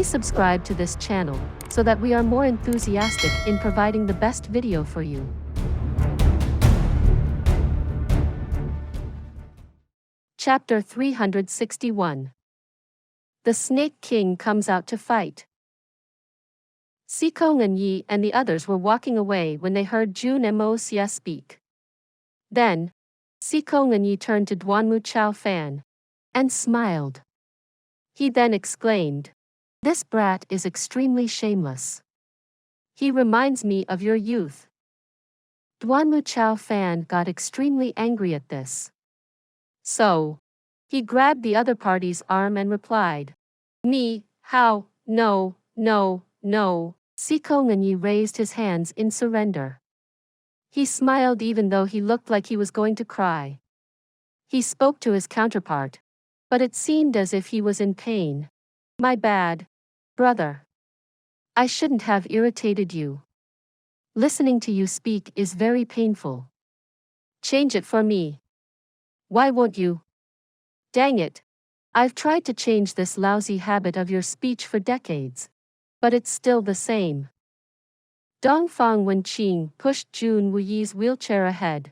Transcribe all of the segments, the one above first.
Please subscribe to this channel so that we are more enthusiastic in providing the best video for you. Chapter 361. The Snake King comes out to fight. Xie and the others were walking away when they heard Jun Moxie speak. Then, Xie turned to Duanmu Chao Fan and smiled. He then exclaimed, "This brat is extremely shameless. He reminds me of your youth." Duanmu Chao Fan got extremely angry at this. So, he grabbed the other party's arm and replied, "Me, how, no, no, no." Xie raised his hands in surrender. He smiled even though he looked like he was going to cry. He spoke to his counterpart, but it seemed as if he was in pain. "My bad, brother. I shouldn't have irritated you. Listening to you speak is very painful. Change it for me. Why won't you? Dang it. I've tried to change this lousy habit of your speech for decades, but it's still the same." Dongfang Wenqing pushed Jun Wuyi's wheelchair ahead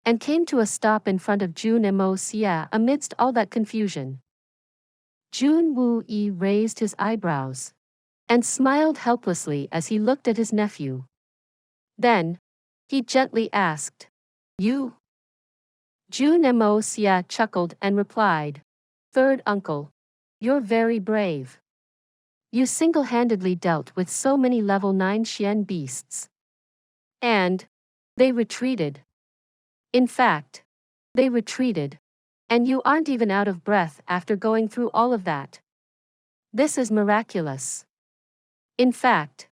and came to a stop in front of Jun Moxie amidst all that confusion. Jun Wuyi raised his eyebrows and smiled helplessly as he looked at his nephew. Then, he gently asked, "You?" Jun Moxie chuckled and replied, "Third uncle, you're very brave. You single-handedly dealt with so many level 9 Xian beasts. And they retreated. In fact, they retreated, and you aren't even out of breath after going through all of that. This is miraculous. In fact,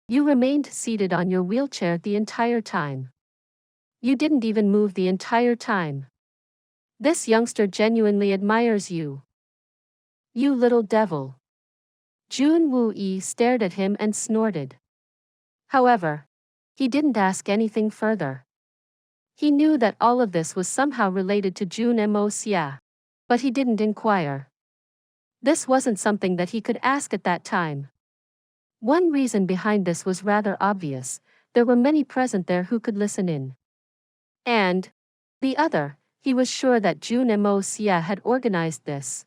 you remained seated on your wheelchair the entire time. You didn't even move the entire time. This youngster genuinely admires you. You little devil." Jun Wuyi stared at him and snorted. However, he didn't ask anything further. He knew that all of this was somehow related to Jun Moxie, but he didn't inquire. This wasn't something that he could ask at that time. One reason behind this was rather obvious: there were many present there who could listen in. And the other, he was sure that Jun Moxie had organized this.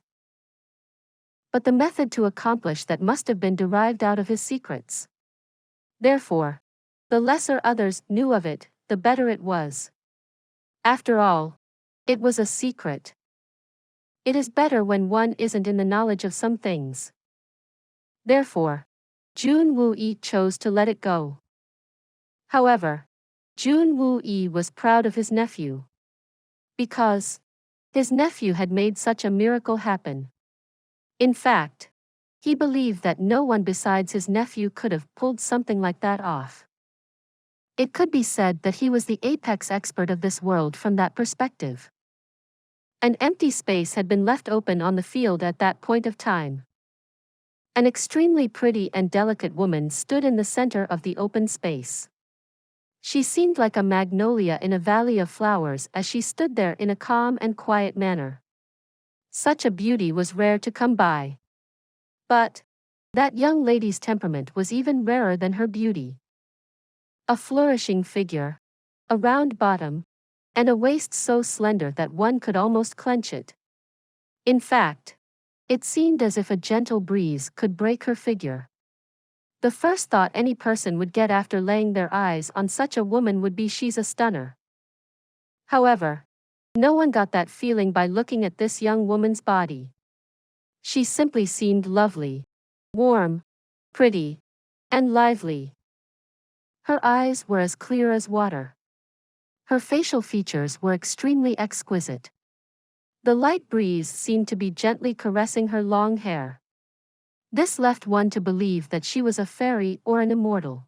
But the method to accomplish that must have been derived out of his secrets. Therefore, the lesser others knew of it, the better it was. After all, it was a secret. It is better when one isn't in the knowledge of some things. Therefore, Jun Wuyi chose to let it go. However, Jun Wuyi was proud of his nephew. Because his nephew had made such a miracle happen. In fact, he believed that no one besides his nephew could have pulled something like that off. It could be said that he was the apex expert of this world from that perspective. An empty space had been left open on the field at that point of time. An extremely pretty and delicate woman stood in the center of the open space. She seemed like a magnolia in a valley of flowers as she stood there in a calm and quiet manner. Such a beauty was rare to come by. But that young lady's temperament was even rarer than her beauty. A flourishing figure, a round bottom, and a waist so slender that one could almost clench it. In fact, it seemed as if a gentle breeze could break her figure. The first thought any person would get after laying their eyes on such a woman would be, "She's a stunner." However, no one got that feeling by looking at this young woman's body. She simply seemed lovely, warm, pretty, and lively. Her eyes were as clear as water. Her facial features were extremely exquisite. The light breeze seemed to be gently caressing her long hair. This left one to believe that she was a fairy or an immortal.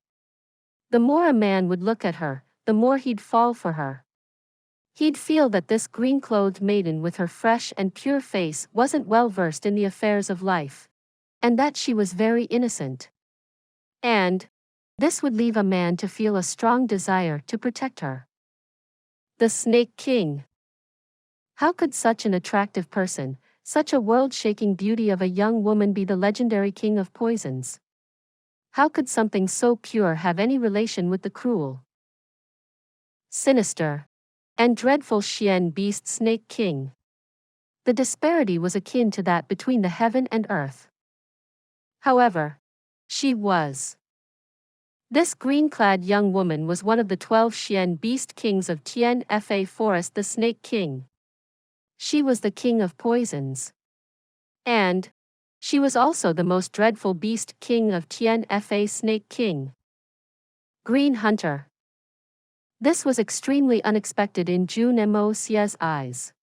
The more a man would look at her, the more he'd fall for her. He'd feel that this green-clothed maiden with her fresh and pure face wasn't well versed in the affairs of life, and that she was very innocent. And this would leave a man to feel a strong desire to protect her. The Snake King. How could such an attractive person, such a world-shaking beauty of a young woman be the legendary king of poisons? How could something so pure have any relation with the cruel, sinister, and dreadful Xian beast Snake King? The disparity was akin to that between the heaven and earth. However, she was. This green-clad young woman was one of the 12 Xian beast kings of Tian Fa Forest, the Snake King. She was the king of poisons. And she was also the most dreadful beast king of Tian Fa Snake King. Green Hunter. This was extremely unexpected in Jun Moxie's eyes.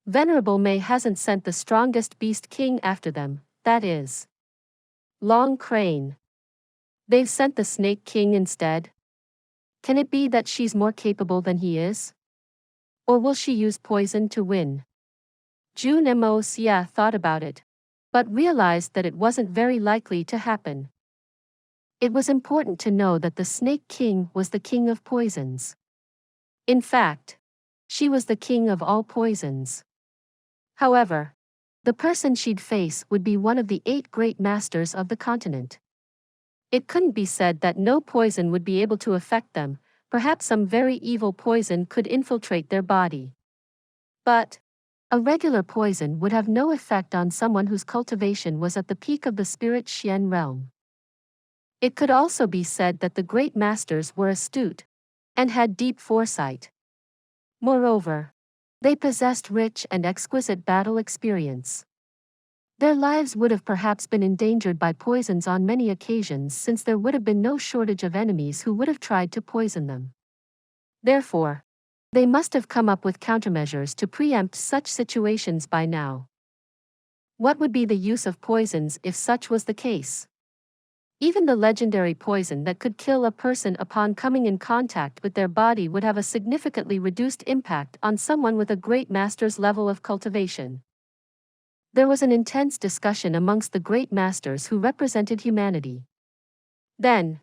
Venerable Mei hasn't sent the strongest beast king after them, that is, Long Crane. They've sent the Snake King instead. Can it be that she's more capable than he is? Or will she use poison to win? Jun Moxie thought about it, but realized that it wasn't very likely to happen. It was important to know that the Snake King was the king of poisons. In fact, she was the king of all poisons. However, the person she'd face would be one of the 8 great masters of the continent. It couldn't be said that no poison would be able to affect them, perhaps some very evil poison could infiltrate their body. But a regular poison would have no effect on someone whose cultivation was at the peak of the spirit Xian realm. It could also be said that the great masters were astute and had deep foresight. Moreover, they possessed rich and exquisite battle experience. Their lives would have perhaps been endangered by poisons on many occasions, since there would have been no shortage of enemies who would have tried to poison them. Therefore, they must have come up with countermeasures to preempt such situations by now. What would be the use of poisons if such was the case? Even the legendary poison that could kill a person upon coming in contact with their body would have a significantly reduced impact on someone with a great master's level of cultivation. There was an intense discussion amongst the great masters who represented humanity. Then,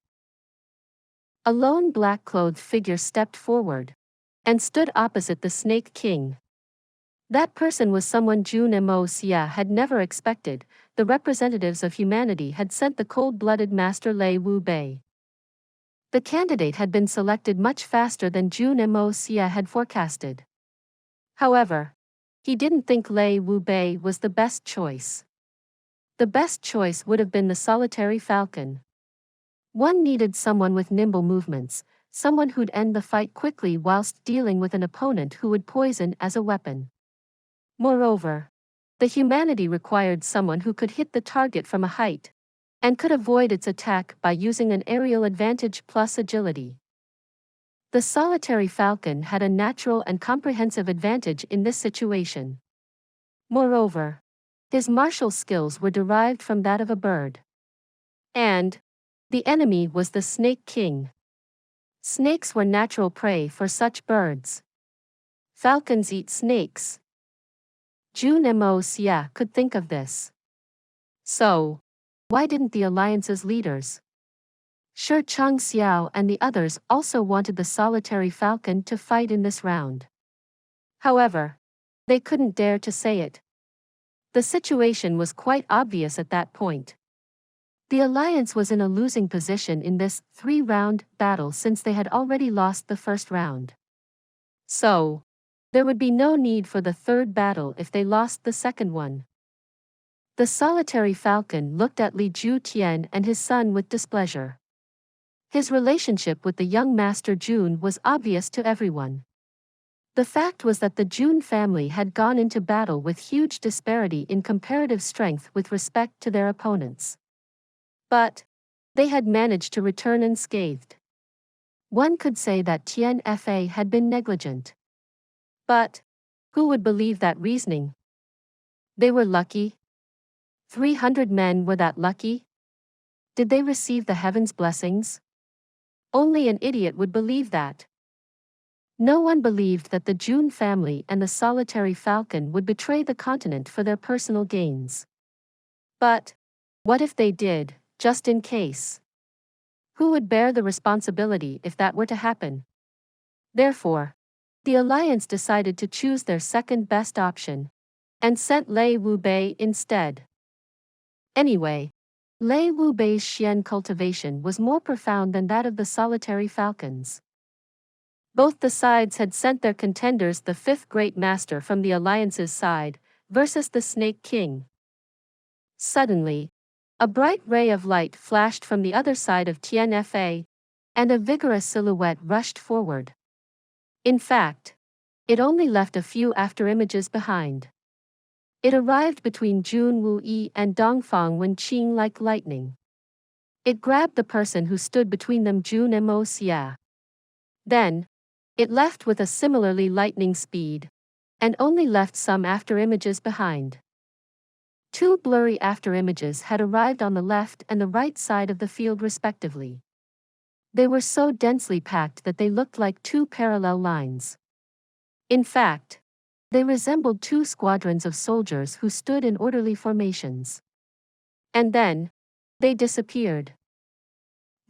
a lone black-clothed figure stepped forward and stood opposite the Snake King. That person was someone Jun Moxie had never expected. The representatives of humanity had sent the cold-blooded master Lei Wu Bei. The candidate had been selected much faster than Jun Moxie had forecasted. However, he didn't think Lei Wu Bei was the best choice. The best choice would have been the solitary falcon. One needed someone with nimble movements, someone who'd end the fight quickly whilst dealing with an opponent who would poison as a weapon. Moreover, the humanity required someone who could hit the target from a height and could avoid its attack by using an aerial advantage plus agility. The solitary falcon had a natural and comprehensive advantage in this situation. Moreover, his martial skills were derived from that of a bird. And the enemy was the Snake King. Snakes were natural prey for such birds. Falcons eat snakes. Jun Moxie could think of this. So, why didn't the Alliance's leaders, Shi Chang Xiao and the others, also wanted the solitary falcon to fight in this round? However, they couldn't dare to say it. The situation was quite obvious at that point. The Alliance was in a losing position in this 3-round battle since they had already lost the first round. So, there would be no need for the third battle if they lost the second one. The solitary falcon looked at Li Ju Tian and his son with displeasure. His relationship with the young master Jun was obvious to everyone. The fact was that the Jun family had gone into battle with huge disparity in comparative strength with respect to their opponents. But they had managed to return unscathed. One could say that Tian Fa had been negligent. But who would believe that reasoning? They were lucky. 300 men were that lucky? Did they receive the heavens' blessings? Only an idiot would believe that. No one believed that the Jun family and the solitary falcon would betray the continent for their personal gains. But what if they did, just in case? Who would bear the responsibility if that were to happen? Therefore, the Alliance decided to choose their second best option, and sent Lei Wu Bei instead. Anyway, Lei Wu Bei's Xian cultivation was more profound than that of the solitary falcons. Both the sides had sent their contenders, the fifth great master from the Alliance's side, versus the Snake King. Suddenly, a bright ray of light flashed from the other side of Tian Fa, and a vigorous silhouette rushed forward. In fact, it only left a few afterimages behind. It arrived between Jun Wuyi and Dongfang Wenqing like lightning. It grabbed the person who stood between them, Jun Moxie. Then, it left with a similarly lightning speed, and only left some afterimages behind. Two blurry afterimages had arrived on the left and the right side of the field respectively. They were so densely packed that they looked like two parallel lines. In fact, they resembled two squadrons of soldiers who stood in orderly formations. And then, they disappeared.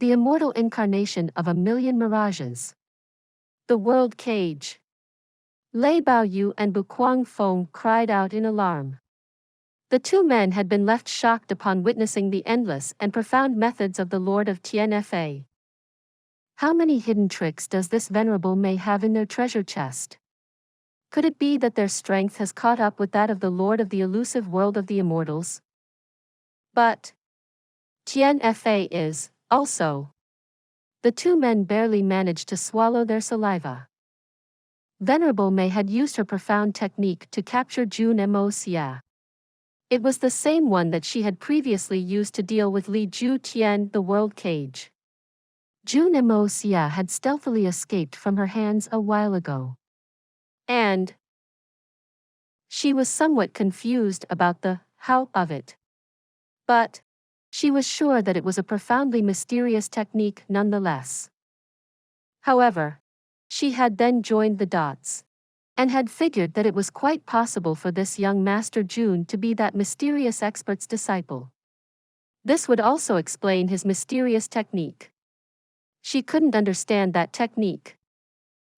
The immortal incarnation of a million mirages. The world cage. Lei Baoyu and Bu Guangfeng cried out in alarm. The two men had been left shocked upon witnessing the endless and profound methods of the Lord of Tian Fa. How many hidden tricks does this venerable Mei have in their treasure chest? Could it be that their strength has caught up with that of the Lord of the elusive world of the immortals? But Tian Fa is, also. The two men barely managed to swallow their saliva. Venerable Mei had used her profound technique to capture Jun Moxie. It was the same one that she had previously used to deal with Li Ju Tian, the world cage. Jun Moxie had stealthily escaped from her hands a while ago. And she was somewhat confused about the how of it. But she was sure that it was a profoundly mysterious technique nonetheless. However, she had then joined the dots, and had figured that it was quite possible for this young Master Jun to be that mysterious expert's disciple. This would also explain his mysterious technique. She couldn't understand that technique.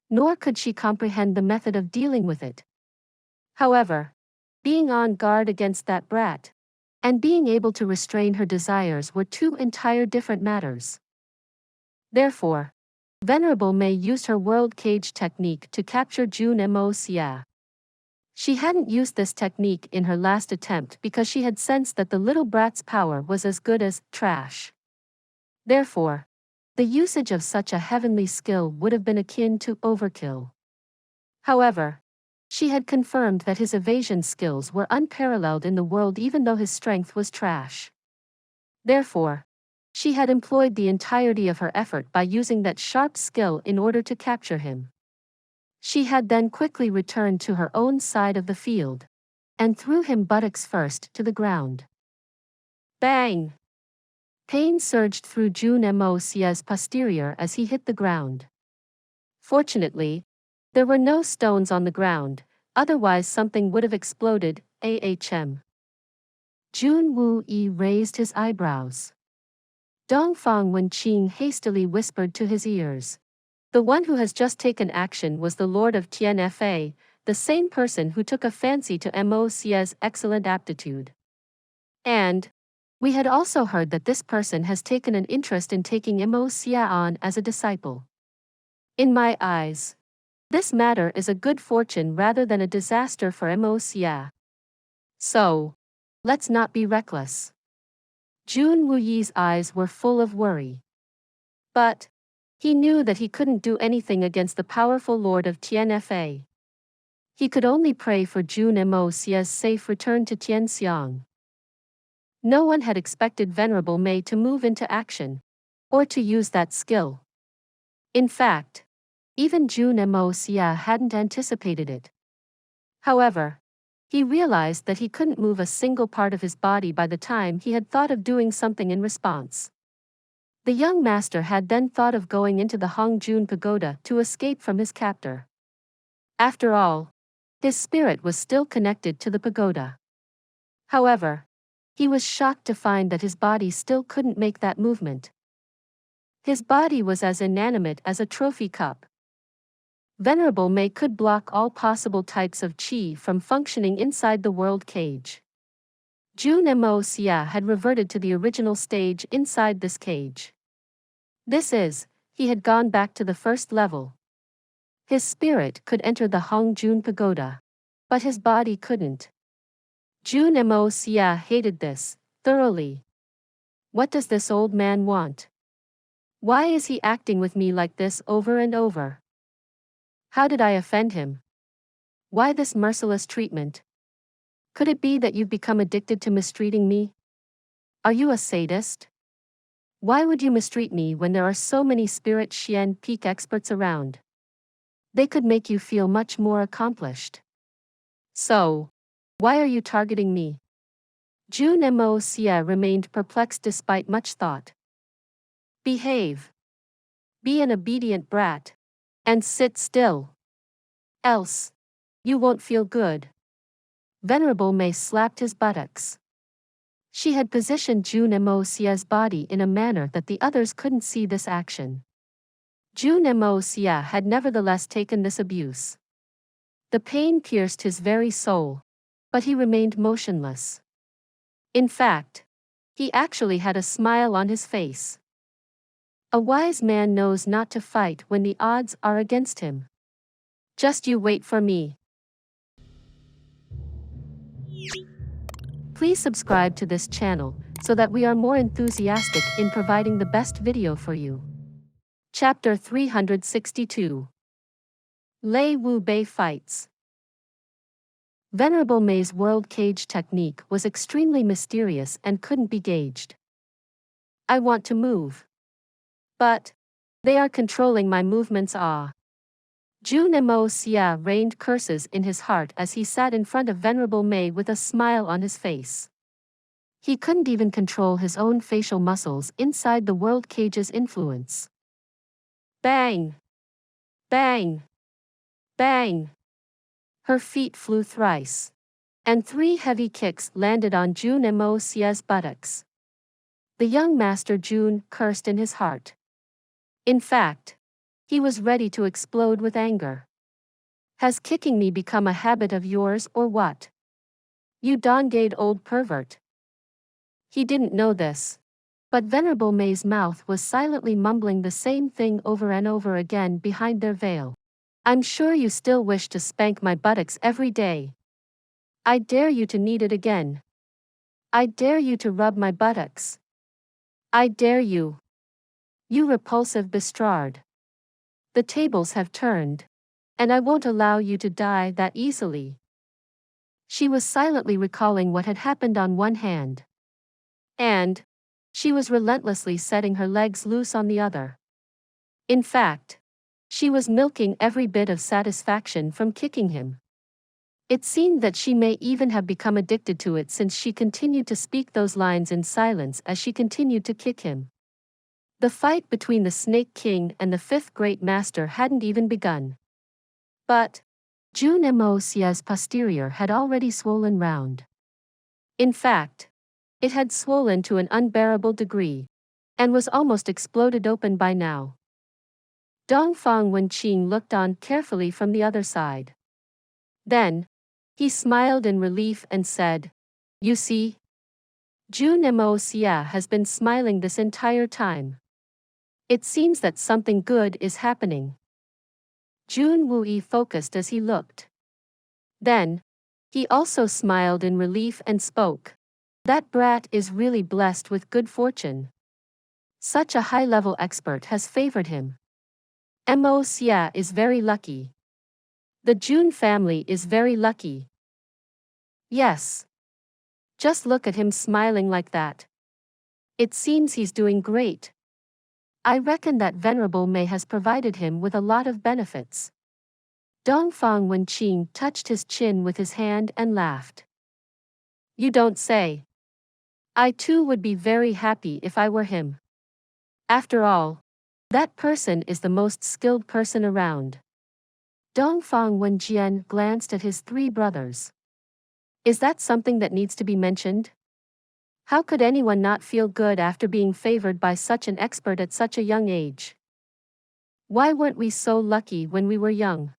Nor could she comprehend the method of dealing with it. However, being on guard against that brat, and being able to restrain her desires were two entire different matters. Therefore, Venerable Mei used her world cage technique to capture Jun Moxie. She hadn't used this technique in her last attempt because she had sensed that the little brat's power was as good as trash. Therefore, the usage of such a heavenly skill would have been akin to overkill. However, she had confirmed that his evasion skills were unparalleled in the world even though his strength was trash. Therefore, she had employed the entirety of her effort by using that sharp skill in order to capture him. She had then quickly returned to her own side of the field, and threw him buttocks first to the ground. Bang! Pain surged through Jun Moxie's posterior as he hit the ground. Fortunately, there were no stones on the ground, otherwise something would have exploded. Jun Wuyi raised his eyebrows. Dongfang Wenqing hastily whispered to his ears. The one who has just taken action was the Lord of Tian Fa, the same person who took a fancy to Moxie's excellent aptitude. And we had also heard that this person has taken an interest in taking Moxie on as a disciple. In my eyes, this matter is a good fortune rather than a disaster for Moxie. So, let's not be reckless. Jun Wuyi's eyes were full of worry. But he knew that he couldn't do anything against the powerful Lord of Tian Fa. He could only pray for Jun Moxie's safe return to Tianxiang. No one had expected Venerable Mei to move into action, or to use that skill. In fact, even Jun Moxie hadn't anticipated it. However, he realized that he couldn't move a single part of his body by the time he had thought of doing something in response. The young master had then thought of going into the Hongjun Pagoda to escape from his captor. After all, his spirit was still connected to the pagoda. However, he was shocked to find that his body still couldn't make that movement. His body was as inanimate as a trophy cup. Venerable Mei could block all possible types of qi from functioning inside the world cage. Jun Moxie had reverted to the original stage inside this cage. This is, he had gone back to the first level. His spirit could enter the Hongjun pagoda, but his body couldn't. Jun Moxie hated this, thoroughly. What does this old man want? Why is he acting with me like this over and over? How did I offend him? Why this merciless treatment? Could it be that you've become addicted to mistreating me? Are you a sadist? Why would you mistreat me when there are so many spirit Xian peak experts around? They could make you feel much more accomplished. So, why are you targeting me? Jun Moxie remained perplexed despite much thought. Behave. Be an obedient brat. And sit still. Else, you won't feel good. Venerable Mei slapped his buttocks. She had positioned Jun Moxie's body in a manner that the others couldn't see this action. Jun Moxie had nevertheless taken this abuse. The pain pierced his very soul, but he remained motionless. In fact, he actually had a smile on his face. A wise man knows not to fight when the odds are against him. Just you wait for me. Please subscribe to this channel so that we are more enthusiastic in providing the best video for you. Chapter 362. Lei Wu Bei Fights. Venerable Mei's world cage technique was extremely mysterious and couldn't be gauged. I want to move. But they are controlling my movements. Jun Moxie rained curses in his heart as he sat in front of Venerable Mei with a smile on his face. He couldn't even control his own facial muscles inside the world cage's influence. Bang! Bang! Bang! Her feet flew thrice, and 3 heavy kicks landed on Jun Moxie's buttocks. The young master Jun cursed in his heart. In fact, he was ready to explode with anger. Has kicking me become a habit of yours or what? You donghua old pervert. He didn't know this, but Venerable Mei's mouth was silently mumbling the same thing over and over again behind their veil. I'm sure you still wish to spank my buttocks every day. I dare you to knead it again. I dare you to rub my buttocks. I dare you. You repulsive bastard. The tables have turned, and I won't allow you to die that easily. She was silently recalling what had happened on one hand. And she was relentlessly setting her legs loose on the other. In fact, she was milking every bit of satisfaction from kicking him. It seemed that she may even have become addicted to it since she continued to speak those lines in silence as she continued to kick him. The fight between the Snake King and the 5th Great Master hadn't even begun. But Jun Moxie's posterior had already swollen round. In fact, it had swollen to an unbearable degree, and was almost exploded open by now. Dongfang Wenqing looked on carefully from the other side. Then, he smiled in relief and said, You see? Jun Moxie has been smiling this entire time. It seems that something good is happening. Jun Wui focused as he looked. Then, he also smiled in relief and spoke. That brat is really blessed with good fortune. Such a high-level expert has favored him. Moxie is very lucky. The Jun family is very lucky. Yes. Just look at him smiling like that. It seems he's doing great. I reckon that Venerable Mei has provided him with a lot of benefits. Dongfang Wenqing touched his chin with his hand and laughed. You don't say. I too would be very happy if I were him. After all, that person is the most skilled person around. Dongfang Wenjian glanced at his 3 brothers. Is that something that needs to be mentioned? How could anyone not feel good after being favored by such an expert at such a young age? Why weren't we so lucky when we were young?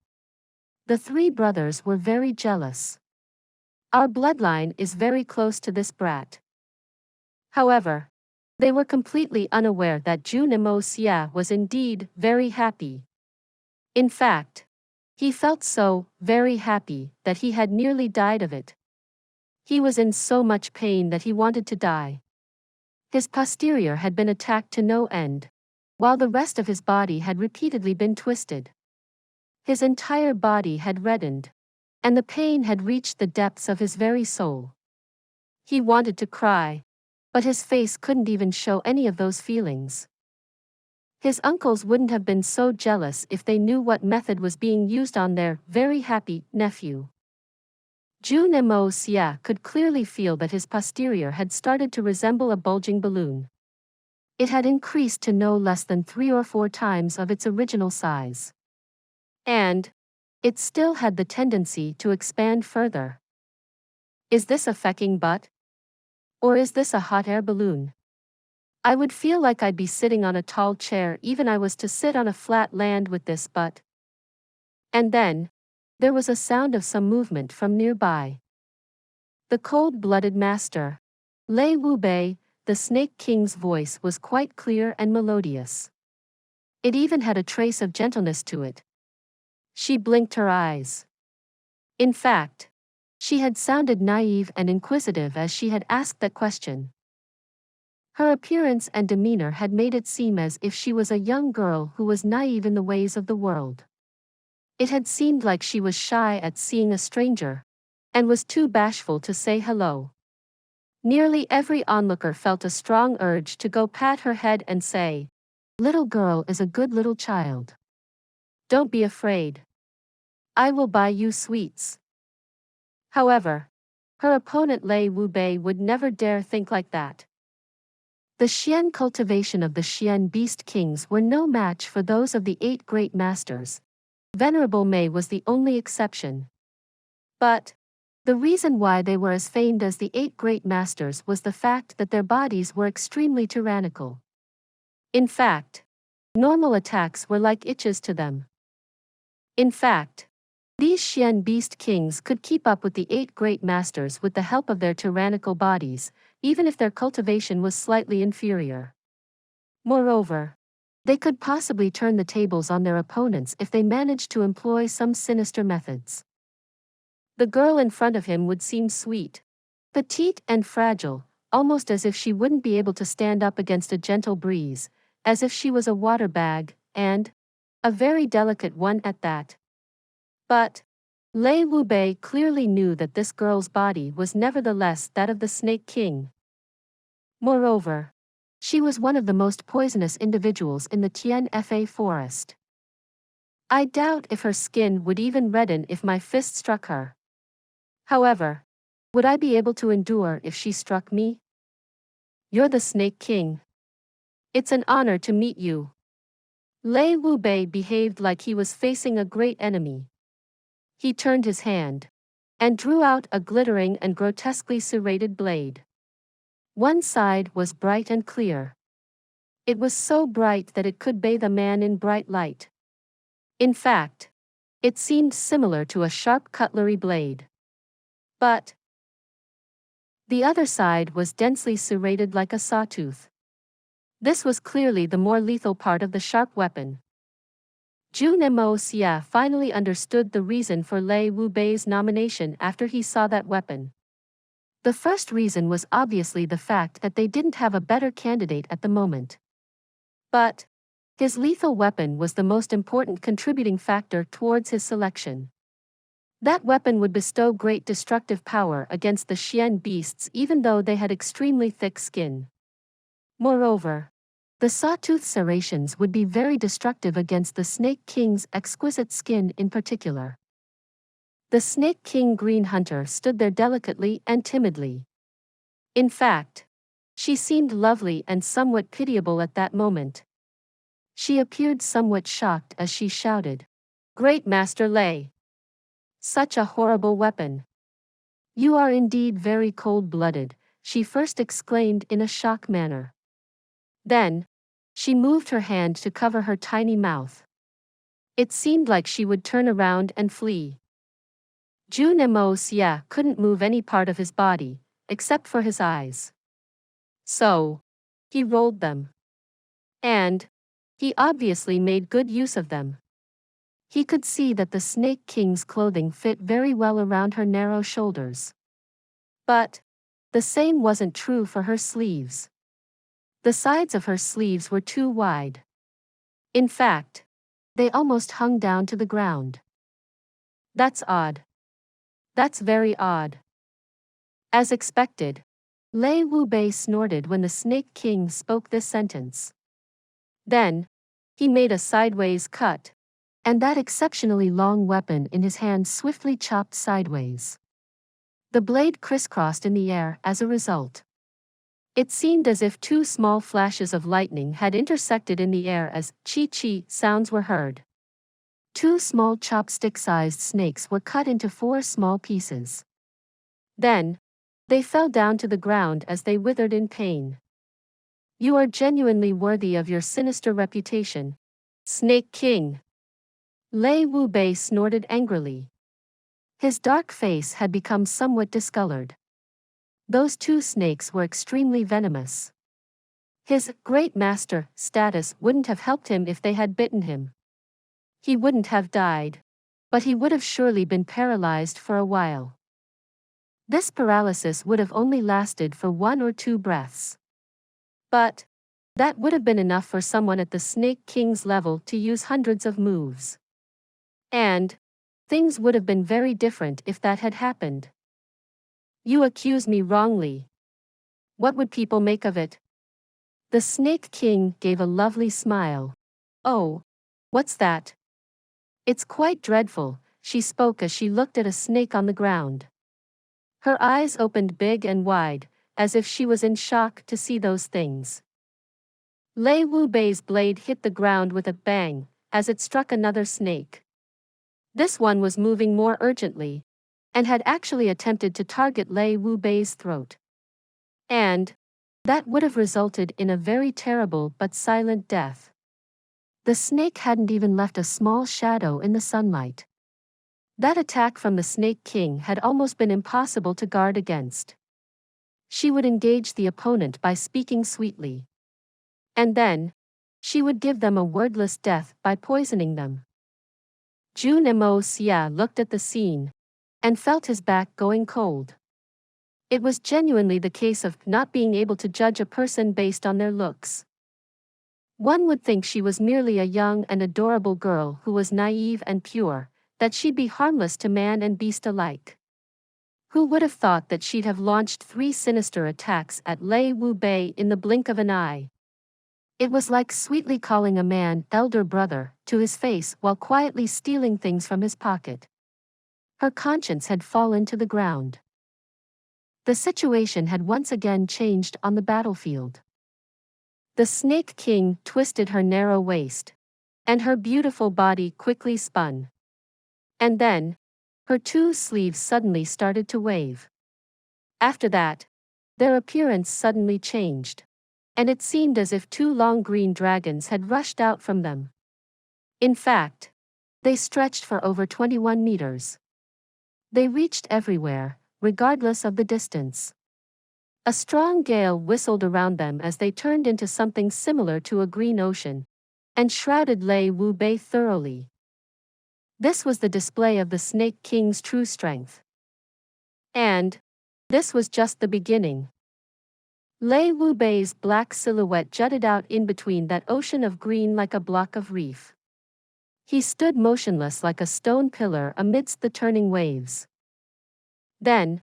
The three brothers were very jealous. Our bloodline is very close to this brat. However, they were completely unaware that Jun Moxie was indeed very happy. In fact, he felt so very happy that he had nearly died of it. He was in so much pain that he wanted to die. His posterior had been attacked to no end, while the rest of his body had repeatedly been twisted. His entire body had reddened, and the pain had reached the depths of his very soul. He wanted to cry, but his face couldn't even show any of those feelings. His uncles wouldn't have been so jealous if they knew what method was being used on their very happy nephew. Jun Moxie could clearly feel that his posterior had started to resemble a bulging balloon. It had increased to no less than 3 or 4 times of its original size. And it still had the tendency to expand further. Is this a fucking butt? Or is this a hot air balloon? I would feel like I'd be sitting on a tall chair even I was to sit on a flat land with this butt. And then, there was a sound of some movement from nearby. The cold-blooded master, Lei Wu Bei, the Snake King's voice was quite clear and melodious. It even had a trace of gentleness to it. She blinked her eyes. In fact, she had sounded naive and inquisitive as she had asked that question. Her appearance and demeanor had made it seem as if she was a young girl who was naive in the ways of the world. It had seemed like she was shy at seeing a stranger, and was too bashful to say hello. Nearly every onlooker felt a strong urge to go pat her head and say, "Little girl is a good little child. Don't be afraid. I will buy you sweets." However, her opponent Lei Wu Bei would never dare think like that. The Xian cultivation of the Xian Beast Kings were no match for those of the 8 great masters. Venerable Mei was the only exception. But the reason why they were as famed as the 8 great masters was the fact that their bodies were extremely tyrannical. In fact, normal attacks were like itches to them. In fact, these Xian Beast Kings could keep up with the 8 great masters with the help of their tyrannical bodies, even if their cultivation was slightly inferior. Moreover, they could possibly turn the tables on their opponents if they managed to employ some sinister methods. The girl in front of him would seem sweet, petite and fragile, almost as if she wouldn't be able to stand up against a gentle breeze, as if she was a water bag, and a very delicate one at that. But Lei Wu Bei clearly knew that this girl's body was nevertheless that of the Snake King. Moreover, she was one of the most poisonous individuals in the Tian Fa forest. I doubt if her skin would even redden if my fist struck her. However, would I be able to endure if she struck me? You're the Snake King. It's an honor to meet you. Lei Wu Bei behaved like he was facing a great enemy. He turned his hand and drew out a glittering and grotesquely serrated blade. One side was bright and clear. It was so bright that it could bathe a man in bright light. In fact, it seemed similar to a sharp cutlery blade. But the other side was densely serrated like a sawtooth. This was clearly the more lethal part of the sharp weapon. Jun Moxie finally understood the reason for Lei Wu Bei's nomination after he saw that weapon. The first reason was obviously the fact that they didn't have a better candidate at the moment. But his lethal weapon was the most important contributing factor towards his selection. That weapon would bestow great destructive power against the Xian beasts even though they had extremely thick skin. Moreover, the sawtooth serrations would be very destructive against the Snake King's exquisite skin in particular. The Snake King Green Hunter stood there delicately and timidly. In fact, she seemed lovely and somewhat pitiable at that moment. She appeared somewhat shocked as she shouted, "Great Master Lei! Such a horrible weapon! You are indeed very cold-blooded," she first exclaimed in a shocked manner. Then, she moved her hand to cover her tiny mouth. It seemed like she would turn around and flee. Jun Xie couldn't move any part of his body, except for his eyes. So, he rolled them. And he obviously made good use of them. He could see that the Snake King's clothing fit very well around her narrow shoulders. But the same wasn't true for her sleeves. The sides of her sleeves were too wide. In fact, they almost hung down to the ground. That's odd. That's very odd. As expected, Lei Wu Bei snorted when the Snake King spoke this sentence. Then, he made a sideways cut, and that exceptionally long weapon in his hand swiftly chopped sideways. The blade crisscrossed in the air as a result. It seemed as if two small flashes of lightning had intersected in the air as chi-chi sounds were heard. Two small chopstick-sized snakes were cut into 4 small pieces. Then, they fell down to the ground as they withered in pain. You are genuinely worthy of your sinister reputation, Snake King. Lei Wu Bei snorted angrily. His dark face had become somewhat discolored. Those 2 snakes were extremely venomous. His great master status wouldn't have helped him if they had bitten him. He wouldn't have died, but he would have surely been paralyzed for a while. This paralysis would have only lasted for 1 or 2 breaths. But that would have been enough for someone at the Snake King's level to use hundreds of moves. And things would have been very different if that had happened. You accuse me wrongly. What would people make of it? The Snake King gave a lovely smile. Oh, what's that? It's quite dreadful, she spoke as she looked at a snake on the ground. Her eyes opened big and wide, as if she was in shock to see those things. Lei Wu Bei's blade hit the ground with a bang, as it struck another snake. This one was moving more urgently, and had actually attempted to target Lei Wu Bei's throat. And that would have resulted in a very terrible but silent death. The snake hadn't even left a small shadow in the sunlight. That attack from the Snake King had almost been impossible to guard against. She would engage the opponent by speaking sweetly. And then, she would give them a wordless death by poisoning them. Jun Moxie looked at the scene, and felt his back going cold. It was genuinely the case of not being able to judge a person based on their looks. One would think she was merely a young and adorable girl who was naive and pure, that she'd be harmless to man and beast alike. Who would have thought that she'd have launched 3 sinister attacks at Lei Wu Bei in the blink of an eye? It was like sweetly calling a man elder brother to his face while quietly stealing things from his pocket. Her conscience had fallen to the ground. The situation had once again changed on the battlefield. The Snake King twisted her narrow waist, and her beautiful body quickly spun. And then, her 2 sleeves suddenly started to wave. After that, their appearance suddenly changed, and it seemed as if 2 long green dragons had rushed out from them. In fact, they stretched for over 21 meters. They reached everywhere, regardless of the distance. A strong gale whistled around them as they turned into something similar to a green ocean, and shrouded Lei Wu Bei thoroughly. This was the display of the Snake King's true strength. And this was just the beginning. Lei Wu Bei's black silhouette jutted out in between that ocean of green like a block of reef. He stood motionless like a stone pillar amidst the turning waves. Then,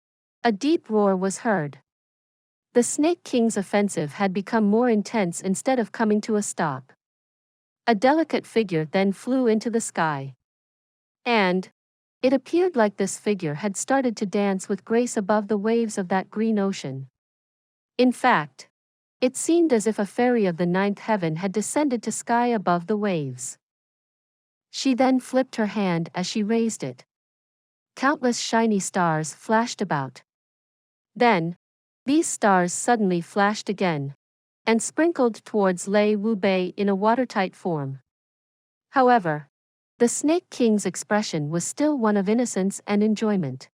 a deep roar was heard. The Snake King's offensive had become more intense instead of coming to a stop. A delicate figure then flew into the sky. And it appeared like this figure had started to dance with grace above the waves of that green ocean. In fact, it seemed as if a fairy of the 9th heaven had descended to sky above the waves. She then flipped her hand as she raised it. Countless shiny stars flashed about. Then, these stars suddenly flashed again, and sprinkled towards Lei Wu Bei in a watertight form. However, The Snake King's expression was still one of innocence and enjoyment.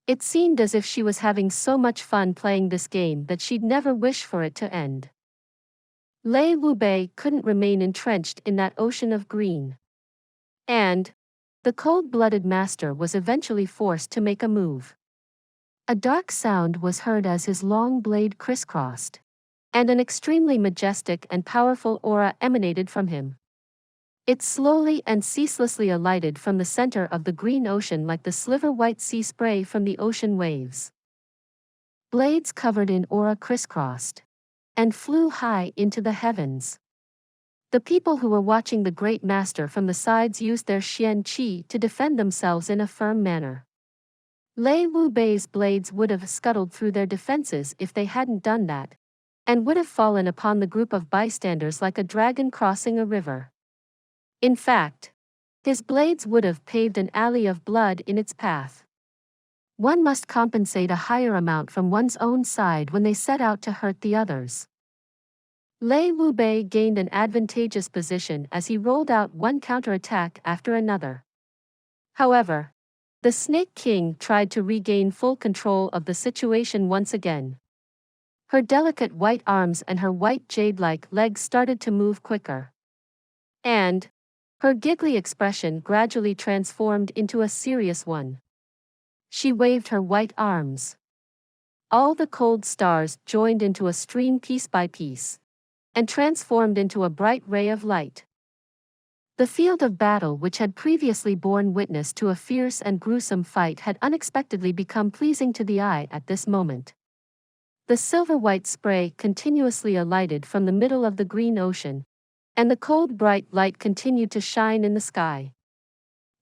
It seemed as if she was having so much fun playing this game that she'd never wish for it to end. Lei Wu Bei couldn't remain entrenched in that ocean of green. And the cold-blooded master was eventually forced to make a move. A dark sound was heard as his long blade crisscrossed, and an extremely majestic and powerful aura emanated from him. It slowly and ceaselessly alighted from the center of the green ocean like the sliver-white sea spray from the ocean waves. Blades covered in aura crisscrossed and flew high into the heavens. The people who were watching the great master from the sides used their xian qi to defend themselves in a firm manner. Lei Wu Bei's blades would have scuttled through their defenses if they hadn't done that, and would have fallen upon the group of bystanders like a dragon crossing a river. In fact, his blades would have paved an alley of blood in its path. One must compensate a higher amount from one's own side when they set out to hurt the others. Lei Wu Bei gained an advantageous position as he rolled out one counterattack after another. However, the Snake King tried to regain full control of the situation once again. Her delicate white arms and her white jade-like legs started to move quicker. And her giggly expression gradually transformed into a serious one. She waved her white arms. All the cold stars joined into a stream piece by piece, and transformed into a bright ray of light. The field of battle, which had previously borne witness to a fierce and gruesome fight, had unexpectedly become pleasing to the eye at this moment. The silver-white spray continuously alighted from the middle of the green ocean, and the cold bright light continued to shine in the sky.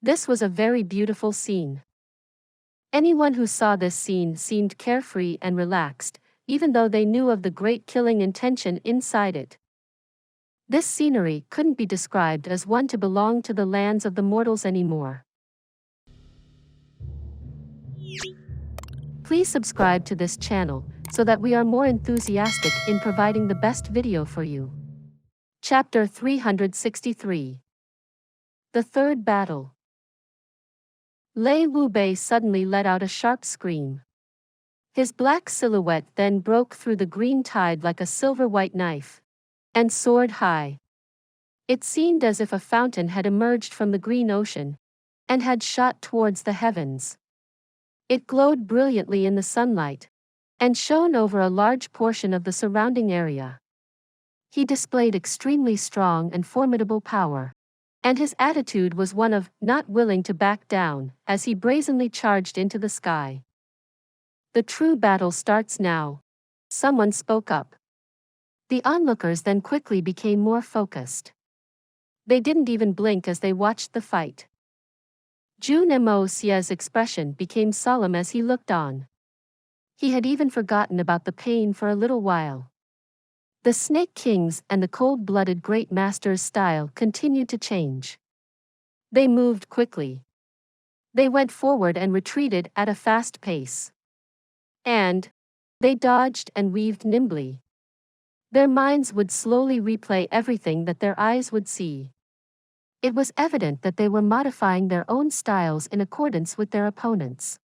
This was a very beautiful scene. Anyone who saw this scene seemed carefree and relaxed, even though they knew of the great killing intention inside it. This scenery couldn't be described as one to belong to the lands of the mortals anymore. Please subscribe to this channel so that we are more enthusiastic in providing the best video for you. Chapter 363. The Third Battle. Lei Wu Bei suddenly let out a sharp scream. His black silhouette then broke through the green tide like a silver-white knife, and soared high. It seemed as if a fountain had emerged from the green ocean, and had shot towards the heavens. It glowed brilliantly in the sunlight, and shone over a large portion of the surrounding area. He displayed extremely strong and formidable power, and his attitude was one of not willing to back down as he brazenly charged into the sky. The true battle starts now, someone spoke up. The onlookers then quickly became more focused. They didn't even blink as they watched the fight. Jun Moxie's expression became solemn as he looked on. He had even forgotten about the pain for a little while. The Snake King's and the cold-blooded Great Master's style continued to change. They moved quickly. They went forward and retreated at a fast pace. And they dodged and weaved nimbly. Their minds would slowly replay everything that their eyes would see. It was evident that they were modifying their own styles in accordance with their opponents.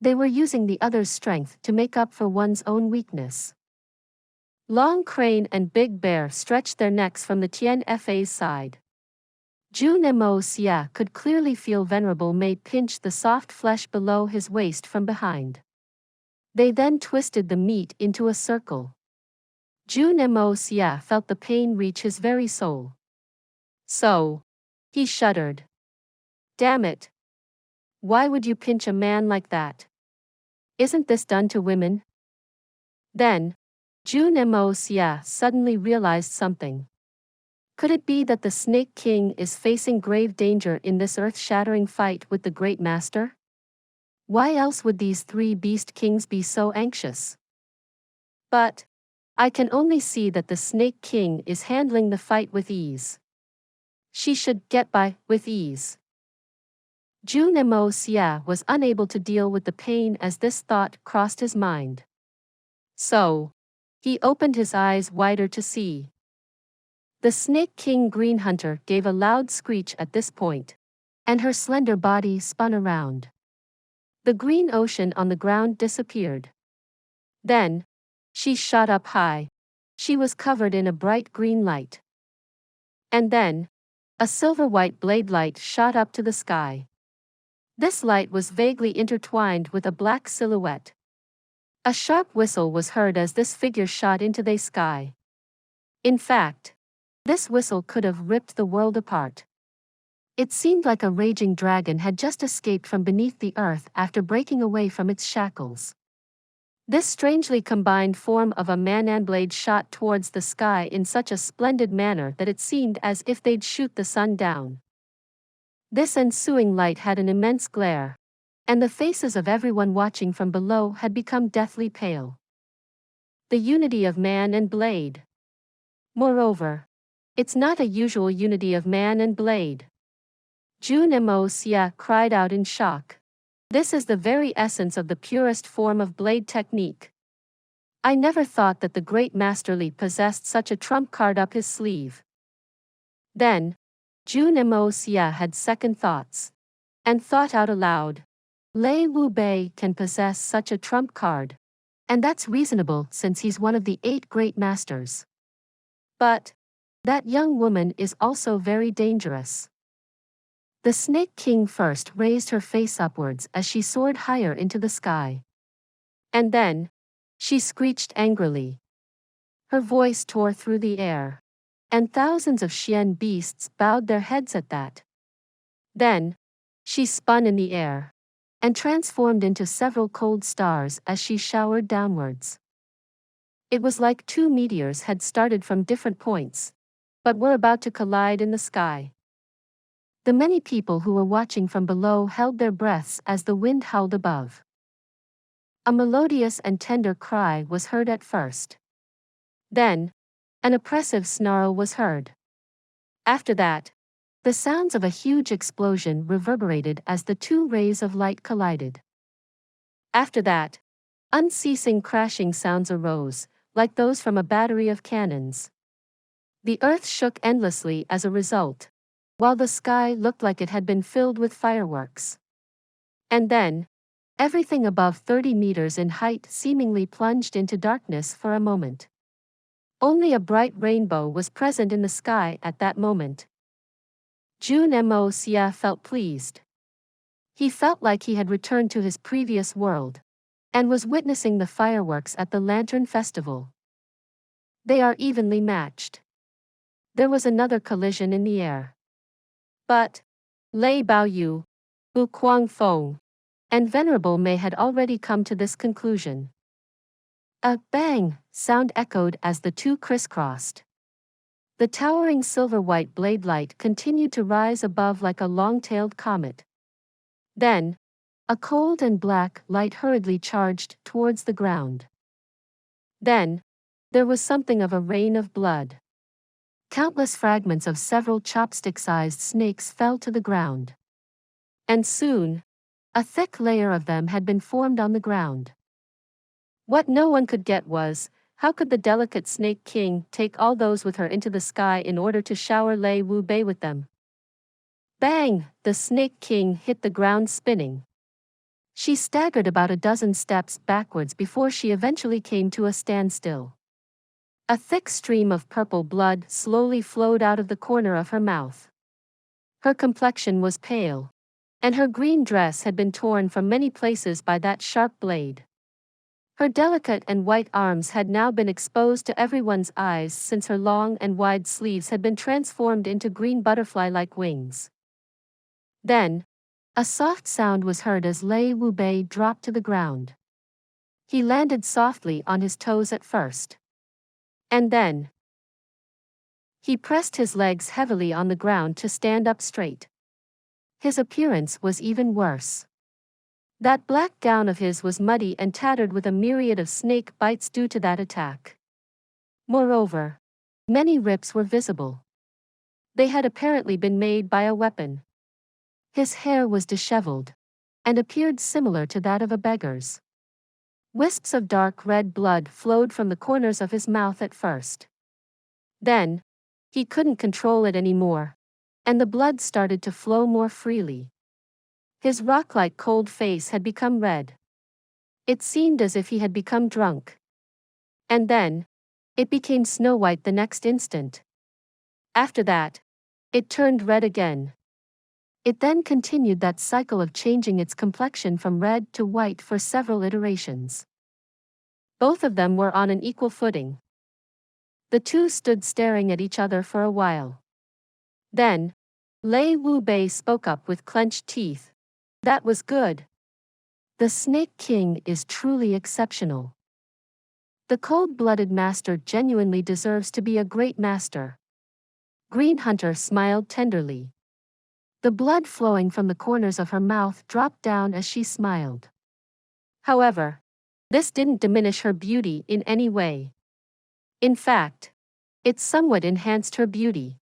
They were using the other's strength to make up for one's own weakness. Long Crane and Big Bear stretched their necks from the Tian Fa's side. Jun Moxie could clearly feel Venerable Mei pinch the soft flesh below his waist from behind. They then twisted the meat into a circle. Jun Moxie felt the pain reach his very soul. So, he shuddered. Damn it! Why would you pinch a man like that? Isn't this done to women? Then, Jun Moxie suddenly realized something. Could it be that the Snake King is facing grave danger in this earth-shattering fight with the Great Master? Why else would these three beast kings be so anxious? But I can only see that the Snake King is handling the fight with ease. She should get by with ease. Jun Moxie was unable to deal with the pain as this thought crossed his mind. So, he opened his eyes wider to see. The Snake King Green Hunter gave a loud screech at this point, and her slender body spun around. The green ocean on the ground disappeared. Then, she shot up high. She was covered in a bright green light. And then, a silver-white blade light shot up to the sky. This light was vaguely intertwined with a black silhouette. A sharp whistle was heard as this figure shot into the sky. In fact, this whistle could have ripped the world apart. It seemed like a raging dragon had just escaped from beneath the earth after breaking away from its shackles. This strangely combined form of a man and blade shot towards the sky in such a splendid manner that it seemed as if they'd shoot the sun down. This ensuing light had an immense glare, and the faces of everyone watching from below had become deathly pale. The unity of man and blade. Moreover, it's not a usual unity of man and blade. Jun Moxie cried out in shock. This is the very essence of the purest form of blade technique. I never thought that the great Master Li possessed such a trump card up his sleeve. Then, Jun Moxie had second thoughts, and thought out aloud. Lei Wu Bei can possess such a trump card, and that's reasonable since he's one of the 8 great masters. But that young woman is also very dangerous. The Snake King first raised her face upwards as she soared higher into the sky. And then, she screeched angrily. Her voice tore through the air, and thousands of Xian beasts bowed their heads at that. Then, she spun in the air, and transformed into several cold stars as she showered downwards. It was like 2 meteors had started from different points, but were about to collide in the sky. The many people who were watching from below held their breaths as the wind howled above. A melodious and tender cry was heard at first. Then, an oppressive snarl was heard. After that, the sounds of a huge explosion reverberated as the 2 rays of light collided. After that, unceasing crashing sounds arose, like those from a battery of cannons. The earth shook endlessly as a result, while the sky looked like it had been filled with fireworks. And then, everything above 30 meters in height seemingly plunged into darkness for a moment. Only a bright rainbow was present in the sky at that moment. Jun Moxie felt pleased. He felt like he had returned to his previous world, and was witnessing the fireworks at the Lantern Festival. They are evenly matched. There was another collision in the air. But Lei Baoyu, Bu Guangfeng, and Venerable Mei had already come to this conclusion. A bang sound echoed as the 2 crisscrossed. The towering silver-white blade light continued to rise above like a long-tailed comet. Then, a cold and black light hurriedly charged towards the ground. Then, there was something of a rain of blood. Countless fragments of several chopstick-sized snakes fell to the ground. And soon, a thick layer of them had been formed on the ground. What no one could get was, how could the delicate Snake King take all those with her into the sky in order to shower Lei Wu Bei with them? Bang! The Snake King hit the ground spinning. She staggered about a dozen steps backwards before she eventually came to a standstill. A thick stream of purple blood slowly flowed out of the corner of her mouth. Her complexion was pale, and her green dress had been torn from many places by that sharp blade. Her delicate and white arms had now been exposed to everyone's eyes since her long and wide sleeves had been transformed into green butterfly-like wings. Then, a soft sound was heard as Lei Wu Bei dropped to the ground. He landed softly on his toes at first. And then, he pressed his legs heavily on the ground to stand up straight. His appearance was even worse. That black gown of his was muddy and tattered with a myriad of snake bites due to that attack. Moreover, many rips were visible. They had apparently been made by a weapon. His hair was disheveled, and appeared similar to that of a beggar's. Wisps of dark red blood flowed from the corners of his mouth at first. Then, He couldn't control it anymore, and the blood started to flow more freely. His rock-like cold face had become red. It seemed as if he had become drunk. And then, it became snow-white the next instant. After that, it turned red again. It then continued that cycle of changing its complexion from red to white for several iterations. Both of them were on an equal footing. The two stood staring at each other for a while. Then, Lei Wu Bei spoke up with clenched teeth. That was good. The Snake King is truly exceptional. The cold-blooded master genuinely deserves to be a great master. Green Hunter smiled tenderly. The blood flowing from the corners of her mouth dropped down as she smiled. However, this didn't diminish her beauty in any way. In fact, it somewhat enhanced her beauty.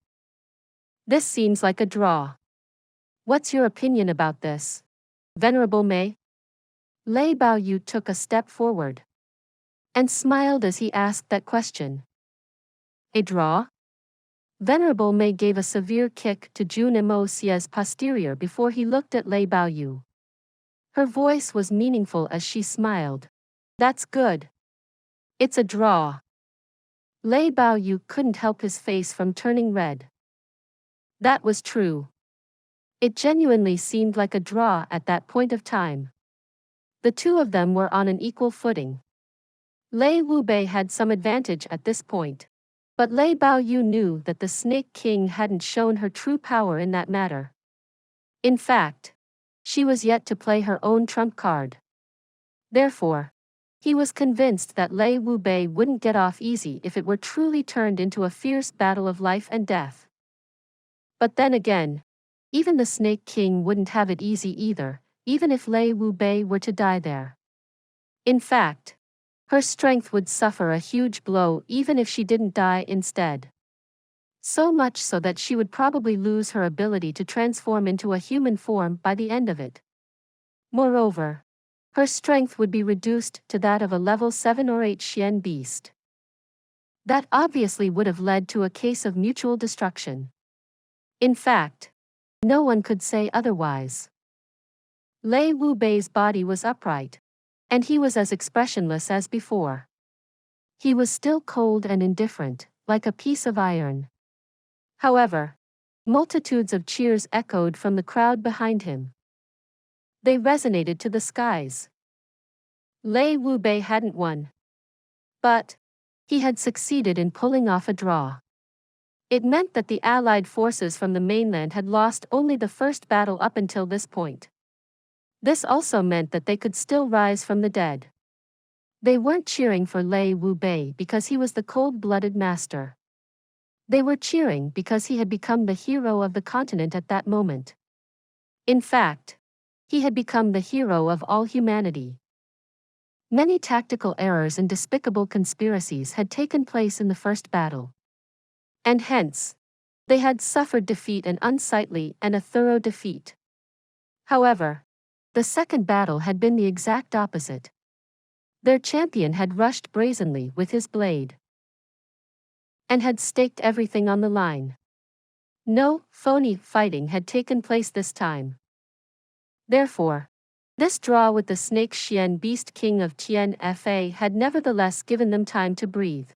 This seems like a draw. What's your opinion about this, Venerable Mei? Lei Baoyu took a step forward and smiled as he asked that question. A draw? Venerable Mei gave a severe kick to Jun Moxie's posterior before he looked at Lei Baoyu. Her voice was meaningful as she smiled. That's good. It's a draw. Lei Baoyu couldn't help his face from turning red. That was true. It genuinely seemed like a draw at that point of time. The two of them were on an equal footing. Lei Wu Bei had some advantage at this point. But Lei Baoyu knew that the Snake King hadn't shown her true power in that matter. In fact, she was yet to play her own trump card. Therefore, he was convinced that Lei Wu Bei wouldn't get off easy if it were truly turned into a fierce battle of life and death. But then again, even the Snake King wouldn't have it easy either, even if Lei Wu Bei were to die there. In fact, her strength would suffer a huge blow even if she didn't die instead. So much so that she would probably lose her ability to transform into a human form by the end of it. Moreover, her strength would be reduced to that of a level 7 or 8 Xian beast. That obviously would have led to a case of mutual destruction. In fact, no one could say otherwise. Lei Wu Bei's body was upright, and he was as expressionless as before. He was still cold and indifferent, like a piece of iron. However, multitudes of cheers echoed from the crowd behind him. They resonated to the skies. Lei Wu Bei hadn't won. But he had succeeded in pulling off a draw. It meant that the allied forces from the mainland had lost only the first battle up until this point. This also meant that they could still rise from the dead. They weren't cheering for Lei Wu Bei because he was the cold-blooded master. They were cheering because he had become the hero of the continent at that moment. In fact, he had become the hero of all humanity. Many tactical errors and despicable conspiracies had taken place in the first battle. And hence, they had suffered defeat, an unsightly and a thorough defeat. However, the second battle had been the exact opposite. Their champion had rushed brazenly with his blade and had staked everything on the line. No phony fighting had taken place this time. Therefore, this draw with the Snake Xian Beast King of Tian Fa had nevertheless given them time to breathe.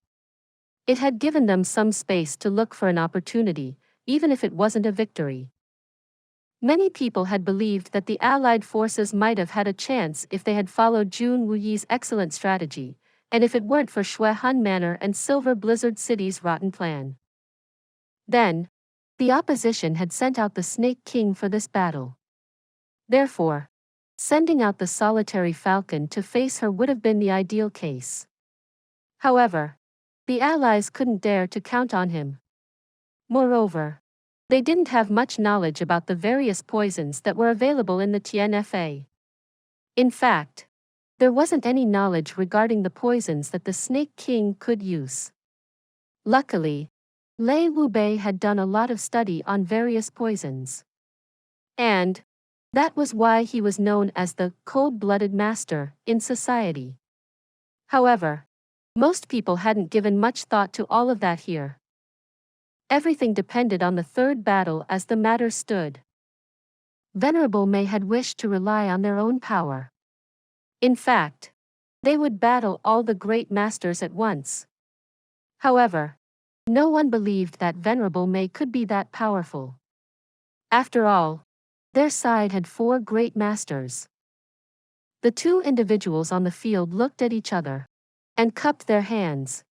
It had given them some space to look for an opportunity, even if it wasn't a victory. Many people had believed that the Allied forces might have had a chance if they had followed Jun Wuyi's excellent strategy, and if it weren't for Shui Han Manor and Silver Blizzard City's rotten plan. Then, the opposition had sent out the Snake King for this battle. Therefore, sending out the solitary falcon to face her would have been the ideal case. However, the Allies couldn't dare to count on him. Moreover, they didn't have much knowledge about the various poisons that were available in the Tian Fa. In fact, there wasn't any knowledge regarding the poisons that the Snake King could use. Luckily, Lei Wu Bei had done a lot of study on various poisons. And that was why he was known as the cold-blooded master in society. However, most people hadn't given much thought to all of that here. Everything depended on the third battle as the matter stood. Venerable Mei had wished to rely on their own power. In fact, they would battle all the great masters at once. However, no one believed that Venerable Mei could be that powerful. After all, their side had 4 great masters. The 2 individuals on the field looked at each other and cupped their hands.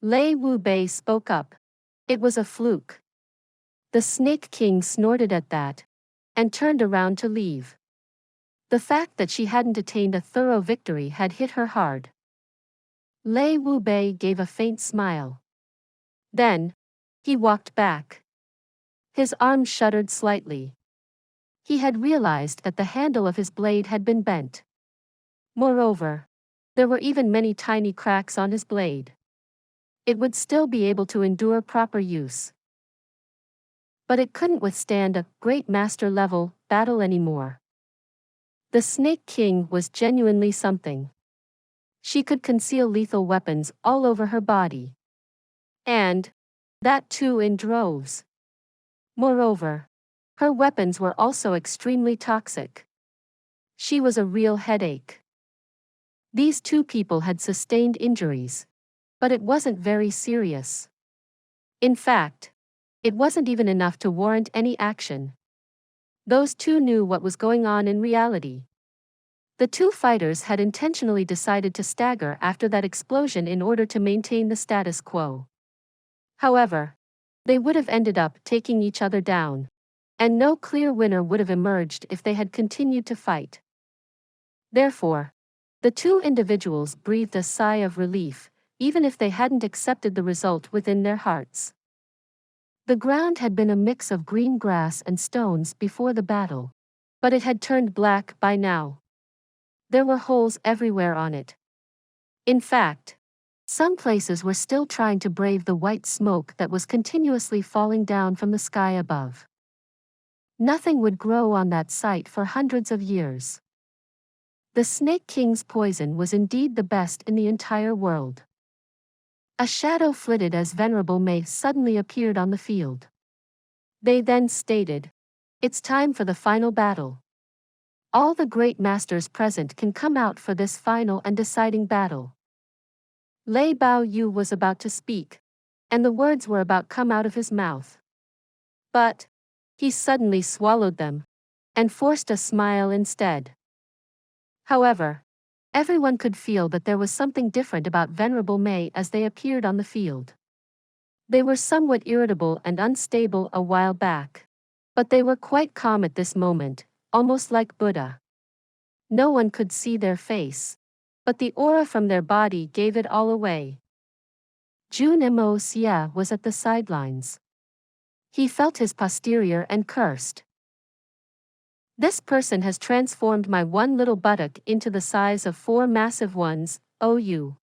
Lei Wu Bei spoke up. It was a fluke. The Snake King snorted at that and turned around to leave. The fact that she hadn't attained a thorough victory had hit her hard. Lei Wu Bei gave a faint smile. Then, he walked back. His arm shuddered slightly. He had realized that the handle of his blade had been bent. Moreover, there were even many tiny cracks on his blade. It would still be able to endure proper use, but it couldn't withstand a great master level battle anymore. The Snake King was genuinely something. She could conceal lethal weapons all over her body. And that too in droves. Moreover, her weapons were also extremely toxic. She was a real headache. These 2 people had sustained injuries, but it wasn't very serious. In fact, it wasn't even enough to warrant any action. Those 2 knew what was going on in reality. The 2 fighters had intentionally decided to stagger after that explosion in order to maintain the status quo. However, they would have ended up taking each other down, and no clear winner would have emerged if they had continued to fight. Therefore, the 2 individuals breathed a sigh of relief, even if they hadn't accepted the result within their hearts. The ground had been a mix of green grass and stones before the battle, but it had turned black by now. There were holes everywhere on it. In fact, some places were still trying to brave the white smoke that was continuously falling down from the sky above. Nothing would grow on that site for hundreds of years. The Snake King's poison was indeed the best in the entire world. A shadow flitted as Venerable Mei suddenly appeared on the field. They then stated, "It's time for the final battle. All the great masters present can come out for this final and deciding battle." Lei Bao Yu was about to speak, and the words were about to come out of his mouth. But he suddenly swallowed them and forced a smile instead. However, everyone could feel that there was something different about Venerable Mei as they appeared on the field. They were somewhat irritable and unstable a while back, but they were quite calm at this moment, almost like Buddha. No one could see their face, but the aura from their body gave it all away. Jun Xie was at the sidelines. He felt his posterior and cursed. "This person has transformed my one little buttock into the size of 4 massive ones, OU.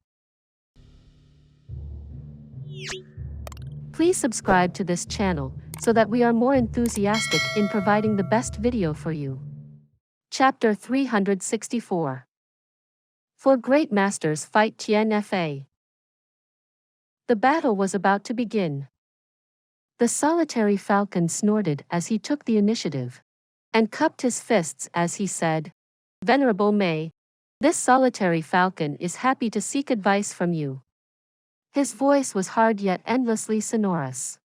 Please subscribe to this channel so that we are more enthusiastic in providing the best video for you." Chapter 364. For Great Masters Fight Tian Fa. The battle was about to begin. The solitary falcon snorted as he took the initiative, and cupped his fists as he said, "Venerable Mei, this solitary falcon is happy to seek advice from you." His voice was hard yet endlessly sonorous.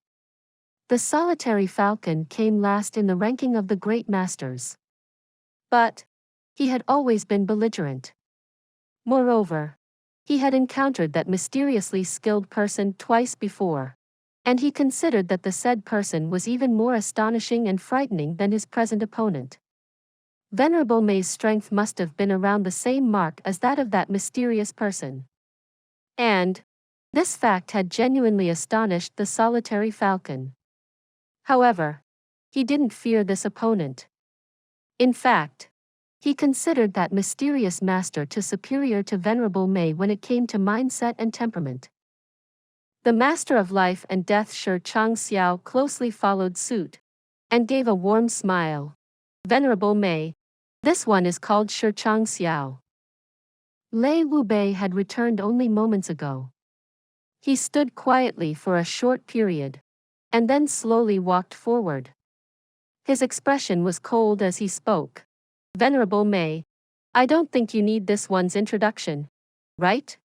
The solitary falcon came last in the ranking of the great masters. But he had always been belligerent. Moreover, he had encountered that mysteriously skilled person twice before, and he considered that the said person was even more astonishing and frightening than his present opponent. Venerable Mei's strength must have been around the same mark as that of that mysterious person. And this fact had genuinely astonished the solitary falcon. However, he didn't fear this opponent. In fact, he considered that mysterious master to superior to Venerable Mei when it came to mindset and temperament. The master of life and death Shi Chang Xiao closely followed suit, and gave a warm smile. "Venerable Mei, this one is called Shi Chang Xiao." Lei Wu Bei had returned only moments ago. He stood quietly for a short period, and then slowly walked forward. His expression was cold as he spoke. Venerable Mei, I don't think you need this one's introduction, right?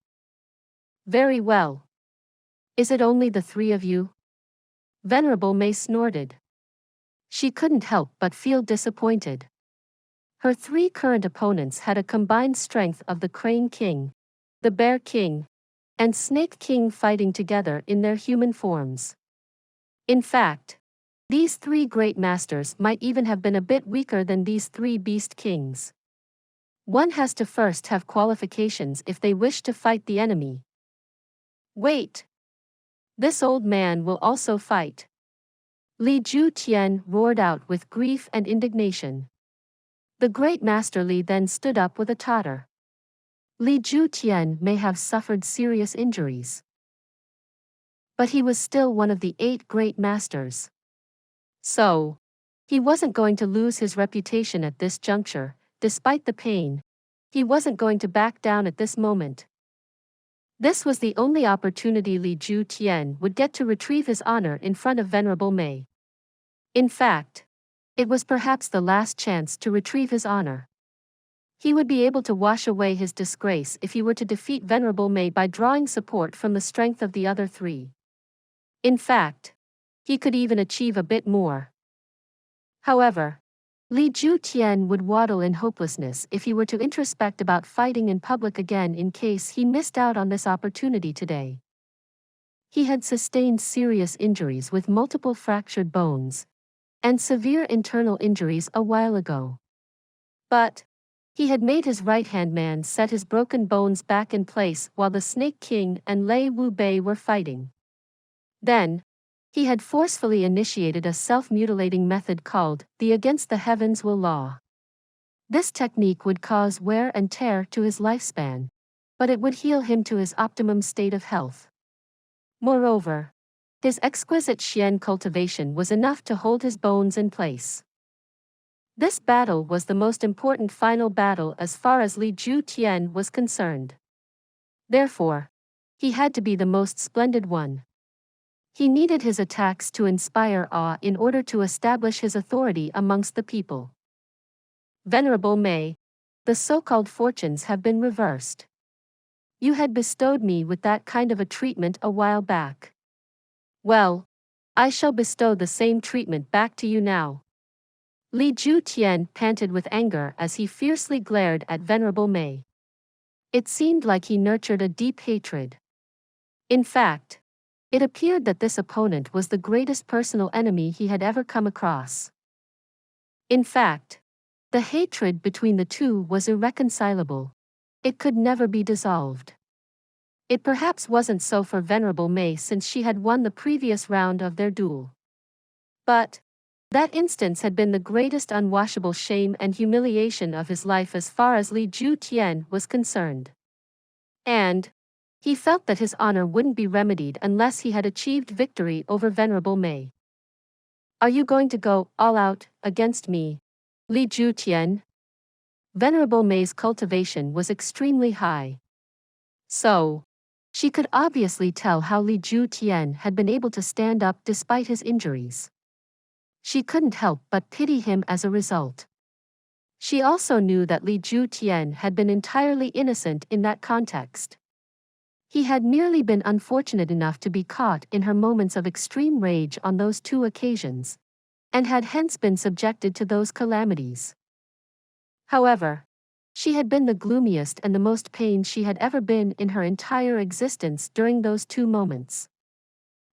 Very well. Is it only the three of you? Venerable Mei snorted. She couldn't help but feel disappointed. Her three current opponents had a combined strength of the Crane King, the Bear King, and Snake King fighting together in their human forms. In fact, these three great masters might even have been a bit weaker than these three beast kings. One has to first have qualifications if they wish to fight the enemy. Wait! This old man will also fight. Li Ju Tian roared out with grief and indignation. The great master Li then stood up with a totter. Li Ju Tian may have suffered serious injuries, but he was still one of the 8 great masters. So, he wasn't going to lose his reputation at this juncture, despite the pain. He wasn't going to back down at this moment. This was the only opportunity Li Ju Tian would get to retrieve his honor in front of Venerable Mei. In fact, it was perhaps the last chance to retrieve his honor. He would be able to wash away his disgrace if he were to defeat Venerable Mei by drawing support from the strength of the other three. In fact, he could even achieve a bit more. However, Li Ju Tian would waddle in hopelessness if he were to introspect about fighting in public again in case he missed out on this opportunity today. He had sustained serious injuries with multiple fractured bones and severe internal injuries a while ago. But he had made his right-hand man set his broken bones back in place while the Snake King and Lei Wu Bei were fighting. Then, he had forcefully initiated a self-mutilating method called the Against the Heavens Will Law. This technique would cause wear and tear to his lifespan, but it would heal him to his optimum state of health. Moreover, his exquisite Xian cultivation was enough to hold his bones in place. This battle was the most important final battle as far as Li Ju Tian was concerned. Therefore, he had to be the most splendid one. He needed his attacks to inspire awe in order to establish his authority amongst the people. Venerable Mei, the so-called fortunes have been reversed. You had bestowed me with that kind of a treatment a while back. Well, I shall bestow the same treatment back to you now. Li Ju Tian panted with anger as he fiercely glared at Venerable Mei. It seemed like he nurtured a deep hatred. In fact, it appeared that this opponent was the greatest personal enemy he had ever come across. In fact, the hatred between the two was irreconcilable. It could never be dissolved. It perhaps wasn't so for Venerable Mei since she had won the previous round of their duel. But that instance had been the greatest unwashable shame and humiliation of his life as far as Li Ju Tian was concerned. And he felt that his honor wouldn't be remedied unless he had achieved victory over Venerable Mei. Are you going to go all out against me, Li Ju Tian? Venerable Mei's cultivation was extremely high. So, she could obviously tell how Li Ju Tian had been able to stand up despite his injuries. She couldn't help but pity him as a result. She also knew that Li Ju Tian had been entirely innocent in that context. He had merely been unfortunate enough to be caught in her moments of extreme rage on those 2 occasions, and had hence been subjected to those calamities. However, she had been the gloomiest and the most pained she had ever been in her entire existence during those 2 moments.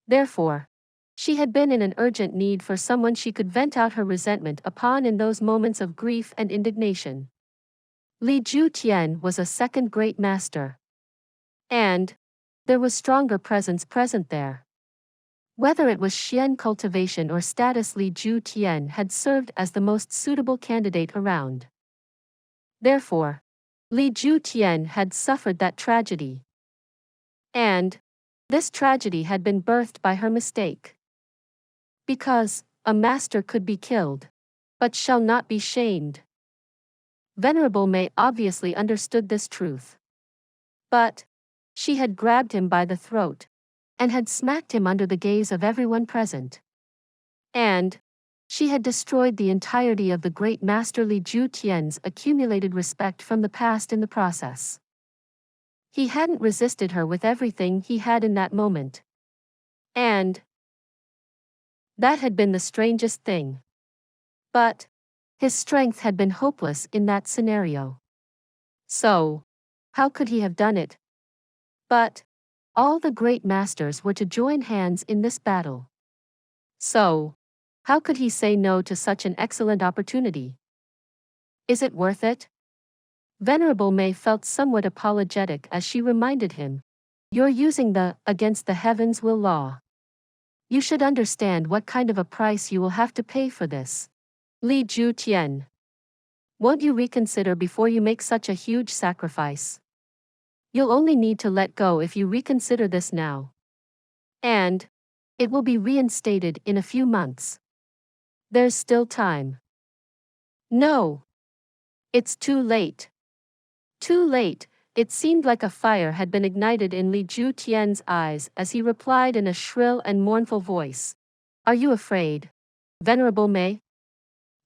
Therefore, she had been in an urgent need for someone she could vent out her resentment upon in those moments of grief and indignation. Li Ju Tian was a second great master. And there was stronger presence present there. Whether it was Xian cultivation or status, Li Ju Tian had served as the most suitable candidate around. Therefore, Li Ju Tian had suffered that tragedy. And this tragedy had been birthed by her mistake. Because a master could be killed, but shall not be shamed. Venerable Mei obviously understood this truth. But she had grabbed him by the throat and had smacked him under the gaze of everyone present. And she had destroyed the entirety of the great master Li Ju Tian's accumulated respect from the past in the process. He hadn't resisted her with everything he had in that moment. And that had been the strangest thing. But his strength had been hopeless in that scenario. So, how could he have done it? But all the great masters were to join hands in this battle. So, how could he say no to such an excellent opportunity? Is it worth it? Venerable Mei felt somewhat apologetic as she reminded him, "You're using the against the heavens will law. You should understand what kind of a price you will have to pay for this. Li Ju Tian. Won't you reconsider before you make such a huge sacrifice? You'll only need to let go if you reconsider this now. And it will be reinstated in a few months. There's still time." "No. It's too late." Too late. It seemed like a fire had been ignited in Li Ju Tian's eyes as he replied in a shrill and mournful voice. "Are you afraid, Venerable Mei?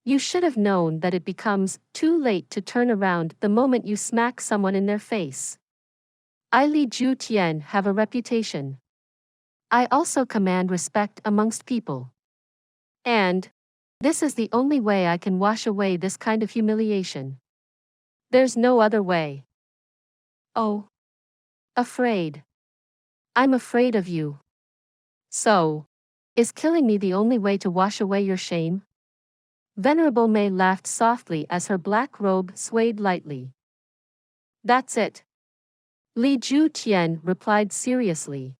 You should have known that it becomes too late to turn around the moment you smack someone in their face. I Li Ju Tian have a reputation. I also command respect amongst people. And this is the only way I can wash away this kind of humiliation. There's no other way." "Oh. Afraid. I'm afraid of you. So, is killing me the only way to wash away your shame?" Venerable Mei laughed softly as her black robe swayed lightly. "That's it." Li Ju Tian replied seriously.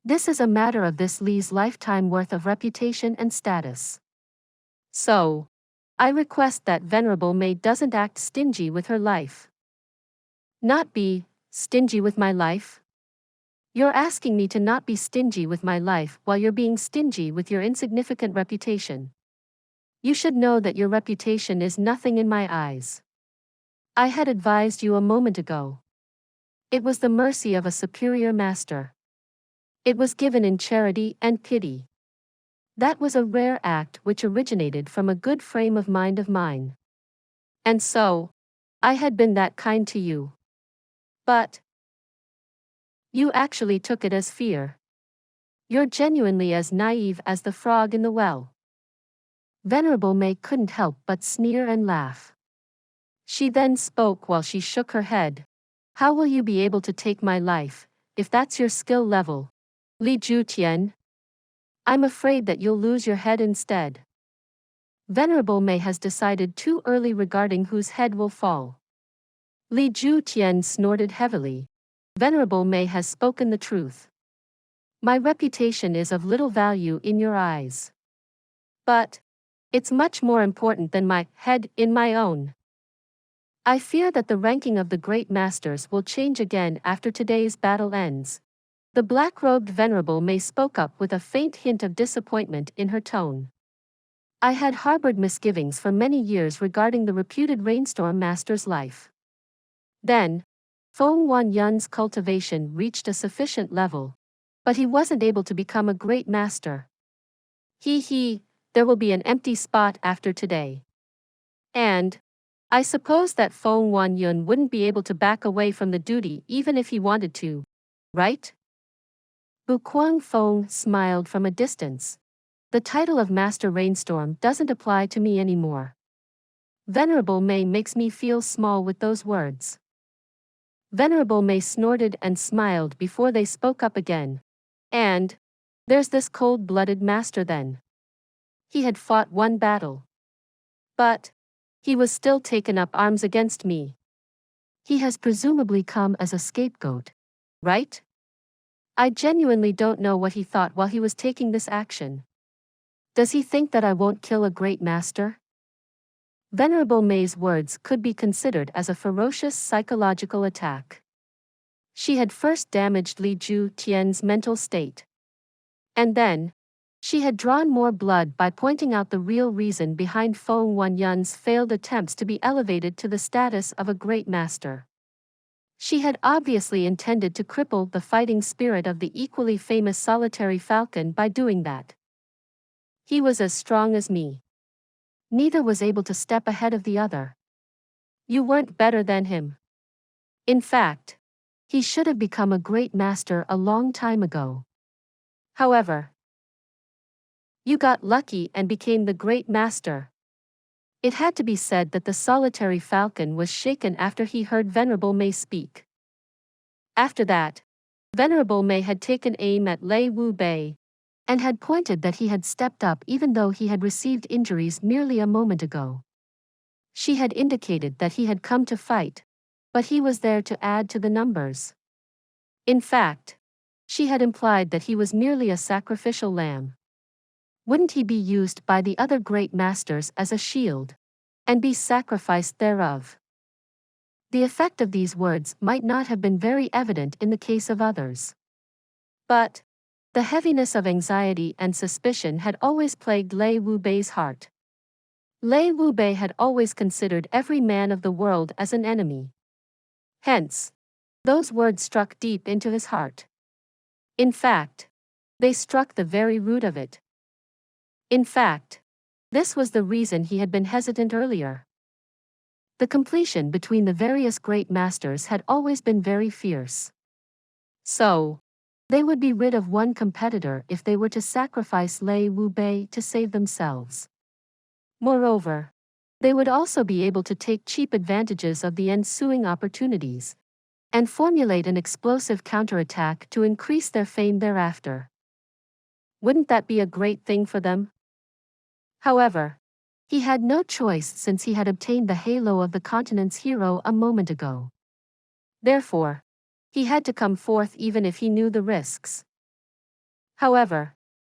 "This is a matter of this Li's lifetime worth of reputation and status. So, I request that Venerable Mei doesn't act stingy with her life." "Not be stingy with my life?" "You're asking me to not be stingy with my life while you're being stingy with your insignificant reputation. You should know that your reputation is nothing in my eyes. I had advised you a moment ago. It was the mercy of a superior master. It was given in charity and pity. That was a rare act which originated from a good frame of mind of mine. And so, I had been that kind to you. But you actually took it as fear. You're genuinely as naive as the frog in the well." Venerable Mei couldn't help but sneer and laugh. She then spoke while she shook her head. "How will you be able to take my life, if that's your skill level, Li Ju Tian? I'm afraid that you'll lose your head instead. Venerable Mei has decided too early regarding whose head will fall." Li Ju Tian snorted heavily. "Venerable Mei has spoken the truth. My reputation is of little value in your eyes. But it's much more important than my head in my own. I fear that the ranking of the great masters will change again after today's battle ends." The black-robed Venerable Mei spoke up with a faint hint of disappointment in her tone. "I had harbored misgivings for many years regarding the reputed Rainstorm Master's life. Then, Feng Yuan's cultivation reached a sufficient level, but he wasn't able to become a great master. There will be an empty spot after today. And I suppose that Feng Yun wouldn't be able to back away from the duty even if he wanted to, right?" Bu Feng smiled from a distance. "The title of Master Rainstorm doesn't apply to me anymore. Venerable Mei makes me feel small with those words." Venerable Mei snorted and smiled before they spoke up again. "And there's this cold-blooded master then. He had fought one battle. But he was still taken up arms against me. He has presumably come as a scapegoat, right? I genuinely don't know what he thought while he was taking this action. Does he think that I won't kill a great master?" Venerable Mei's words could be considered as a ferocious psychological attack. She had first damaged Li Ju Tian's mental state. And then, she had drawn more blood by pointing out the real reason behind Feng Yun's failed attempts to be elevated to the status of a great master. She had obviously intended to cripple the fighting spirit of the equally famous solitary falcon by doing that. He was as strong as me. Neither was able to step ahead of the other. You weren't better than him. In fact, he should have become a great master a long time ago. However, you got lucky and became the great master. It had to be said that the solitary falcon was shaken after he heard Venerable Mei speak. After that, Venerable Mei had taken aim at Lei Wu Bei, and had pointed that he had stepped up even though he had received injuries merely a moment ago. She had indicated that he had come to fight, but he was there to add to the numbers. In fact, she had implied that he was merely a sacrificial lamb. Wouldn't he be used by the other great masters as a shield, and be sacrificed thereof? The effect of these words might not have been very evident in the case of others. But the heaviness of anxiety and suspicion had always plagued Lei Wu Bei's heart. Lei Wu Bei had always considered every man of the world as an enemy. Hence, those words struck deep into his heart. In fact, they struck the very root of it. In fact, this was the reason he had been hesitant earlier. The competition between the various great masters had always been very fierce. So, they would be rid of one competitor if they were to sacrifice Lei Wu Bei to save themselves. Moreover, they would also be able to take cheap advantages of the ensuing opportunities, and formulate an explosive counterattack to increase their fame thereafter. Wouldn't that be a great thing for them? However, he had no choice since he had obtained the halo of the continent's hero a moment ago. Therefore, he had to come forth even if he knew the risks. However,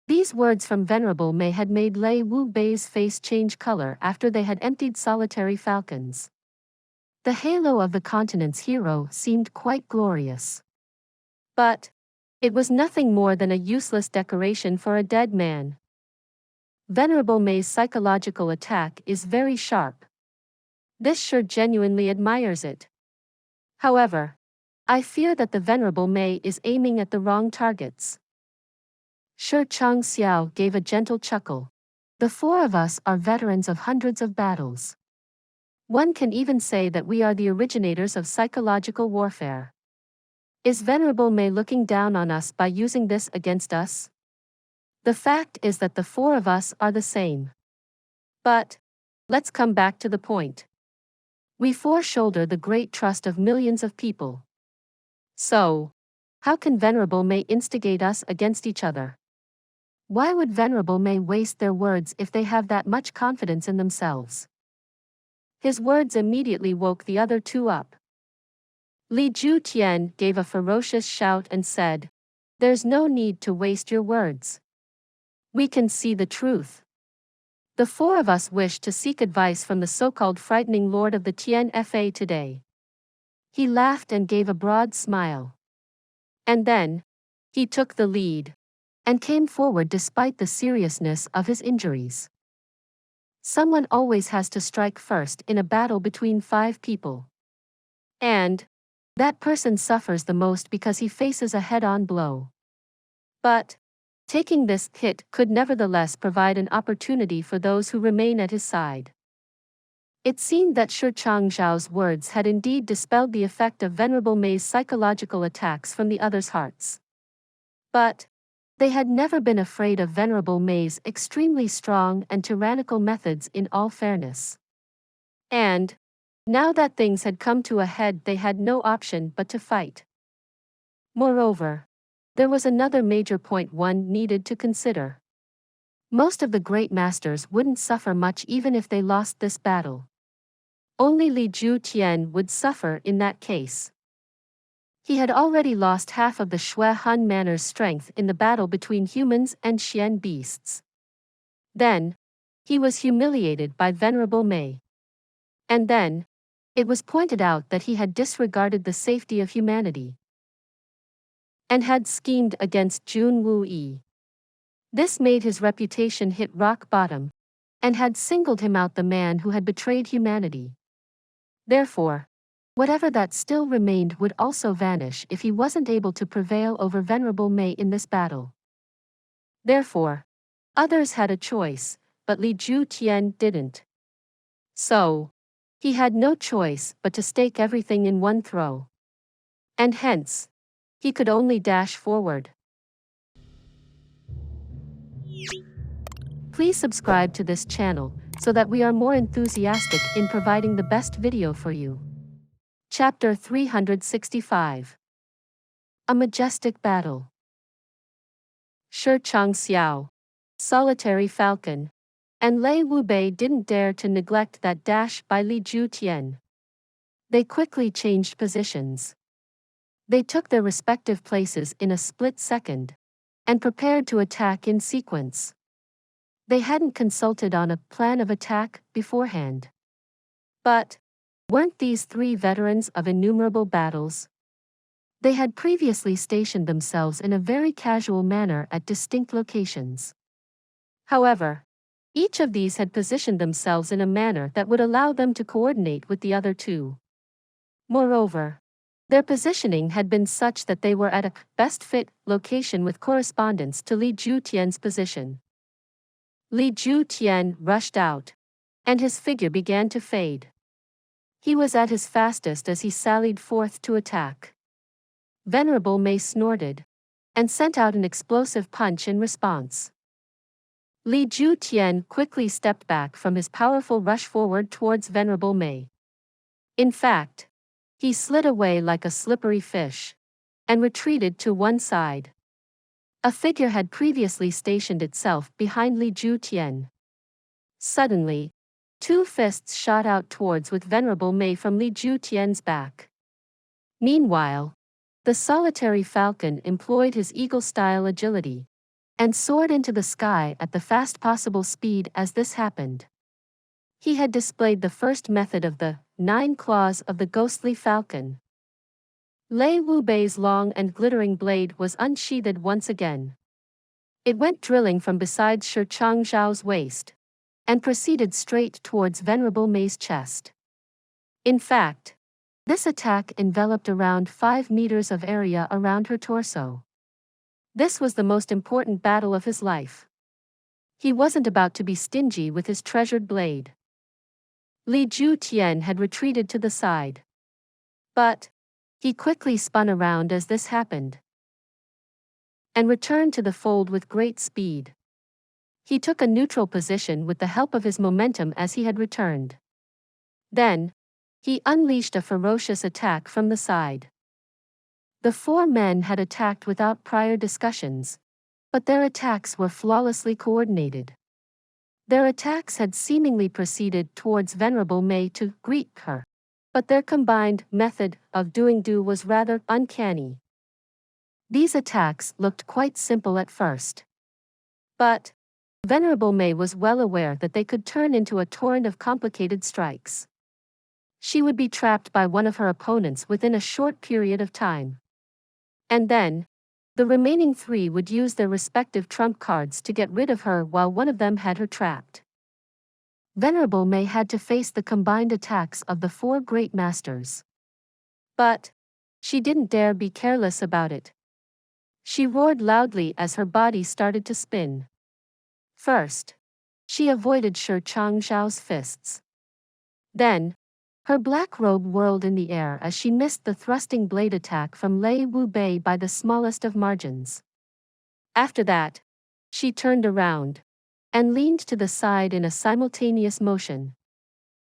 these words from Venerable Mei had made Lei Wu Bei's face change color after they had emptied solitary falcons. The halo of the continent's hero seemed quite glorious. But it was nothing more than a useless decoration for a dead man. Venerable Mei's psychological attack is very sharp. This sure genuinely admires it. However, I fear that the Venerable Mei is aiming at the wrong targets. Shi Chang Xiao gave a gentle chuckle. The four of us are veterans of hundreds of battles. One can even say that we are the originators of psychological warfare. Is Venerable Mei looking down on us by using this against us? The fact is that the four of us are the same. But let's come back to the point. We four shoulder the great trust of millions of people. So, how can Venerable Mei instigate us against each other? Why would Venerable Mei waste their words if they have that much confidence in themselves? His words immediately woke the other two up. Li Ju Tian gave a ferocious shout and said, "There's no need to waste your words. We can see the truth. The four of us wish to seek advice from the so-called frightening lord of the Tian Fa today." He laughed and gave a broad smile. And then, he took the lead, and came forward despite the seriousness of his injuries. Someone always has to strike first in a battle between five people. And that person suffers the most because he faces a head-on blow. But taking this hit could nevertheless provide an opportunity for those who remain at his side. It seemed that Shi Changzhao's words had indeed dispelled the effect of Venerable Mei's psychological attacks from the others' hearts. But they had never been afraid of Venerable Mei's extremely strong and tyrannical methods in all fairness. And now that things had come to a head, they had no option but to fight. Moreover, there was another major point one needed to consider. Most of the great masters wouldn't suffer much even if they lost this battle. Only Li Ju Tian would suffer in that case. He had already lost half of the Shui Han Manor's strength in the battle between humans and Xian beasts. Then, he was humiliated by Venerable Mei. And then, it was pointed out that he had disregarded the safety of humanity, and had schemed against Jun Wuyi. This made his reputation hit rock bottom, and had singled him out, the man who had betrayed humanity. Therefore, whatever that still remained would also vanish if he wasn't able to prevail over Venerable Mei in this battle. Therefore, Others had a choice, but Tian didn't. So, he had no choice but to stake everything in one throw. And hence, he could only dash forward. Please subscribe to this channel so that we are more enthusiastic in providing the best video for you. Chapter 365. A Majestic Battle. Shi Changxiao, Solitary Falcon, and Lei Wu Bei didn't dare to neglect that dash by Tian. They quickly changed positions. They took their respective places in a split second and prepared to attack in sequence. They hadn't consulted on a plan of attack beforehand. But weren't these three veterans of innumerable battles? They had previously stationed themselves in a very casual manner at distinct locations. However, each of these had positioned themselves in a manner that would allow them to coordinate with the other two. Moreover, their positioning had been such that they were at a best-fit location with correspondence to Tian's position. Tian rushed out, and his figure began to fade. He was at his fastest as he sallied forth to attack. Venerable Mei snorted and sent out an explosive punch in response. Tian quickly stepped back from his powerful rush forward towards Venerable Mei. In fact, he slid away like a slippery fish and retreated to one side. A figure had previously stationed itself behind Tian. Suddenly, two fists shot out towards with Venerable Mei from Tian's back. Meanwhile, the solitary falcon employed his eagle-style agility and soared into the sky at the fast possible speed as this happened. He had displayed the first method of the 9 claws of the ghostly falcon. Lei Wu Bei's long and glittering blade was unsheathed once again. It went drilling from beside Shi Changxiao's waist and proceeded straight towards Venerable Mei's chest. In fact, this attack enveloped around 5 meters of area around her torso. This was the most important battle of his life. He wasn't about to be stingy with his treasured blade. Tian had retreated to the side. But he quickly spun around as this happened and returned to the fold with great speed. He took a neutral position with the help of his momentum as he had returned. Then, he unleashed a ferocious attack from the side. The 4 men had attacked without prior discussions, but their attacks were flawlessly coordinated. Their attacks had seemingly proceeded towards Venerable Mei to greet her, but their combined method of doing was rather uncanny. These attacks looked quite simple at first. But Venerable Mei was well aware that they could turn into a torrent of complicated strikes. She would be trapped by one of her opponents within a short period of time. And then, the remaining 3 would use their respective trump cards to get rid of her while one of them had her trapped. Venerable Mei had to face the combined attacks of the 4 great masters. But she didn't dare be careless about it. She roared loudly as her body started to spin. First, she avoided Shi Changxiao's fists. Then, her black robe whirled in the air as she missed the thrusting blade attack from Lei Wu Bei by the smallest of margins. After that, she turned around and leaned to the side in a simultaneous motion.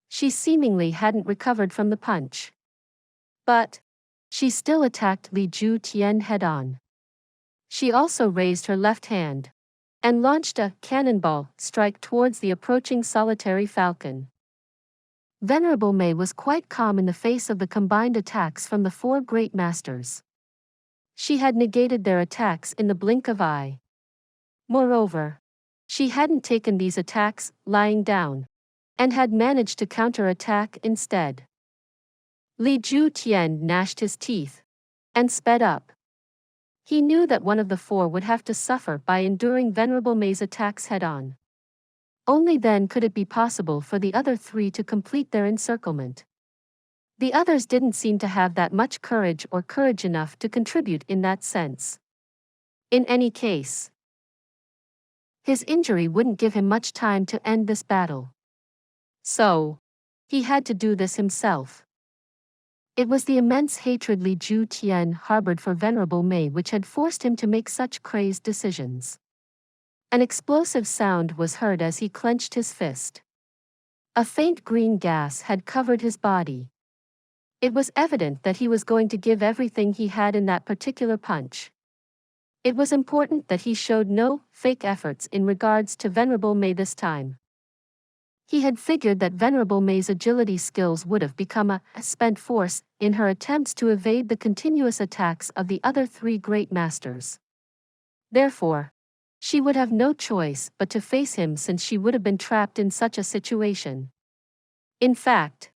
She seemingly hadn't recovered from the punch. But she still attacked Tian head-on. She also raised her left hand and launched a cannonball strike towards the approaching solitary falcon. Venerable Mei was quite calm in the face of the combined attacks from the 4 great masters. She had negated their attacks in the blink of eye. Moreover, she hadn't taken these attacks lying down and had managed to counterattack instead. Tian gnashed his teeth and sped up. He knew that one of the 4 would have to suffer by enduring Venerable Mei's attacks head-on. Only then could it be possible for the other 3 to complete their encirclement. The others didn't seem to have that much courage or courage enough to contribute in that sense. In any case, His injury wouldn't give him much time to end this battle. So, he had to do this himself. It was the immense hatred Li Ju Tian harbored for Venerable Mei which had forced him to make such crazed decisions. An explosive sound was heard as he clenched his fist. A faint green gas had covered his body. It was evident that he was going to give everything he had in that particular punch. It was important that he showed no fake efforts in regards to Venerable Mei this time. He had figured that Venerable Mei's agility skills would have become a spent force in her attempts to evade the continuous attacks of the other three great masters. Therefore, she would have no choice but to face him since she would have been trapped in such a situation. In fact,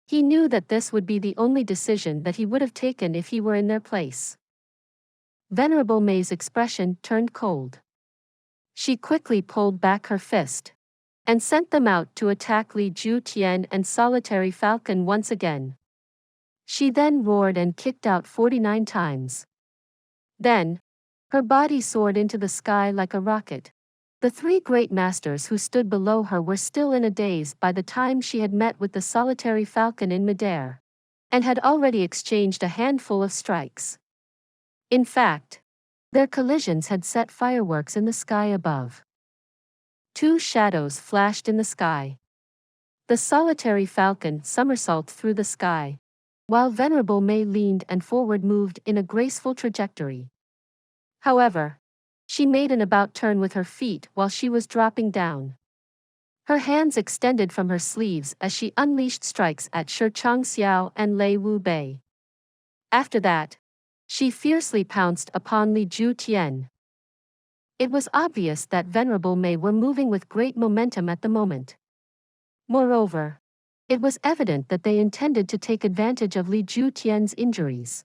he knew that this would be the only decision that he would have taken if he were in their place. Venerable Mei's expression turned cold. She quickly pulled back her fist and sent them out to attack Li Ju Tian and Solitary Falcon once again. She then roared and kicked out 49 times. Then, her body soared into the sky like a rocket. The three great masters who stood below her were still in a daze by the time she had met with the Solitary Falcon in midair, and had already exchanged a handful of strikes. In fact, their collisions had set fireworks in the sky above. Two shadows flashed in the sky. The Solitary Falcon somersaulted through the sky, while Venerable Mei leaned and forward moved in a graceful trajectory. However, she made an about turn with her feet while she was dropping down. Her hands extended from her sleeves as she unleashed strikes at Shi Changxiao and Lei Wu Bei. After that, she fiercely pounced upon Li Ju Tian. It was obvious that Venerable Mei were moving with great momentum at the moment. Moreover, it was evident that they intended to take advantage of Li Ju Tian's injuries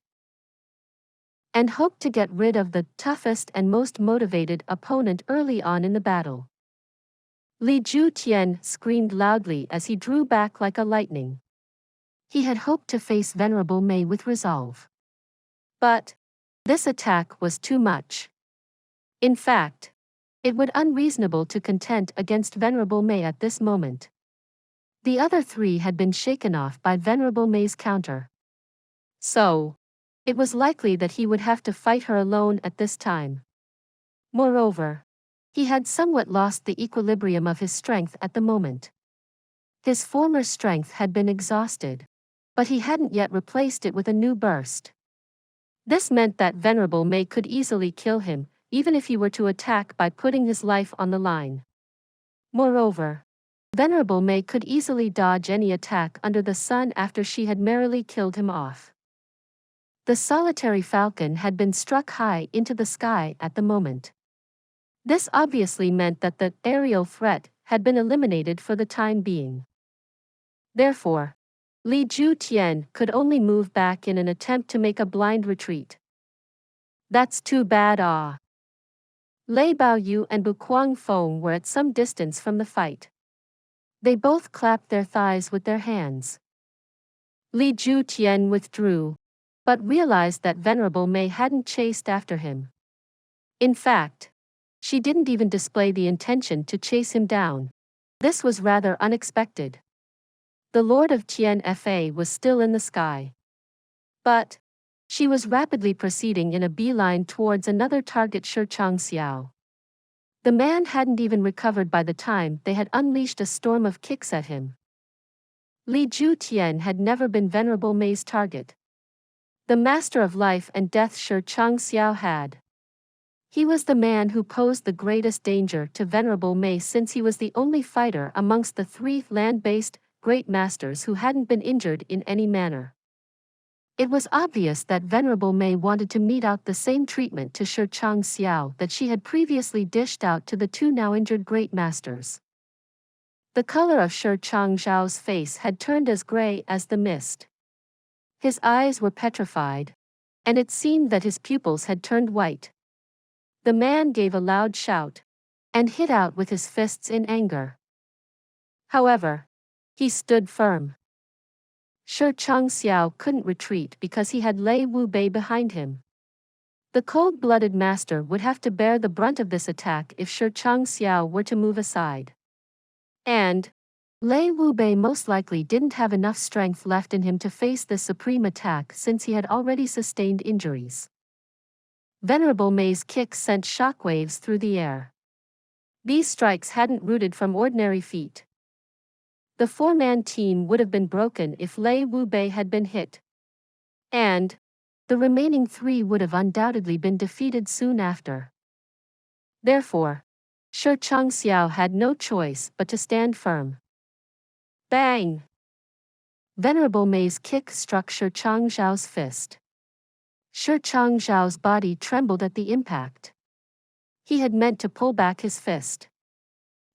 and hoped to get rid of the toughest and most motivated opponent early on in the battle. Li Ju Tian screamed loudly as he drew back like a lightning. He had hoped to face Venerable Mei with resolve. But this attack was too much. In fact, it would be unreasonable to contend against Venerable Mei at this moment. The other three had been shaken off by Venerable Mei's counter. So, it was likely that he would have to fight her alone at this time. Moreover, he had somewhat lost the equilibrium of his strength at the moment. His former strength had been exhausted, but he hadn't yet replaced it with a new burst. This meant that Venerable Mei could easily kill him, even if he were to attack by putting his life on the line. Moreover, Venerable Mei could easily dodge any attack under the sun after she had merrily killed him off. The Solitary Falcon had been struck high into the sky at the moment. This obviously meant that the aerial threat had been eliminated for the time being. Therefore, Li Ju Tian could only move back in an attempt to make a blind retreat. That's too bad. Lei Baoyu and Bu Guangfeng were at some distance from the fight. They both clapped their thighs with their hands. Li Ju Tian withdrew, but realized that Venerable Mei hadn't chased after him. In fact, she didn't even display the intention to chase him down. This was rather unexpected. The Lord of Tian Fa was still in the sky. But she was rapidly proceeding in a beeline towards another target, Shi Changxiao. The man hadn't even recovered by the time they had unleashed a storm of kicks at him. Li Ju Tian had never been Venerable Mei's target. The Master of Life and Death Shi Changxiao had. He was the man who posed the greatest danger to Venerable Mei since he was the only fighter amongst the three land-based great masters who hadn't been injured in any manner. It was obvious that Venerable Mei wanted to mete out the same treatment to Shi Changxiao that she had previously dished out to the two now injured great masters. The color of Shi Changxiao's face had turned as gray as the mist. His eyes were petrified, and it seemed that his pupils had turned white. The man gave a loud shout and hit out with his fists in anger. However, he stood firm. Shi Changxiao couldn't retreat because he had Lei Wu Bei behind him. The cold-blooded master would have to bear the brunt of this attack if Shi Changxiao were to move aside. And Lei Wu Bei most likely didn't have enough strength left in him to face this supreme attack since he had already sustained injuries. Venerable Mei's kicks sent shockwaves through the air. These strikes hadn't rooted from ordinary feet. The four-man team would have been broken if Lei Wu Bei had been hit. And the remaining three would have undoubtedly been defeated soon after. Therefore, Shi Changxiao had no choice but to stand firm. Bang! Venerable Mei's kick struck Shi Changxiao's fist. Shi Changxiao's body trembled at the impact. He had meant to pull back his fist.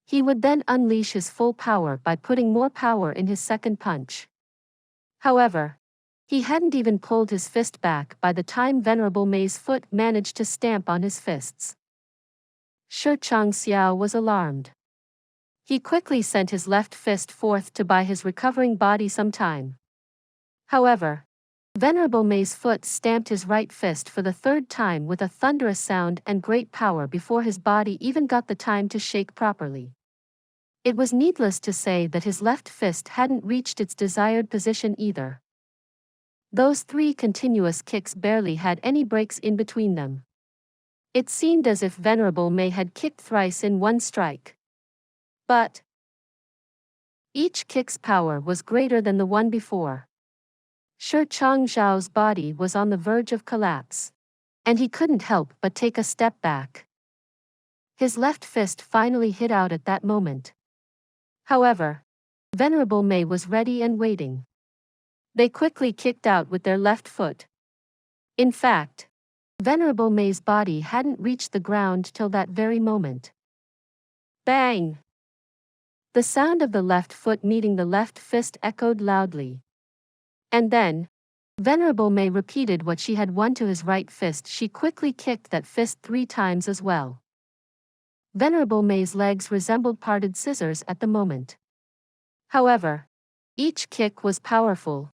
He would then unleash his full power by putting more power in his second punch. However, he hadn't even pulled his fist back by the time Venerable Mei's foot managed to stamp on his fists. Shi Changxiao was alarmed. He quickly sent his left fist forth to buy his recovering body some time. However, Venerable Mei's foot stamped his right fist for the third time with a thunderous sound and great power before his body even got the time to shake properly. It was needless to say that his left fist hadn't reached its desired position either. Those three continuous kicks barely had any breaks in between them. It seemed as if Venerable Mei had kicked thrice in one strike. But each kick's power was greater than the one before. Shi Changxiao's body was on the verge of collapse, and he couldn't help but take a step back. His left fist finally hit out at that moment. However, Venerable Mei was ready and waiting. They quickly kicked out with their left foot. In fact, Venerable Mei's body hadn't reached the ground till that very moment. Bang! The sound of the left foot meeting the left fist echoed loudly. And then, Venerable Mei repeated what she had won to his right fist. She quickly kicked that fist 3 times as well. Venerable Mei's legs resembled parted scissors at the moment. However, each kick was powerful,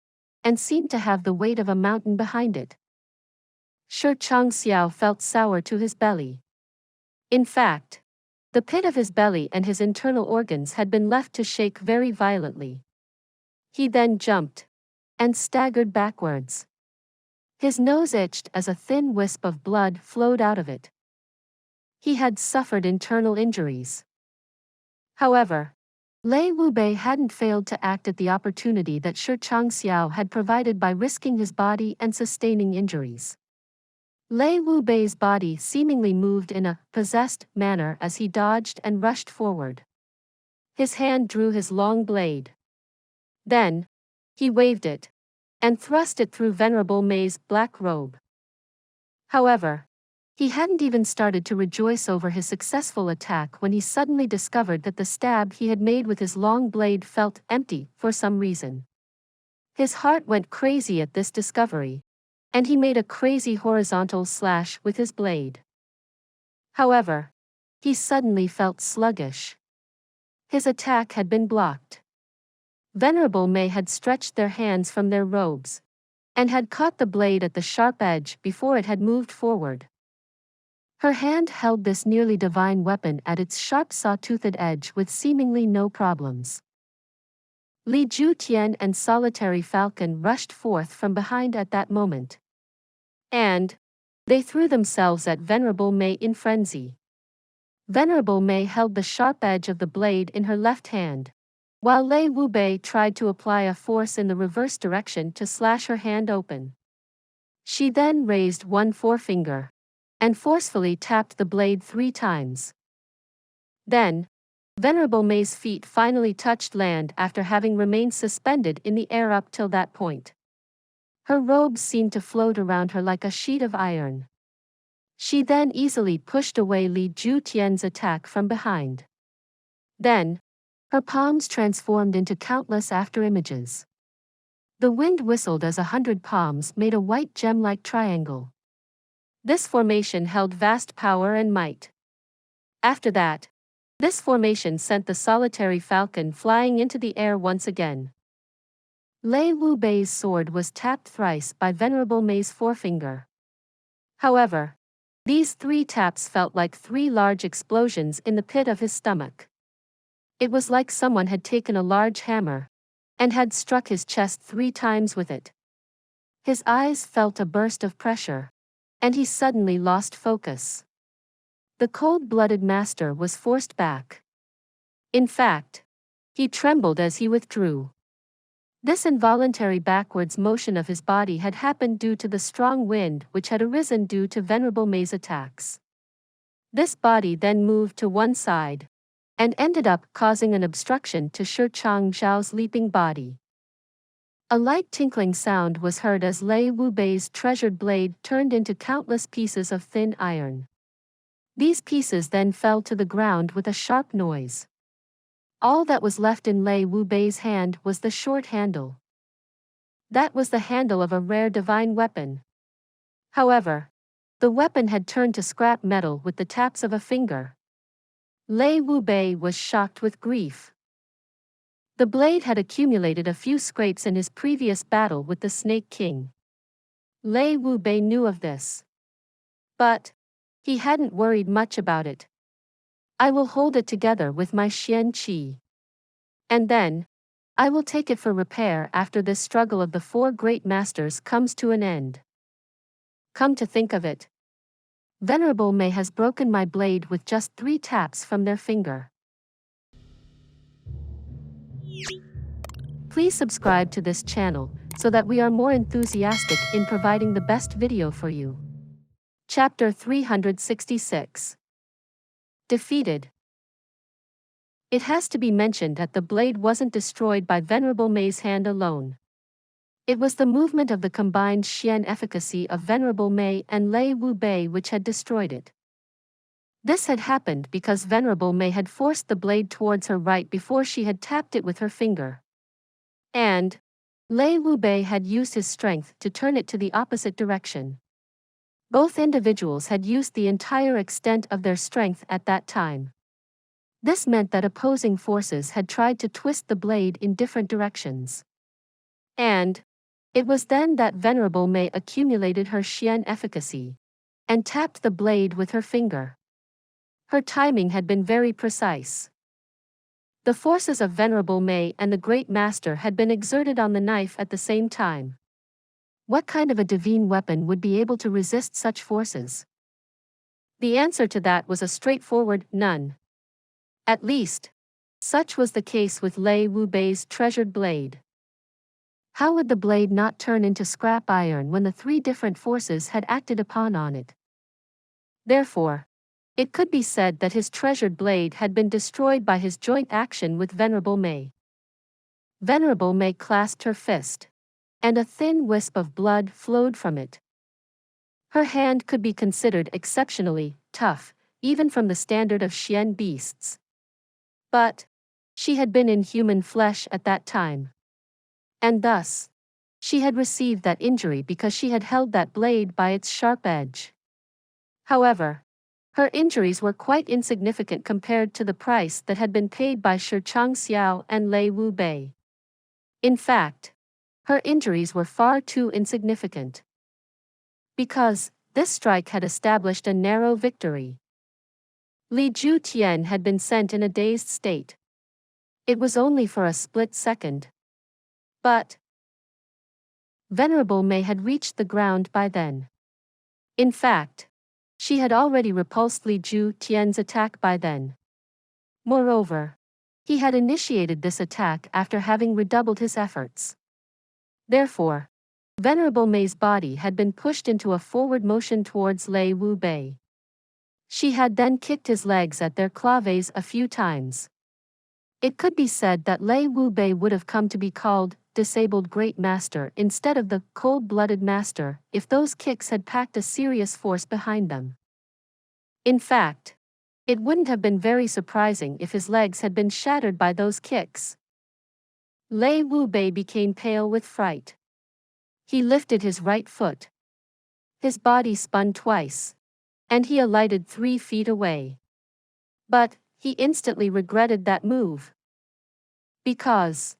and seemed to have the weight of a mountain behind it. Shi Changxiao felt sour to his belly. In fact, the pit of his belly and his internal organs had been left to shake very violently. He then jumped and staggered backwards. His nose itched as a thin wisp of blood flowed out of it. He had suffered internal injuries. However, Lei Wu Bei hadn't failed to act at the opportunity that Shi Changxiao had provided by risking his body and sustaining injuries. Lei Wu Bei's body seemingly moved in a possessed manner as he dodged and rushed forward. His hand drew his long blade. Then, he waved it and thrust it through Venerable Mei's black robe. However, he hadn't even started to rejoice over his successful attack when he suddenly discovered that the stab he had made with his long blade felt empty for some reason. His heart went crazy at this discovery, and he made a crazy horizontal slash with his blade. However, he suddenly felt sluggish. His attack had been blocked. Venerable Mei had stretched their hands from their robes, and had caught the blade at the sharp edge before it had moved forward. Her hand held this nearly divine weapon at its sharp saw-toothed edge with seemingly no problems. Li Ju Tian and Solitary Falcon rushed forth from behind at that moment. And they threw themselves at Venerable Mei in frenzy. Venerable Mei held the sharp edge of the blade in her left hand, while Lei Wu Bei tried to apply a force in the reverse direction to slash her hand open. She then raised one forefinger and forcefully tapped the blade 3 times. Then, Venerable Mei's feet finally touched land after having remained suspended in the air up till that point. Her robes seemed to float around her like a sheet of iron. She then easily pushed away Li Ju Tian's attack from behind. Then, her palms transformed into countless afterimages. The wind whistled as 100 palms made a white gem-like triangle. This formation held vast power and might. After that, this formation sent the Solitary Falcon flying into the air once again. Lei Wu Bei's sword was tapped thrice by Venerable Mei's forefinger. However, these 3 taps felt like 3 large explosions in the pit of his stomach. It was like someone had taken a large hammer and had struck his chest 3 times with it. His eyes felt a burst of pressure, and he suddenly lost focus. The cold-blooded master was forced back. In fact, he trembled as he withdrew. This involuntary backwards motion of his body had happened due to the strong wind which had arisen due to Venerable Mei's attacks. This body then moved to one side, and ended up causing an obstruction to Shi Chang Zhao's leaping body. A light tinkling sound was heard as Lei Wu Bei's treasured blade turned into countless pieces of thin iron. These pieces then fell to the ground with a sharp noise. All that was left in Lei Wu Bei's hand was the short handle. That was the handle of a rare divine weapon. However, the weapon had turned to scrap metal with the taps of a finger. Lei Wu Bei was shocked with grief. The blade had accumulated a few scrapes in his previous battle with the Snake King. Lei Wu Bei knew of this. But he hadn't worried much about it. I will hold it together with my Xian Qi. And then, I will take it for repair after this struggle of the 4 great masters comes to an end. Come to think of it, Venerable Mei has broken my blade with just 3 taps from their finger. Please subscribe to this channel, so that we are more enthusiastic in providing the best video for you. Chapter 366. Defeated. It has to be mentioned that the blade wasn't destroyed by Venerable Mei's hand alone. It was the movement of the combined Xian efficacy of Venerable Mei and Lei Wu Bei which had destroyed it. This had happened because Venerable Mei had forced the blade towards her right before she had tapped it with her finger. And Lei Wu Bei had used his strength to turn it to the opposite direction. Both individuals had used the entire extent of their strength at that time. This meant that opposing forces had tried to twist the blade in different directions. And it was then that Venerable Mei accumulated her Xian efficacy and tapped the blade with her finger. Her timing had been very precise. The forces of Venerable Mei and the Great Master had been exerted on the knife at the same time. What kind of a divine weapon would be able to resist such forces? The answer to that was a straightforward none. At least, such was the case with Lei Wu Bei's treasured blade. How would the blade not turn into scrap iron when the 3 different forces had acted upon on it? Therefore, it could be said that his treasured blade had been destroyed by his joint action with Venerable Mei. Venerable Mei clasped her fist, and a thin wisp of blood flowed from it. Her hand could be considered exceptionally tough, even from the standard of Xian beasts. But she had been in human flesh at that time. And thus, she had received that injury because she had held that blade by its sharp edge. However, her injuries were quite insignificant compared to the price that had been paid by Shi Chang Xiao and Lei Wu Bei. In fact, her injuries were far too insignificant. Because this strike had established a narrow victory. Li Ju Tian had been sent in a dazed state. It was only for a split second. But Venerable Mei had reached the ground by then. In fact, she had already repulsed Li Ju Tian's attack by then. Moreover, he had initiated this attack after having redoubled his efforts. Therefore, Venerable Mei's body had been pushed into a forward motion towards Lei Wu Bei. She had then kicked his legs at their claves a few times. It could be said that Lei Wu Bei would have come to be called disabled Great Master instead of the cold-blooded master if those kicks had packed a serious force behind them. In fact, it wouldn't have been very surprising if his legs had been shattered by those kicks. Lei Wu Bei became pale with fright. He lifted his right foot. His body spun twice, and he alighted 3 feet away. But he instantly regretted that move. Because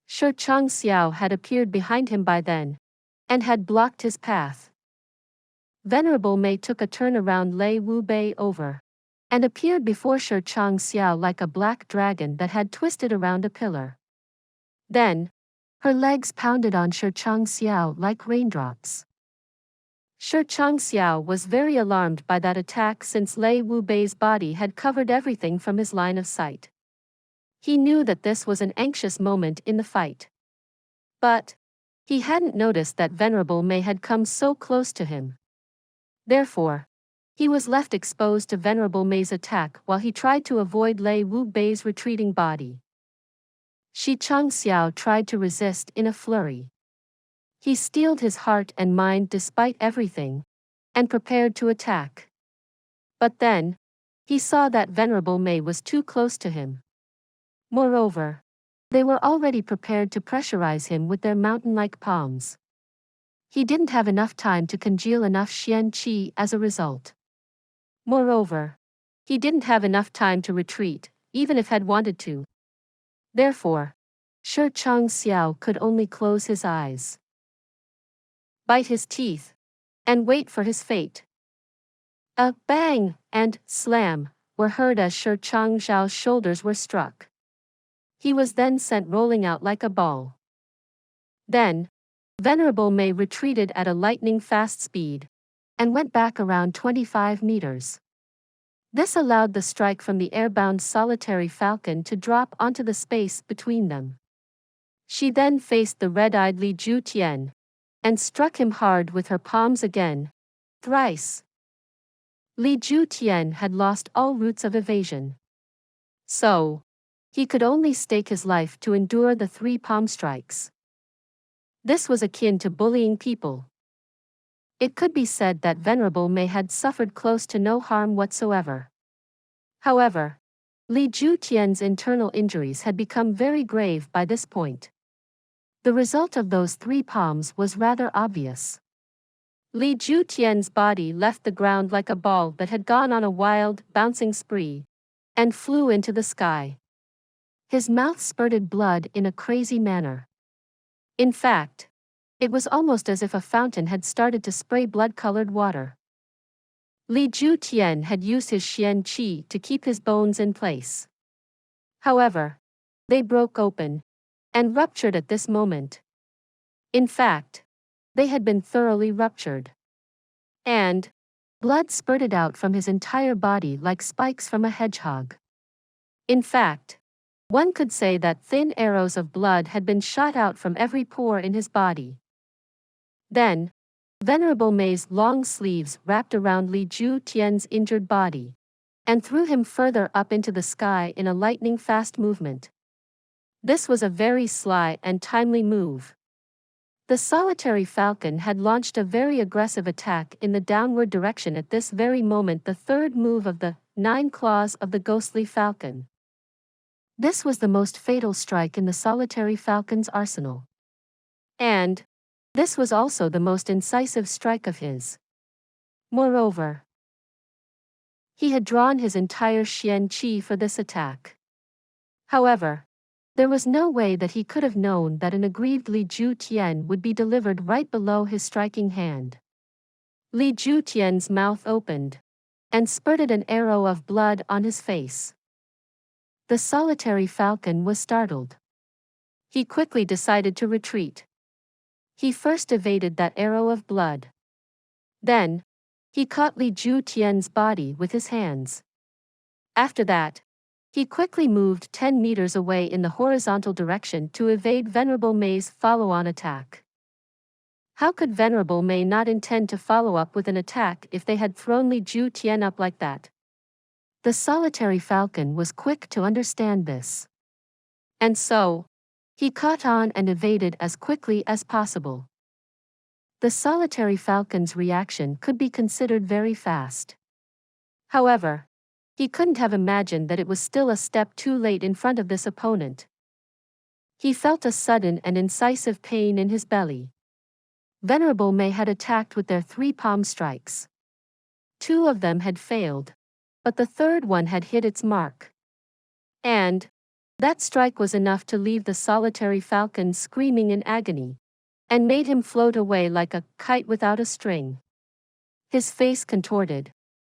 Shi Chang Xiao had appeared behind him by then, and had blocked his path. Venerable Mei took a turn around Lei Wu Bei over, and appeared before Shi Chang Xiao like a black dragon that had twisted around a pillar. Then, her legs pounded on Shi Chang Xiao like raindrops. Shi Chang Xiao was very alarmed by that attack since Lei Wu Bei's body had covered everything from his line of sight. He knew that this was an anxious moment in the fight. But he hadn't noticed that Venerable Mei had come so close to him. Therefore, he was left exposed to Venerable Mei's attack while he tried to avoid Lei Wu Bei's retreating body. Shi Chang Xiao tried to resist in a flurry. He steeled his heart and mind despite everything, and prepared to attack. But then, he saw that Venerable Mei was too close to him. Moreover, they were already prepared to pressurize him with their mountain-like palms. He didn't have enough time to congeal enough Xian Qi as a result. Moreover, he didn't have enough time to retreat, even if had wanted to. Therefore, Shi Chang Xiao could only close his eyes, bite his teeth, and wait for his fate. A bang and slam were heard as Shi Chang Xiao's shoulders were struck. He was then sent rolling out like a ball. Then, Venerable Mei retreated at a lightning-fast speed, and went back around 25 meters. This allowed the strike from the airbound solitary falcon to drop onto the space between them. She then faced the red-eyed Li Ju Tian, and struck him hard with her palms again, thrice. Li Ju Tian had lost all roots of evasion. So, he could only stake his life to endure the 3 palm strikes. This was akin to bullying people. It could be said that Venerable Mei had suffered close to no harm whatsoever. However, Li Ju Tian's internal injuries had become very grave by this point. The result of those 3 palms was rather obvious. Li Ju Tian's body left the ground like a ball that had gone on a wild, bouncing spree, and flew into the sky. His mouth spurted blood in a crazy manner. In fact, it was almost as if a fountain had started to spray blood-colored water. Li Ju Tian had used his Xian Qi to keep his bones in place. However, they broke open, and ruptured at this moment. In fact, they had been thoroughly ruptured. And blood spurted out from his entire body like spikes from a hedgehog. In fact, one could say that thin arrows of blood had been shot out from every pore in his body. Then, Venerable Mei's long sleeves wrapped around Li Ju Tian's injured body, and threw him further up into the sky in a lightning-fast movement. This was a very sly and timely move. The solitary falcon had launched a very aggressive attack in the downward direction at this very moment, the 3rd move of the 9 claws of the ghostly falcon. This was the most fatal strike in the solitary falcon's arsenal. And this was also the most incisive strike of his. Moreover, he had drawn his entire Xian Qi for this attack. However, there was no way that he could have known that an aggrieved Li Ju Tian would be delivered right below his striking hand. Li Ju Tian's mouth opened, and spurted an arrow of blood on his face. The solitary falcon was startled. He quickly decided to retreat. He first evaded that arrow of blood. Then, he caught Li Ju Tian's body with his hands. After that, he quickly moved 10 meters away in the horizontal direction to evade Venerable Mei's follow-on attack. How could Venerable Mei not intend to follow up with an attack if they had thrown Li Ju Tian up like that? The solitary falcon was quick to understand this. And so, he caught on and evaded as quickly as possible. The solitary falcon's reaction could be considered very fast. However, he couldn't have imagined that it was still a step too late in front of this opponent. He felt a sudden and incisive pain in his belly. Venerable Mei had attacked with their 3 palm strikes. 2 of them had failed, but the 3rd one had hit its mark. And that strike was enough to leave the solitary falcon screaming in agony, and made him float away like a kite without a string. His face contorted,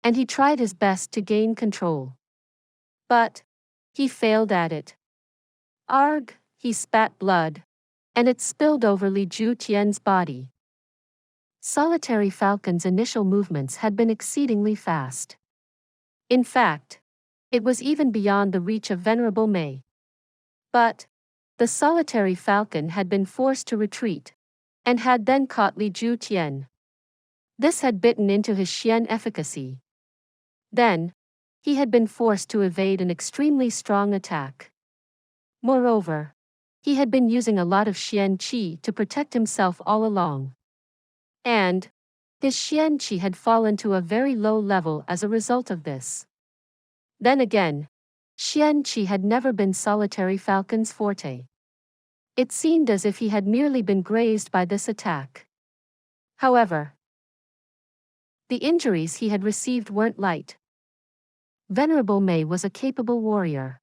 and he tried his best to gain control. But he failed at it. Arg, he spat blood, and it spilled over Li Ju Tian's body. Solitary Falcon's initial movements had been exceedingly fast. In fact, it was even beyond the reach of Venerable Mei. But the solitary falcon had been forced to retreat, and had then caught Li Ju Tian. This had bitten into his Xian efficacy. Then, he had been forced to evade an extremely strong attack. Moreover, he had been using a lot of Xian qi to protect himself all along. And his Xian qi had fallen to a very low level as a result of this. Then again, Xian qi had never been solitary falcon's forte. It seemed as if he had merely been grazed by this attack. However, the injuries he had received weren't light. Venerable Mei was a capable warrior.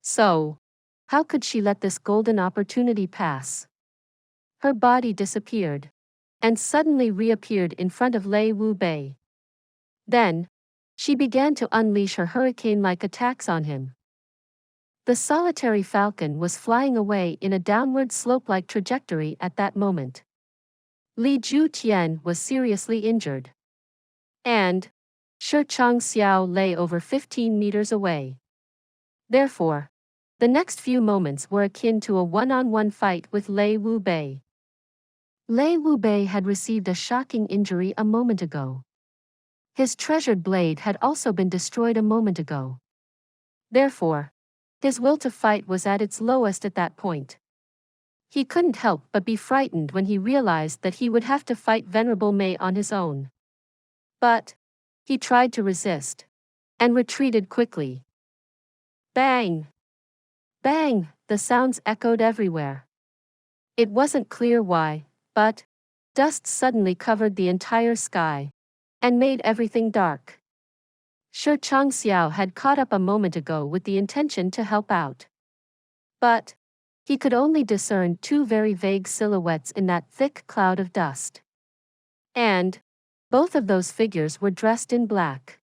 So, how could she let this golden opportunity pass? Her body disappeared, and suddenly reappeared in front of Lei Wu Bei. Then, she began to unleash her hurricane-like attacks on him. The solitary falcon was flying away in a downward slope-like trajectory at that moment. Li Ju Tian was seriously injured. And Shi Chang Xiao lay over 15 meters away. Therefore, the next few moments were akin to a one-on-one fight with Lei Wu Bei. Lei Wu Bei had received a shocking injury a moment ago. His treasured blade had also been destroyed a moment ago. Therefore, his will to fight was at its lowest at that point. He couldn't help but be frightened when he realized that he would have to fight Venerable Mei on his own. But he tried to resist, and retreated quickly. Bang! Bang! The sounds echoed everywhere. It wasn't clear why, but dust suddenly covered the entire sky, and made everything dark. Shi Chang Xiao had caught up a moment ago with the intention to help out. But he could only discern two very vague silhouettes in that thick cloud of dust. And both of those figures were dressed in black.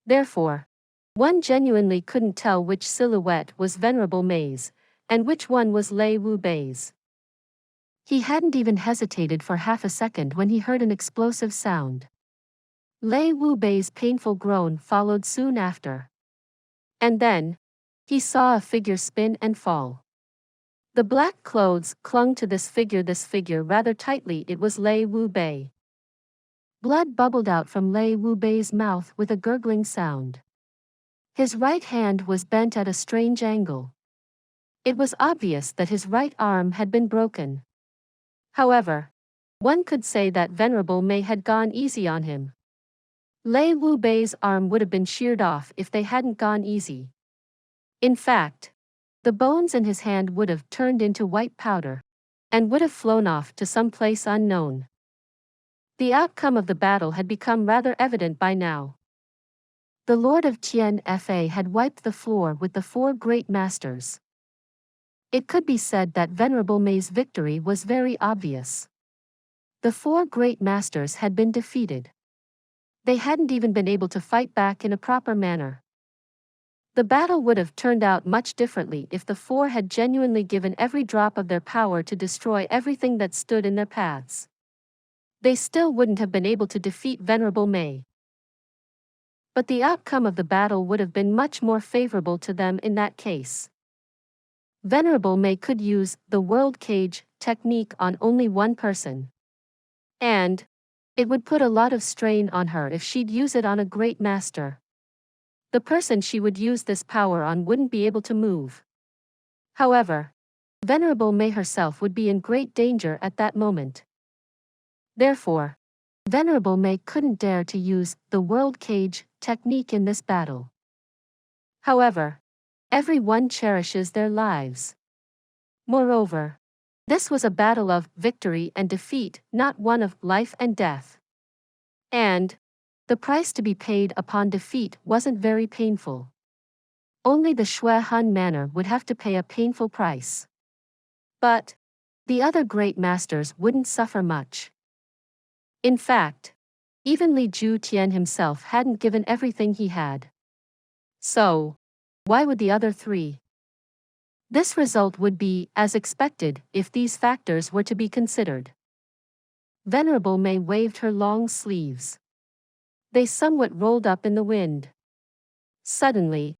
Therefore, one genuinely couldn't tell which silhouette was Venerable Mei's, and which one was Lei Wu Bei's. He hadn't even hesitated for half a second when he heard an explosive sound. Lei Wu Bei's painful groan followed soon after. And then, he saw a figure spin and fall. The black clothes clung to this figure rather tightly. It was Lei Wu Bei. Blood bubbled out from Lei Wu Bei's mouth with a gurgling sound. His right hand was bent at a strange angle. It was obvious that his right arm had been broken. However, one could say that Venerable Mei had gone easy on him. Lei Wu Bei's arm would have been sheared off if they hadn't gone easy. In fact, the bones in his hand would have turned into white powder, and would have flown off to some place unknown. The outcome of the battle had become rather evident by now. The Lord of Tian Fa had wiped the floor with the four great masters. It could be said that Venerable Mei's victory was very obvious. The four great masters had been defeated. They hadn't even been able to fight back in a proper manner. The battle would have turned out much differently if the four had genuinely given every drop of their power to destroy everything that stood in their paths. They still wouldn't have been able to defeat Venerable Mei. But the outcome of the battle would have been much more favorable to them in that case. Venerable Mei could use the world cage technique on only one person. And it would put a lot of strain on her if she'd use it on a great master. The person she would use this power on wouldn't be able to move. However, Venerable Mei herself would be in great danger at that moment. Therefore, Venerable Mei couldn't dare to use the world cage technique in this battle. However, everyone cherishes their lives. Moreover, this was a battle of victory and defeat, not one of life and death. And the price to be paid upon defeat wasn't very painful. Only the Shui Han Manor would have to pay a painful price. But the other great masters wouldn't suffer much. In fact, Even Li Ju Tian himself hadn't given everything he had. So, why would the other three? This result would be as expected if these factors were to be considered. Venerable Mei waved her long sleeves. They somewhat rolled up in the wind. Suddenly,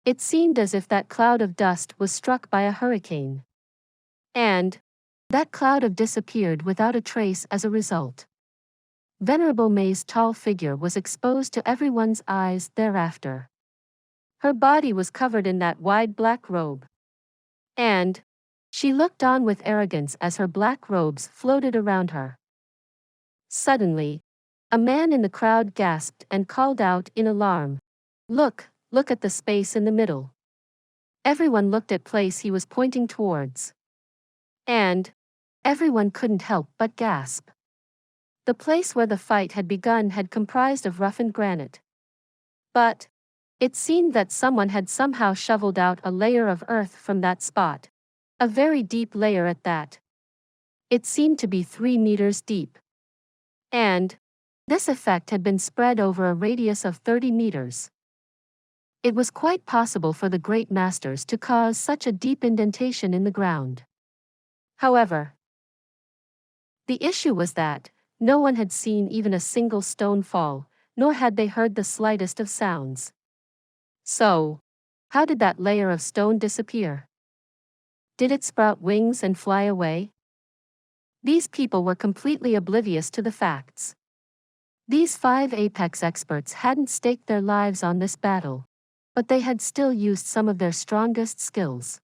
it seemed as if that cloud of dust was struck by a hurricane. And that cloud of disappeared without a trace as a result. Venerable Mei's tall figure was exposed to everyone's eyes thereafter. Her body was covered in that wide black robe. And she looked on with arrogance as her black robes floated around her. Suddenly, a man in the crowd gasped and called out in alarm, "Look, look at the space in the middle." Everyone looked at the place he was pointing towards. And everyone couldn't help but gasp. The place where the fight had begun had comprised of roughened granite. But it seemed that someone had somehow shoveled out a layer of earth from that spot. A very deep layer at that. It seemed to be 3 meters deep. And this effect had been spread over a radius of 30 meters. It was quite possible for the great masters to cause such a deep indentation in the ground. However, the issue was that no one had seen even a single stone fall, nor had they heard the slightest of sounds. So, how did that layer of stone disappear? Did it sprout wings and fly away? These people were completely oblivious to the facts. These 5 apex experts hadn't staked their lives on this battle, but they had still used some of their strongest skills.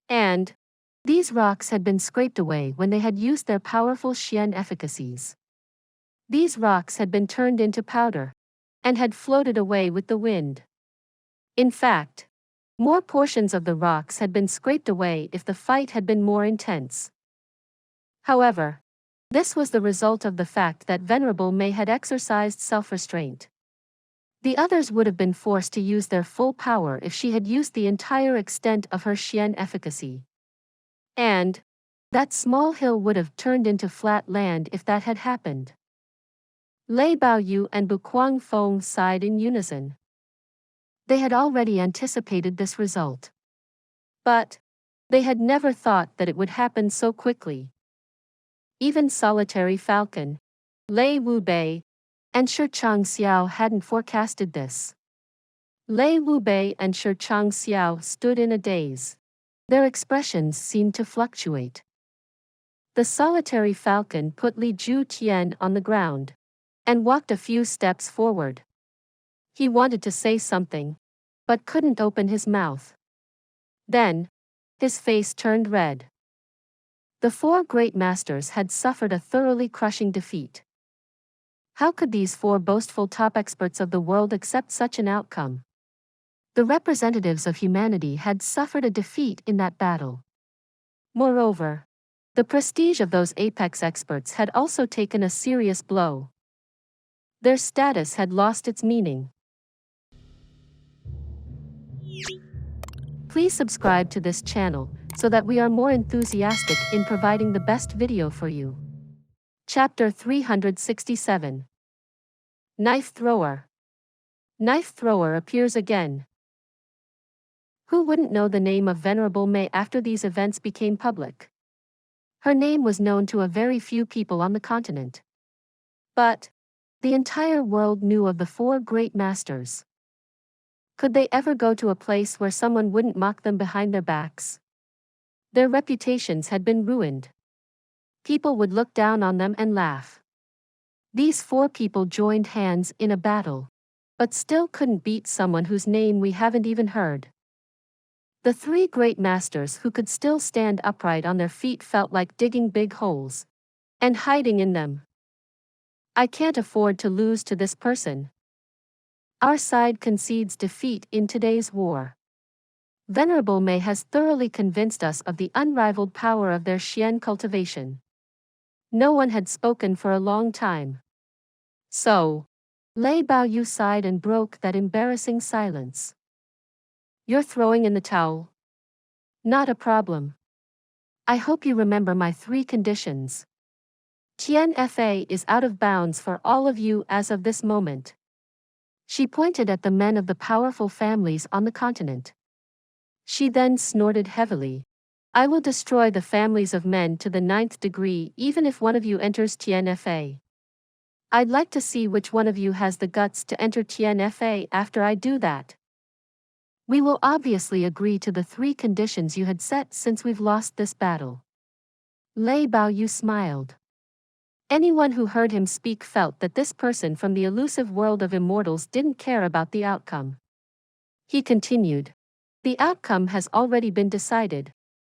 And these rocks had been scraped away when they had used their powerful Xian efficacies. These rocks had been turned into powder and had floated away with the wind. In fact, more portions of the rocks had been scraped away if the fight had been more intense. However, this was the result of the fact that Venerable Mei had exercised self-restraint. The others would have been forced to use their full power if she had used the entire extent of her Xian efficacy. And that small hill would have turned into flat land if that had happened. Lei Baoyu and Bu Guangfeng sighed in unison. They had already anticipated this result. But they had never thought that it would happen so quickly. Even Solitary Falcon, Lei Wu Bei, and Shi Changxiao hadn't forecasted this. Lei Wu Bei and Shi Changxiao stood in a daze. Their expressions seemed to fluctuate. The Solitary Falcon put Li Ju Tian on the ground and walked a few steps forward. He wanted to say something, but couldn't open his mouth. Then, his face turned red. The 4 great masters had suffered a thoroughly crushing defeat. How could these 4 boastful top experts of the world accept such an outcome? The representatives of humanity had suffered a defeat in that battle. Moreover, the prestige of those apex experts had also taken a serious blow. Their status had lost its meaning. Please subscribe to this channel so that we are more enthusiastic in providing the best video for you. Chapter 367. Knife Thrower. Knife Thrower appears again. Who wouldn't know the name of Venerable Mei after these events became public? Her name was known to a very few people on the continent. But the entire world knew of the 4 great masters. Could they ever go to a place where someone wouldn't mock them behind their backs? Their reputations had been ruined. People would look down on them and laugh. These 4 people joined hands in a battle, but still couldn't beat someone whose name we haven't even heard. The 3 great masters who could still stand upright on their feet felt like digging big holes and hiding in them. I can't afford to lose to this person. Our side concedes defeat in today's war. Venerable Mei has thoroughly convinced us of the unrivaled power of their Xian cultivation. No one had spoken for a long time. So, Lei Baoyu sighed and broke that embarrassing silence. You're throwing in the towel? Not a problem. I hope you remember my 3 conditions. Tian Fa is out of bounds for all of you as of this moment. She pointed at the men of the powerful families on the continent. She then snorted heavily. I will destroy the families of men to the 9th degree even if one of you enters Tian Fa. I'd like to see which one of you has the guts to enter Tian Fa after I do that. We will obviously agree to the 3 conditions you had set since we've lost this battle. Lei Wu smiled. Anyone who heard him speak felt that this person from the elusive world of immortals didn't care about the outcome. He continued. The outcome has already been decided,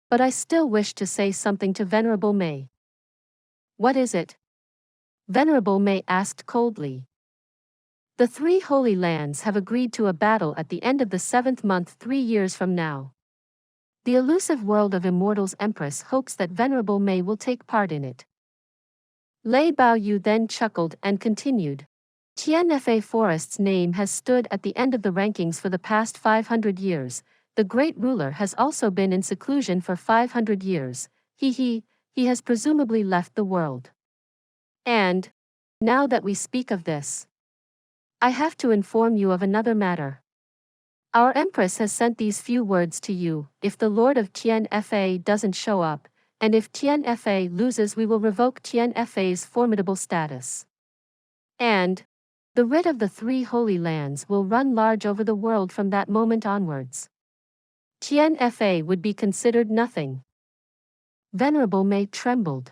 but I still wish to say something to Venerable Mei. What is it? Venerable Mei asked coldly. The 3 Holy Lands have agreed to a battle at the end of the 7th month 3 years from now. The elusive world of immortals Empress hopes that Venerable Mei will take part in it. Lei Wu then chuckled and continued. Tian Fa Forest's name has stood at the end of the rankings for the past 500 years. The great ruler has also been in seclusion for 500 years. He has presumably left the world. And, now that we speak of this, I have to inform you of another matter. Our Empress has sent these few words to you. If the Lord of Tian Fa doesn't show up, and if Tian Fa loses, we will revoke Tian Fa's formidable status. And the writ of the 3 Holy Lands will run large over the world from that moment onwards. Tian Fa would be considered nothing. Venerable Mei trembled.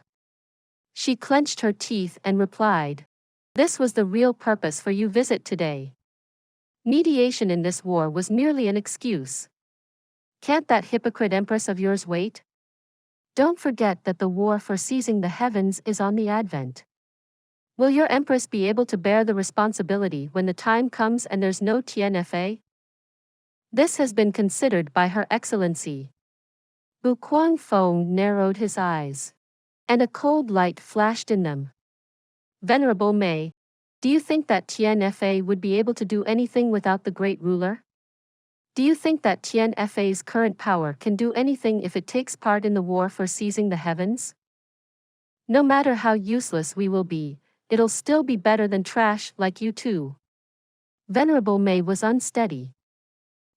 She clenched her teeth and replied, this was the real purpose for your visit today. Mediation in this war was merely an excuse. Can't that hypocrite Empress of yours wait? Don't forget that the war for seizing the heavens is on the advent. Will your Empress be able to bear the responsibility when the time comes and there's no Tian Fa? This has been considered by Her Excellency. Bu Guangfeng narrowed his eyes, and a cold light flashed in them. Venerable Mei, do you think that Tian Fa would be able to do anything without the great ruler? Do you think that Tian Fa's current power can do anything if it takes part in the war for seizing the heavens? No matter how useless we will be, it'll still be better than trash like you two. Venerable Mei was unsteady.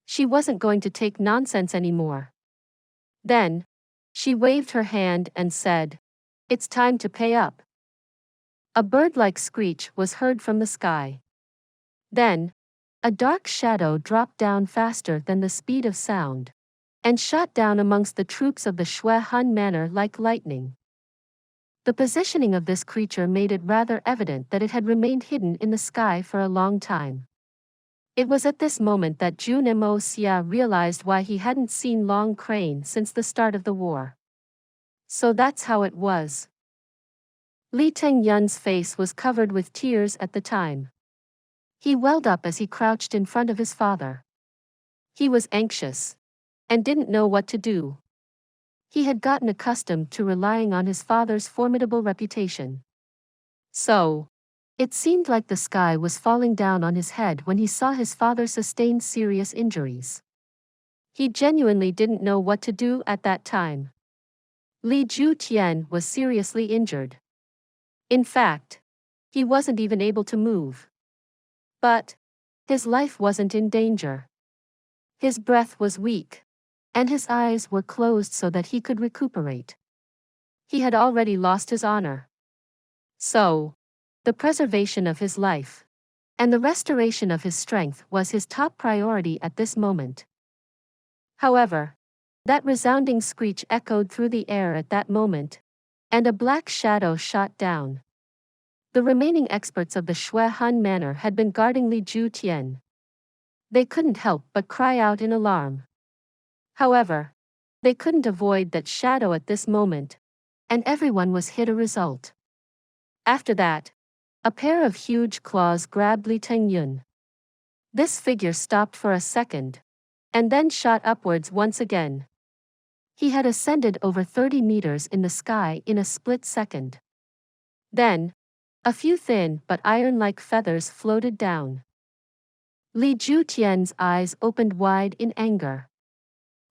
She wasn't going to take nonsense anymore. Then, she waved her hand and said, it's time to pay up. A bird-like screech was heard from the sky. Then, a dark shadow dropped down faster than the speed of sound, and shot down amongst the troops of the Shui Han Manor like lightning. The positioning of this creature made it rather evident that it had remained hidden in the sky for a long time. It was at this moment that Jun Moxie realized why he hadn't seen Long Crane since the start of the war. So that's how it was. Li Tengyun's face was covered with tears at the time. He welled up as he crouched in front of his father. He was anxious, and didn't know what to do. He had gotten accustomed to relying on his father's formidable reputation. So, it seemed like the sky was falling down on his head when he saw his father sustain serious injuries. He genuinely didn't know what to do at that time. Li Tian was seriously injured. In fact, he wasn't even able to move. But his life wasn't in danger. His breath was weak, and his eyes were closed so that he could recuperate. He had already lost his honor. So, the preservation of his life and the restoration of his strength was his top priority at this moment. However, that resounding screech echoed through the air at that moment, and a black shadow shot down. The remaining experts of the Shui Han Manor had been guarding Li Tian. They couldn't help but cry out in alarm. However, they couldn't avoid that shadow at this moment, and everyone was hit a result. After that, a pair of huge claws grabbed Li Tengyun. This figure stopped for a second, and then shot upwards once again. He had ascended over 30 meters in the sky in a split second. Then, a few thin but iron-like feathers floated down. Li Tian's eyes opened wide in anger.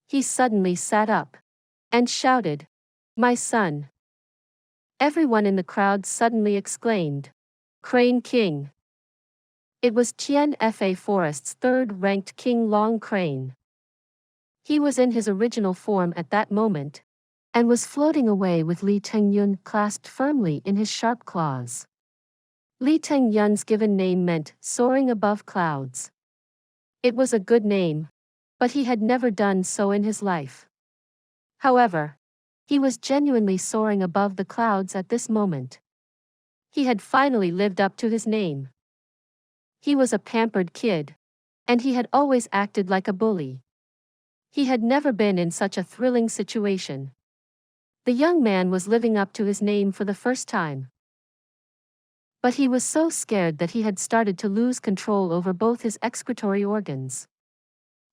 He suddenly sat up and shouted, "My son!" Everyone in the crowd suddenly exclaimed, "Crane King!" It was Tian Fa Forest's third-ranked King Long Crane. He was in his original form at that moment, and was floating away with Li Tengyun clasped firmly in his sharp claws. Li Tengyun's given name meant soaring above clouds. It was a good name, but he had never done so in his life. However, he was genuinely soaring above the clouds at this moment. He had finally lived up to his name. He was a pampered kid, and he had always acted like a bully. He had never been in such a thrilling situation. The young man was living up to his name for the first time. But he was so scared that he had started to lose control over both his excretory organs.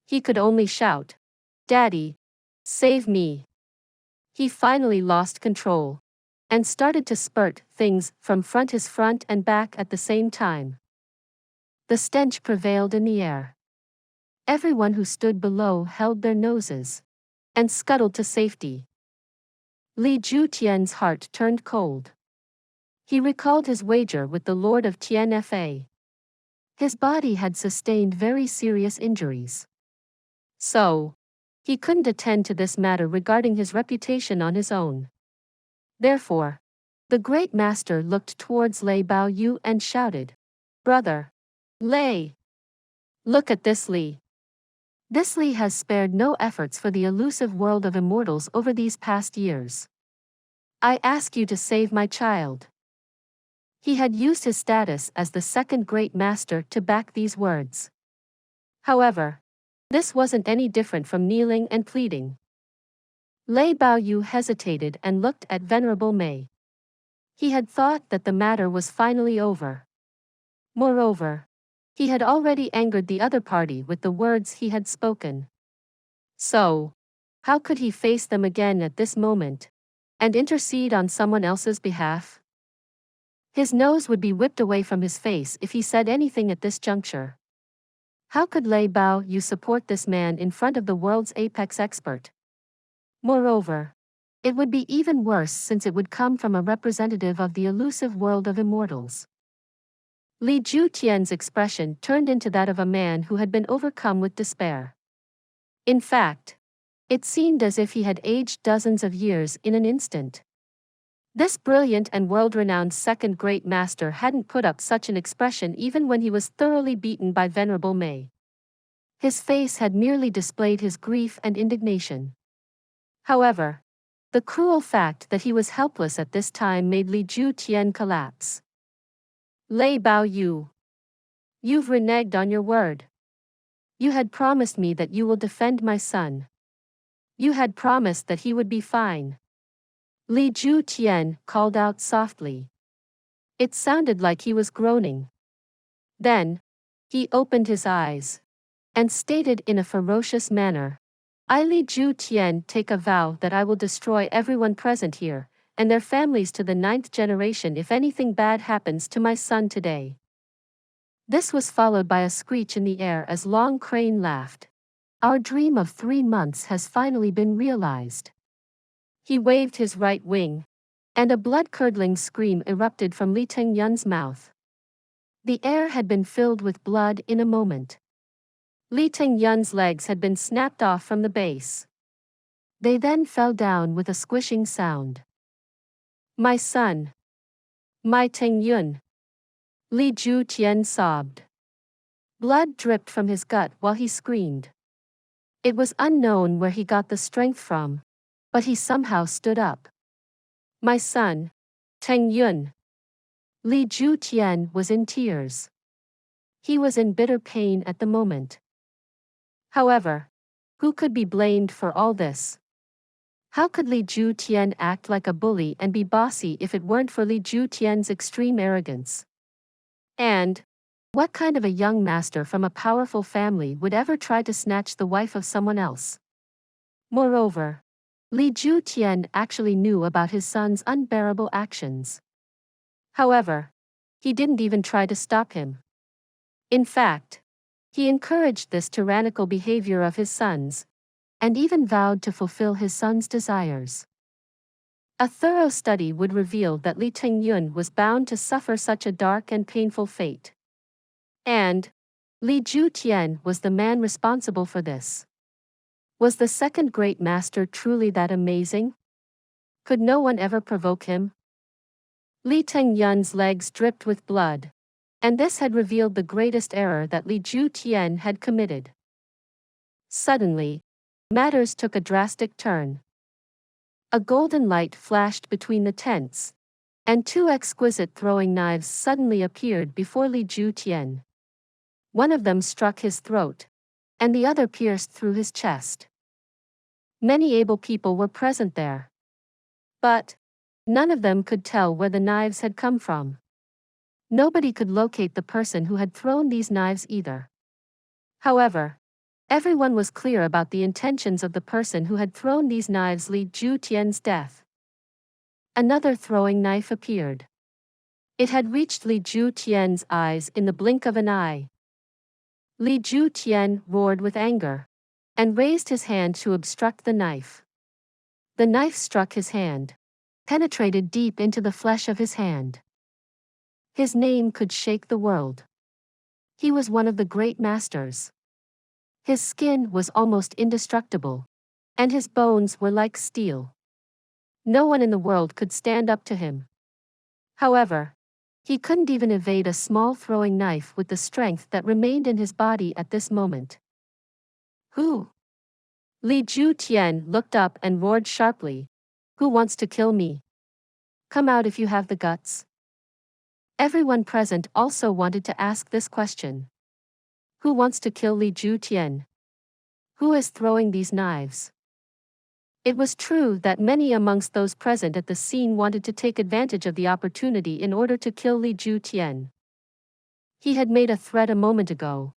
He could only shout, "Daddy, save me." He finally lost control, and started to spurt things from his front and back at the same time. The stench prevailed in the air. Everyone who stood below held their noses and scuttled to safety. Li Tian's heart turned cold. He recalled his wager with the Lord of Tian Fa. His body had sustained very serious injuries. So, he couldn't attend to this matter regarding his reputation on his own. Therefore, the great master looked towards Lei Bao Yu and shouted, "Brother Lei, look at this Li. This Li has spared no efforts for the elusive world of immortals over these past years. I ask you to save my child." He had used his status as the second great master to back these words. However, this wasn't any different from kneeling and pleading. Lei Bao Yu hesitated and looked at Venerable Mei. He had thought that the matter was finally over. Moreover, he had already angered the other party with the words he had spoken. So, how could he face them again at this moment, and intercede on someone else's behalf? His nose would be whipped away from his face if he said anything at this juncture. How could Lei Bao Yu support this man in front of the world's apex expert? Moreover, it would be even worse since it would come from a representative of the elusive world of immortals. Li Tian's expression turned into that of a man who had been overcome with despair. In fact, it seemed as if he had aged dozens of years in an instant. This brilliant and world-renowned second great master hadn't put up such an expression even when he was thoroughly beaten by Venerable Mei. His face had merely displayed his grief and indignation. However, the cruel fact that he was helpless at this time made Li Tian collapse. "Lei Bao Yu, you've reneged on your word. You had promised me that you will defend my son. You had promised that he would be fine." Li Tian called out softly. It sounded like he was groaning. Then, he opened his eyes and stated in a ferocious manner, "I, Li Tian, take a vow that I will destroy everyone present here, and their families to the 9th generation if anything bad happens to my son today." This was followed by a screech in the air as Long Crane laughed. "Our dream of 3 months has finally been realized." He waved his right wing, and a blood-curdling scream erupted from Li Tengyun's mouth. The air had been filled with blood in a moment. Li Tengyun's legs had been snapped off from the base. They then fell down with a squishing sound. "My son! My Tengyun!" Li Tian sobbed. Blood dripped from his gut while he screamed. It was unknown where he got the strength from, but he somehow stood up. "My son, Tengyun!" Li Tian was in tears. He was in bitter pain at the moment. However, who could be blamed for all this? How could Li Tian act like a bully and be bossy if it weren't for Li Tian's extreme arrogance? And, what kind of a young master from a powerful family would ever try to snatch the wife of someone else? Moreover, Li Tian actually knew about his son's unbearable actions. However, he didn't even try to stop him. In fact, he encouraged this tyrannical behavior of his son's, and even vowed to fulfill his son's desires. A thorough study would reveal that Li Tingyun was bound to suffer such a dark and painful fate. And Li Ju Tian was the man responsible for this. Was the second great master truly that amazing? Could no one ever provoke him? Li Tingyun's legs dripped with blood, and this had revealed the greatest error that Li Ju Tian had committed. Suddenly, matters took a drastic turn. A golden light flashed between the tents, and two exquisite throwing knives suddenly appeared before Li Ju Tian. One of them struck his throat, and the other pierced through his chest. Many able people were present there, but none of them could tell where the knives had come from. Nobody could locate the person who had thrown these knives either. However, everyone was clear about the intentions of the person who had thrown these knives. Li Ju Tian's death. Another throwing knife appeared. It had reached Li Ju Tian's eyes in the blink of an eye. Li Ju Tian roared with anger, and raised his hand to obstruct the knife. The knife struck his hand, penetrated deep into the flesh of his hand. His name could shake the world. He was one of the great masters. His skin was almost indestructible, and his bones were like steel. No one in the world could stand up to him. However, he couldn't even evade a small throwing knife with the strength that remained in his body at this moment. Who? Li Ju Tian looked up and roared sharply. Who wants to kill me? Come out if you have the guts. Everyone present also wanted to ask this question. Who wants to kill Li Ju Tian? Who is throwing these knives? It was true that many amongst those present at the scene wanted to take advantage of the opportunity in order to kill Li Ju Tian. He had made a threat a moment ago.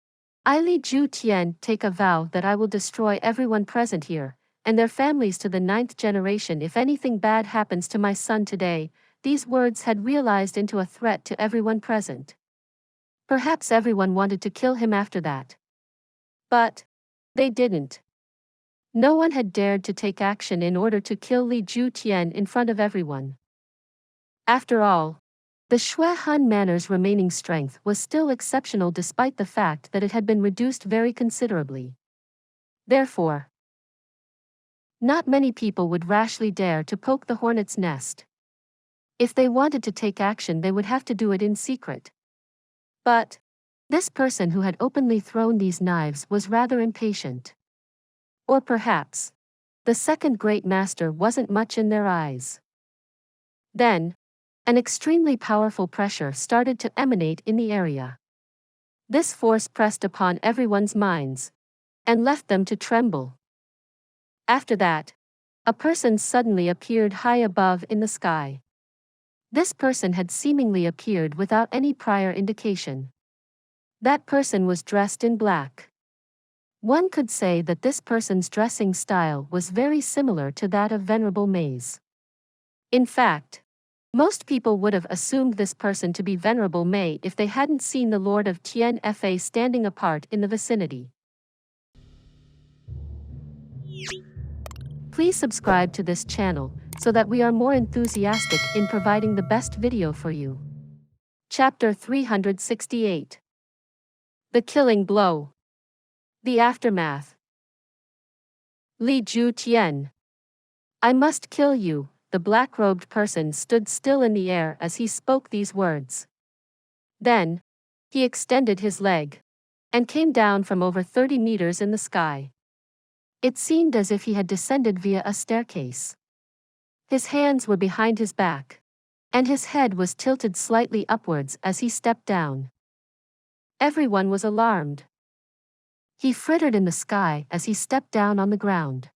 I, Li Ju Tian, take a vow that I will destroy everyone present here, and their families to the 9th generation if anything bad happens to my son today. These words had realized into a threat to everyone present. Perhaps everyone wanted to kill him after that. But they didn't. No one had dared to take action in order to kill Li Ju Tian in front of everyone. After all, the Shui Han Manor's remaining strength was still exceptional despite the fact that it had been reduced very considerably. Therefore, not many people would rashly dare to poke the hornet's nest. If they wanted to take action, they would have to do it in secret. But this person who had openly thrown these knives was rather impatient. Or perhaps the second great master wasn't much in their eyes. Then, an extremely powerful pressure started to emanate in the area. This force pressed upon everyone's minds and left them to tremble. After that, a person suddenly appeared high above in the sky. This person had seemingly appeared without any prior indication. That person was dressed in black. One could say that this person's dressing style was very similar to that of Venerable Mei's. In fact, most people would have assumed this person to be Venerable Mei if they hadn't seen the Lord of Tian Fa standing apart in the vicinity. Please subscribe to this channel so that we are more enthusiastic in providing the best video for you. Chapter 368. The Killing Blow. The Aftermath. Li Ju Tian. I must kill you. The black-robed person stood still in the air as he spoke these words. Then, he extended his leg and came down from over 30 meters in the sky. It seemed as if he had descended via a staircase. His hands were behind his back, and his head was tilted slightly upwards as he stepped down. Everyone was alarmed. He frittered in the sky as he stepped down on the ground.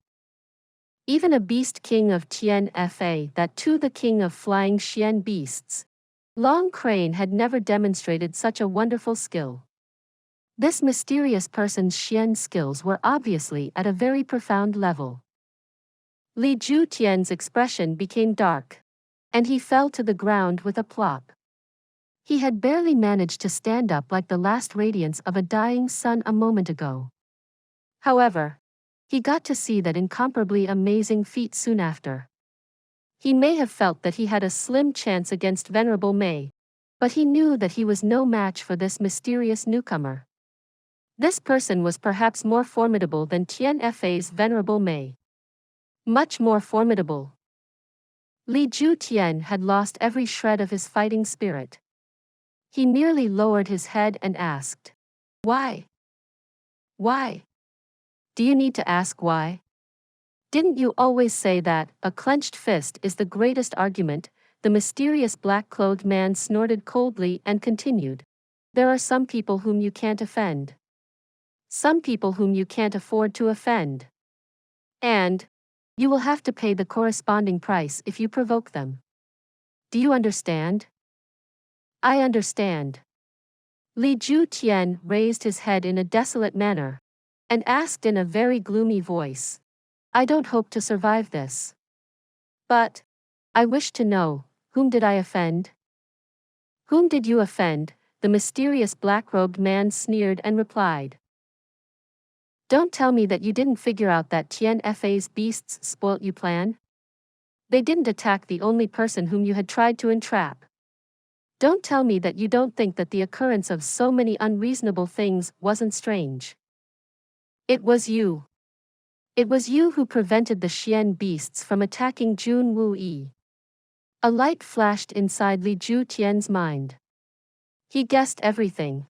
Even a beast king of Tian Fa, that too the king of flying Xian beasts, Long Crane, had never demonstrated such a wonderful skill. This mysterious person's Xian skills were obviously at a very profound level. Li Ju Tian's expression became dark, and he fell to the ground with a plop. He had barely managed to stand up like the last radiance of a dying sun a moment ago. However, he got to see that incomparably amazing feat soon after. He may have felt that he had a slim chance against Venerable Mei, but he knew that he was no match for this mysterious newcomer. This person was perhaps more formidable than Tian Fa's Venerable Mei. Much more formidable. Li Ju Tian had lost every shred of his fighting spirit. He merely lowered his head and asked, "Why? Why? Do you need to ask why? Didn't you always say that a clenched fist is the greatest argument?" The mysterious black-clothed man snorted coldly and continued, "There are some people whom you can't offend. Some people whom you can't afford to offend. And you will have to pay the corresponding price if you provoke them. Do you understand?" "I understand." Li Ju Tian raised his head in a desolate manner and asked in a very gloomy voice, "I don't hope to survive this. But I wish to know, whom did I offend?" "Whom did you offend?" the mysterious black-robed man sneered and replied. "Don't tell me that you didn't figure out that Tian Fa's beasts spoilt you plan? They didn't attack the only person whom you had tried to entrap. Don't tell me that you don't think that the occurrence of so many unreasonable things wasn't strange. It was you. It was you who prevented the Xian beasts from attacking Jun Wu. A light flashed inside Li Ju Tian's mind. He guessed everything.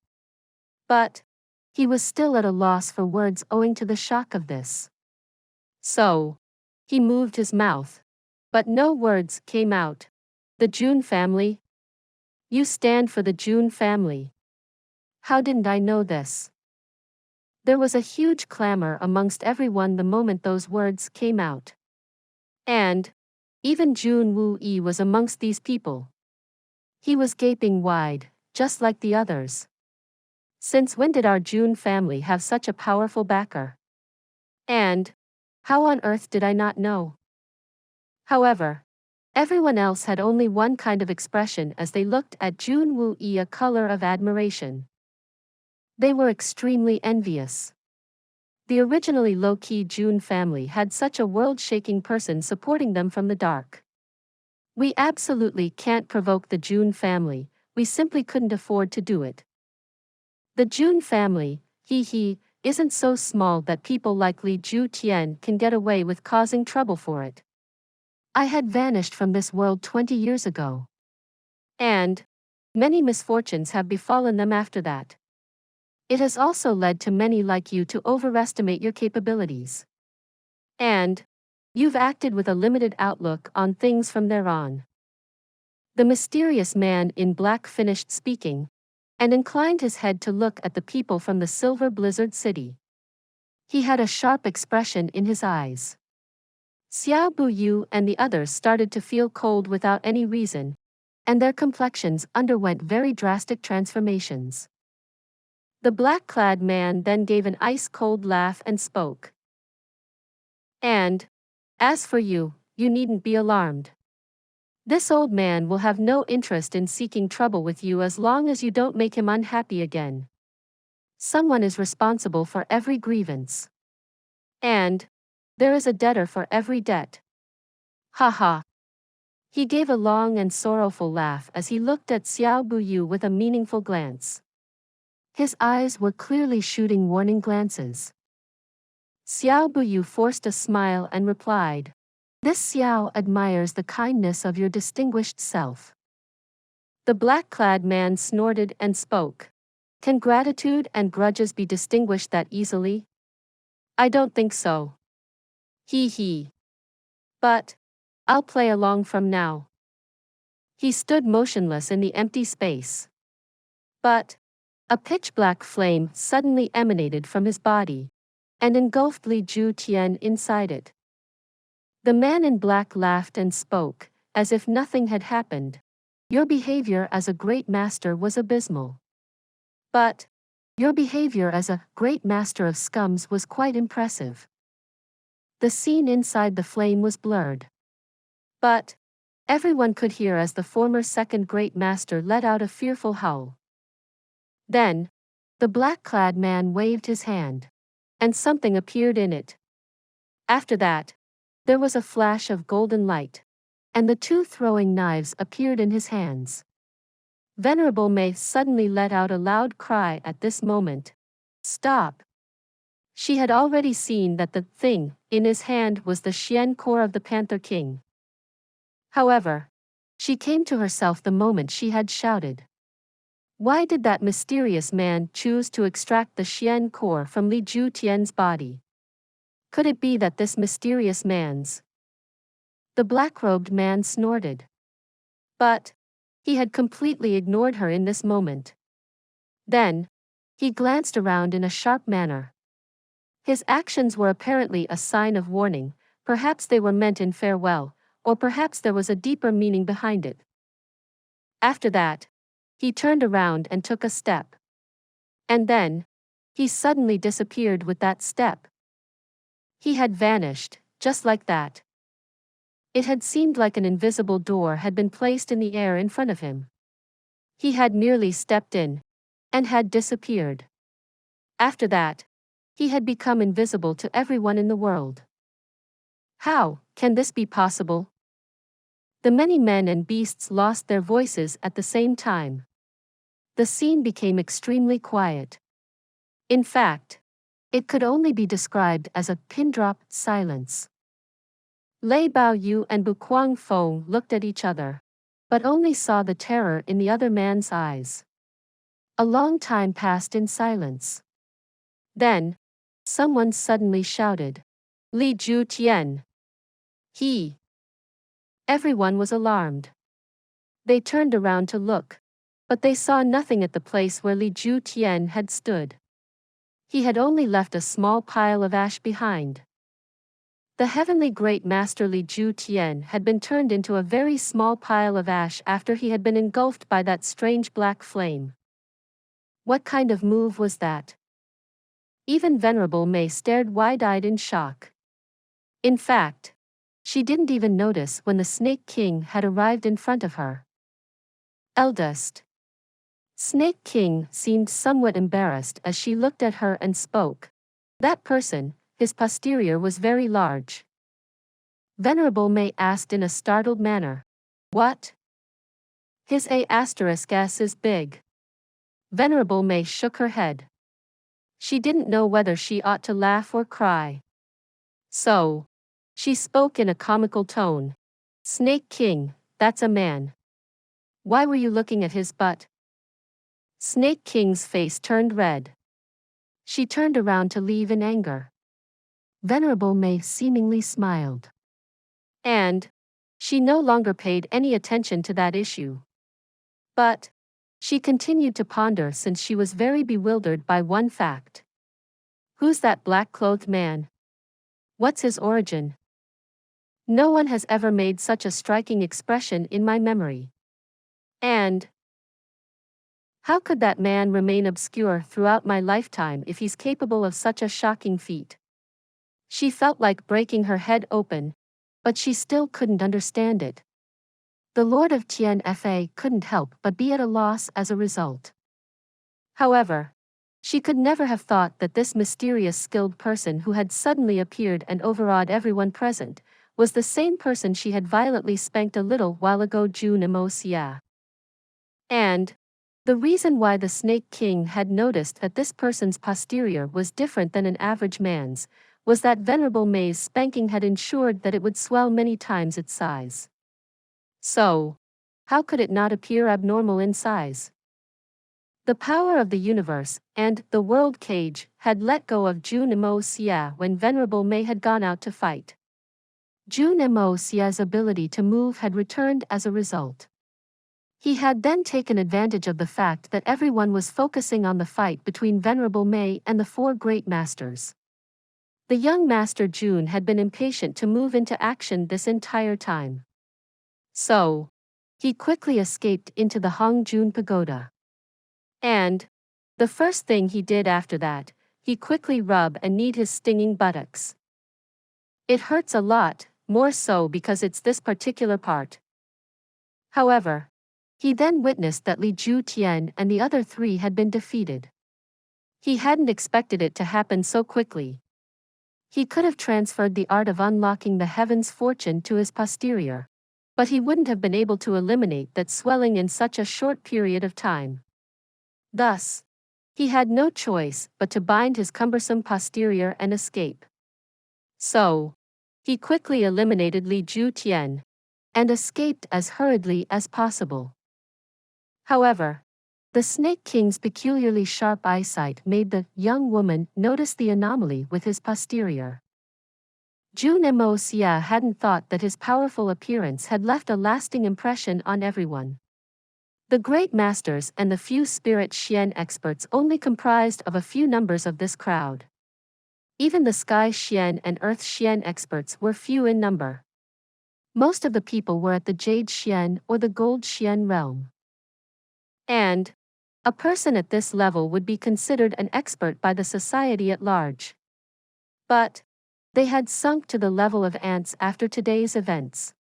But he was still at a loss for words owing to the shock of this. So he moved his mouth, but no words came out. "The Jun family? You stand for the Jun family. How didn't I know this?" There was a huge clamor amongst everyone the moment those words came out. And even Jun Wu was amongst these people. He was gaping wide, just like the others. Since when did our Jun family have such a powerful backer? And how on earth did I not know? However, everyone else had only one kind of expression as they looked at Jun Wu, a color of admiration. They were extremely envious. The originally low-key Jun family had such a world-shaking person supporting them from the dark. "We absolutely can't provoke the Jun family, we simply couldn't afford to do it. The Jun family, isn't so small that people like Li Ju Tian can get away with causing trouble for it. I had vanished from this world 20 years ago. And many misfortunes have befallen them after that. It has also led to many like you to overestimate your capabilities. And you've acted with a limited outlook on things from there on." The mysterious man in black finished speaking and inclined his head to look at the people from the Silver Blizzard City. He had a sharp expression in his eyes. Xiao Buyu and the others started to feel cold without any reason, and their complexions underwent very drastic transformations. The black-clad man then gave an ice-cold laugh and spoke. "And as for you, you needn't be alarmed. This old man will have no interest in seeking trouble with you as long as you don't make him unhappy again. Someone is responsible for every grievance. And there is a debtor for every debt. Ha ha." He gave a long and sorrowful laugh as he looked at Xiao Buyu with a meaningful glance. His eyes were clearly shooting warning glances. Xiao Buyu forced a smile and replied, "This Xiao admires the kindness of your distinguished self." The black-clad man snorted and spoke. "Can gratitude and grudges be distinguished that easily? I don't think so. But I'll play along from now." He stood motionless in the empty space. But a pitch-black flame suddenly emanated from his body and engulfed Li Ju Tian inside it. The man in black laughed and spoke, as if nothing had happened. "Your behavior as a great master was abysmal. But your behavior as a great master of scums was quite impressive." The scene inside the flame was blurred. But everyone could hear as the former second great master let out a fearful howl. Then the black-clad man waved his hand, and something appeared in it. After that, there was a flash of golden light. and the two throwing knives appeared in his hands. Venerable Mei suddenly let out a loud cry at this moment. Stop! She had already seen that the thing in his hand was the Xian core of the Panther King. However, she came to herself the moment she had shouted. Why did that mysterious man choose to extract the Xian core from Li Ju Tian's body? Could it be that this mysterious man's... The black-robed man snorted. But he had completely ignored her in this moment. Then, he glanced around in a sharp manner. His actions were apparently a sign of warning, perhaps they were meant in farewell, or perhaps there was a deeper meaning behind it. After that, he turned around and took a step. And then, he suddenly disappeared with that step. He had vanished, just like that. It had seemed like an invisible door had been placed in the air in front of him. He had merely stepped in, and had disappeared. After that, he had become invisible to everyone in the world. How can this be possible? The many men and beasts lost their voices at the same time. The scene became extremely quiet. In fact, it could only be described as a pin-drop silence. Lei Bao Yu and Bu Kuang Feng looked at each other, but only saw the terror in the other man's eyes. A long time passed in silence. Then, someone suddenly shouted, Li Ju Tian. He. Everyone was alarmed. They turned around to look, but they saw nothing at the place where Li Ju Tian had stood. He had only left a small pile of ash behind. The heavenly great master Li Ju Tian had been turned into a very small pile of ash after he had been engulfed by that strange black flame. What kind of move was that? Even Venerable Mei stared wide-eyed in shock. In fact, she didn't even notice when the Snake King had arrived in front of her. Eldest. Snake King seemed somewhat embarrassed as she looked at her and spoke. That person, his posterior was very large. Venerable Mei asked in a startled manner. What? His A*S is big. Venerable Mei shook her head. She didn't know whether she ought to laugh or cry. So, she spoke in a comical tone. Snake King, that's a man. Why were you looking at his butt? Snake King's face turned red. She turned around to leave in anger. Venerable Mei seemingly smiled. And she no longer paid any attention to that issue. But she continued to ponder since she was very bewildered by one fact. Who's that black-clothed man? What's his origin? No one has ever made such a striking expression in my memory. And how could that man remain obscure throughout my lifetime if he's capable of such a shocking feat? She felt like breaking her head open, but she still couldn't understand it. The Lord of Tian Fa couldn't help but be at a loss as a result. However, she could never have thought that this mysterious skilled person who had suddenly appeared and overawed everyone present was the same person she had violently spanked a little while ago, Jun Moxie. And the reason why the Snake King had noticed that this person's posterior was different than an average man's was that Venerable Mei's spanking had ensured that it would swell many times its size. So, how could it not appear abnormal in size? The power of the universe and the world cage had let go of Jun Moxie when Venerable Mei had gone out to fight. Jun Moxie's ability to move had returned as a result. He had then taken advantage of the fact that everyone was focusing on the fight between Venerable Mei and the four great masters. The young Master Jun had been impatient to move into action this entire time. So, he quickly escaped into the Hongjun Pagoda. And the first thing he did after that, he quickly rubbed and knead his stinging buttocks. It hurts a lot, more so because it's this particular part. However, he then witnessed that Li Ju Tian and the other three had been defeated. He hadn't expected it to happen so quickly. He could have transferred the art of unlocking the heavens' fortune to his posterior. but he wouldn't have been able to eliminate that swelling in such a short period of time. Thus, he had no choice but to bind his cumbersome posterior and escape. So, he quickly eliminated Li Ju Tian and escaped as hurriedly as possible. However, the Snake King's peculiarly sharp eyesight made the young woman notice the anomaly with his posterior. Jun Moxie hadn't thought that his powerful appearance had left a lasting impression on everyone. The great masters and the few spirit Xian experts only comprised of a few numbers of this crowd. Even the Sky Xian and Earth Xian experts were few in number. Most of the people were at the Jade Xian or the Gold Xian realm. And a person at this level would be considered an expert by the society at large. But they had sunk to the level of ants after today's events.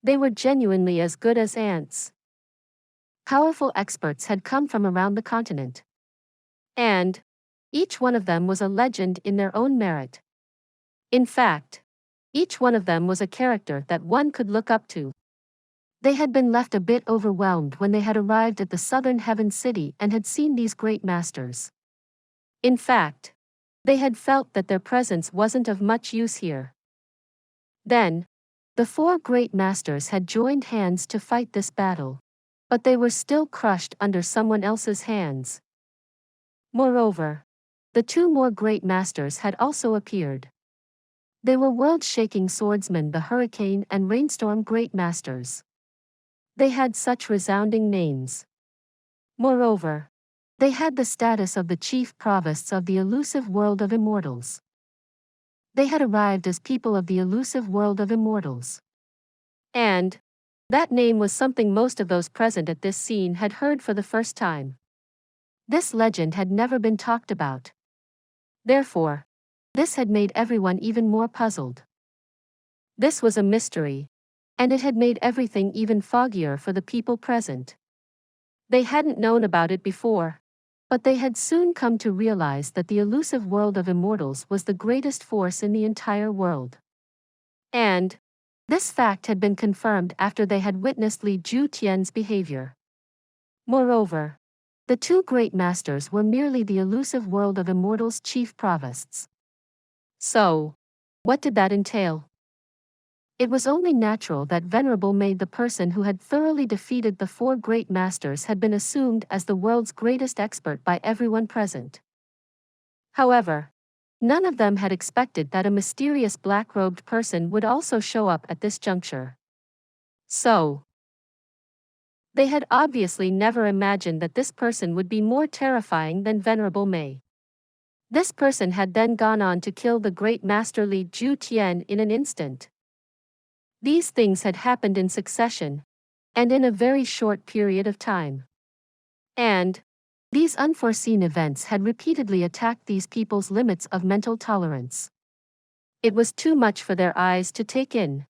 They were genuinely as good as ants. Powerful experts had come from around the continent. And each one of them was a legend in their own merit. In fact, each one of them was a character that one could look up to. They had been left a bit overwhelmed when they had arrived at the southern Heaven City and had seen these great masters. In fact, they had felt that their presence wasn't of much use here. Then, the four great masters had joined hands to fight this battle, but they were still crushed under someone else's hands. Moreover, the two more great masters had also appeared. They were world-shaking swordsmen, the Hurricane and Rainstorm great masters. They had such resounding names. Moreover, they had the status of the chief provosts of the elusive world of immortals. They had arrived as people of the elusive world of immortals. And that name was something most of those present at this scene had heard for the first time. This legend had never been talked about. Therefore, this had made everyone even more puzzled. This was a mystery, and it had made everything even foggier for the people present. They hadn't known about it before, but they had soon come to realize that the elusive world of immortals was the greatest force in the entire world. And this fact had been confirmed after they had witnessed Li Ju Tian's behavior. Moreover, the two great masters were merely the elusive world of immortals' chief provosts. So, what did that entail? It was only natural that Venerable made the person who had thoroughly defeated the four great masters had been assumed as the world's greatest expert by everyone present. However, none of them had expected that a mysterious black-robed person would also show up at this juncture. So, they had obviously never imagined that this person would be more terrifying than Venerable Mei. This person had then gone on to kill the great master Li Ju Tian in an instant. These things had happened in succession, and in a very short period of time. And these unforeseen events had repeatedly attacked these people's limits of mental tolerance. It was too much for their eyes to take in.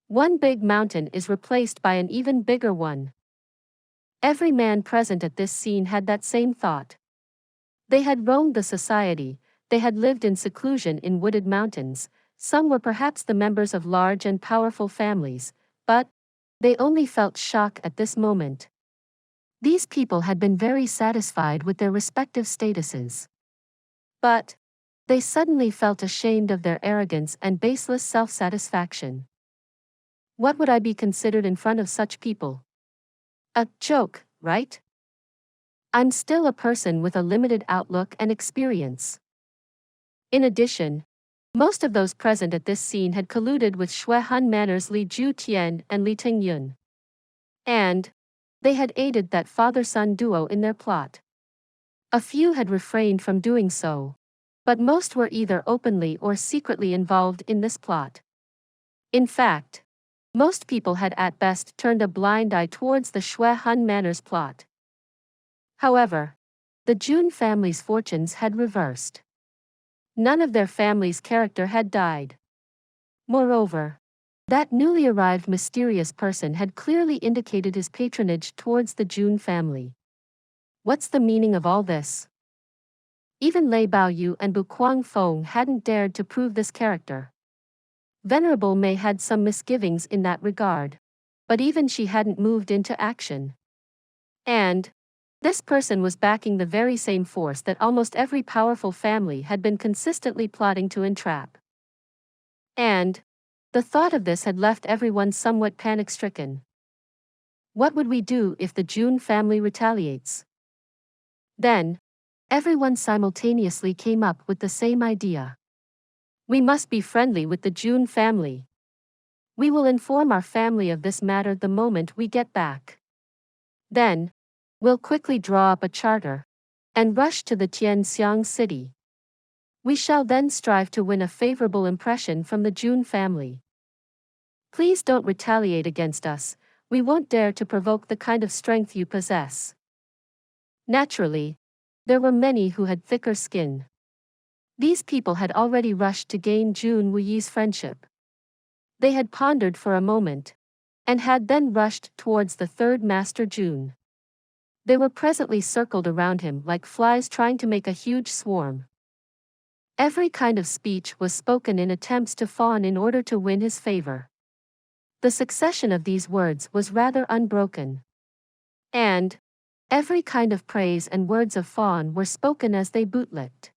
One big mountain is replaced by an even bigger one. Every man present at this scene had that same thought. They had roamed the society, they had lived in seclusion in wooded mountains. Some were perhaps the members of large and powerful families, but they only felt shock at this moment. These people had been very satisfied with their respective statuses. But they suddenly felt ashamed of their arrogance and baseless self-satisfaction. What would I be considered in front of such people? A joke, right? I'm still a person with a limited outlook and experience. In addition, most of those present at this scene had colluded with Shui Han Manor's Li Ju Tian and Li Tingyun. And they had aided that father-son duo in their plot. A few had refrained from doing so, but most were either openly or secretly involved in this plot. In fact, most people had at best turned a blind eye towards the Shui Han Manor's plot. However, the Jun family's fortunes had reversed. None of their family's character had died. Moreover, that newly arrived mysterious person had clearly indicated his patronage towards the Jun family. What's the meaning of all this? Even Lei Baoyu and Bu Kuangfeng hadn't dared to prove this character. Venerable Mei had some misgivings in that regard, but even she hadn't moved into action. And this person was backing the very same force that almost every powerful family had been consistently plotting to entrap. And the thought of this had left everyone somewhat panic-stricken. What would we do if the Jun family retaliates? Then, everyone simultaneously came up with the same idea. We must be friendly with the Jun family. We will inform our family of this matter the moment we get back. Then, we'll quickly draw up a charter and rush to the Tian city. We shall then strive to win a favorable impression from the Jun family. Please don't retaliate against us, we won't dare to provoke the kind of strength you possess. Naturally, there were many who had thicker skin. These people had already rushed to gain Jun Wuyi's friendship. They had pondered for a moment, and had then rushed towards the third Master Jun. They were presently circled around him like flies trying to make a huge swarm. Every kind of speech was spoken in attempts to fawn in order to win his favor. The succession of these words was rather unbroken. And every kind of praise and words of fawn were spoken as they bootlicked.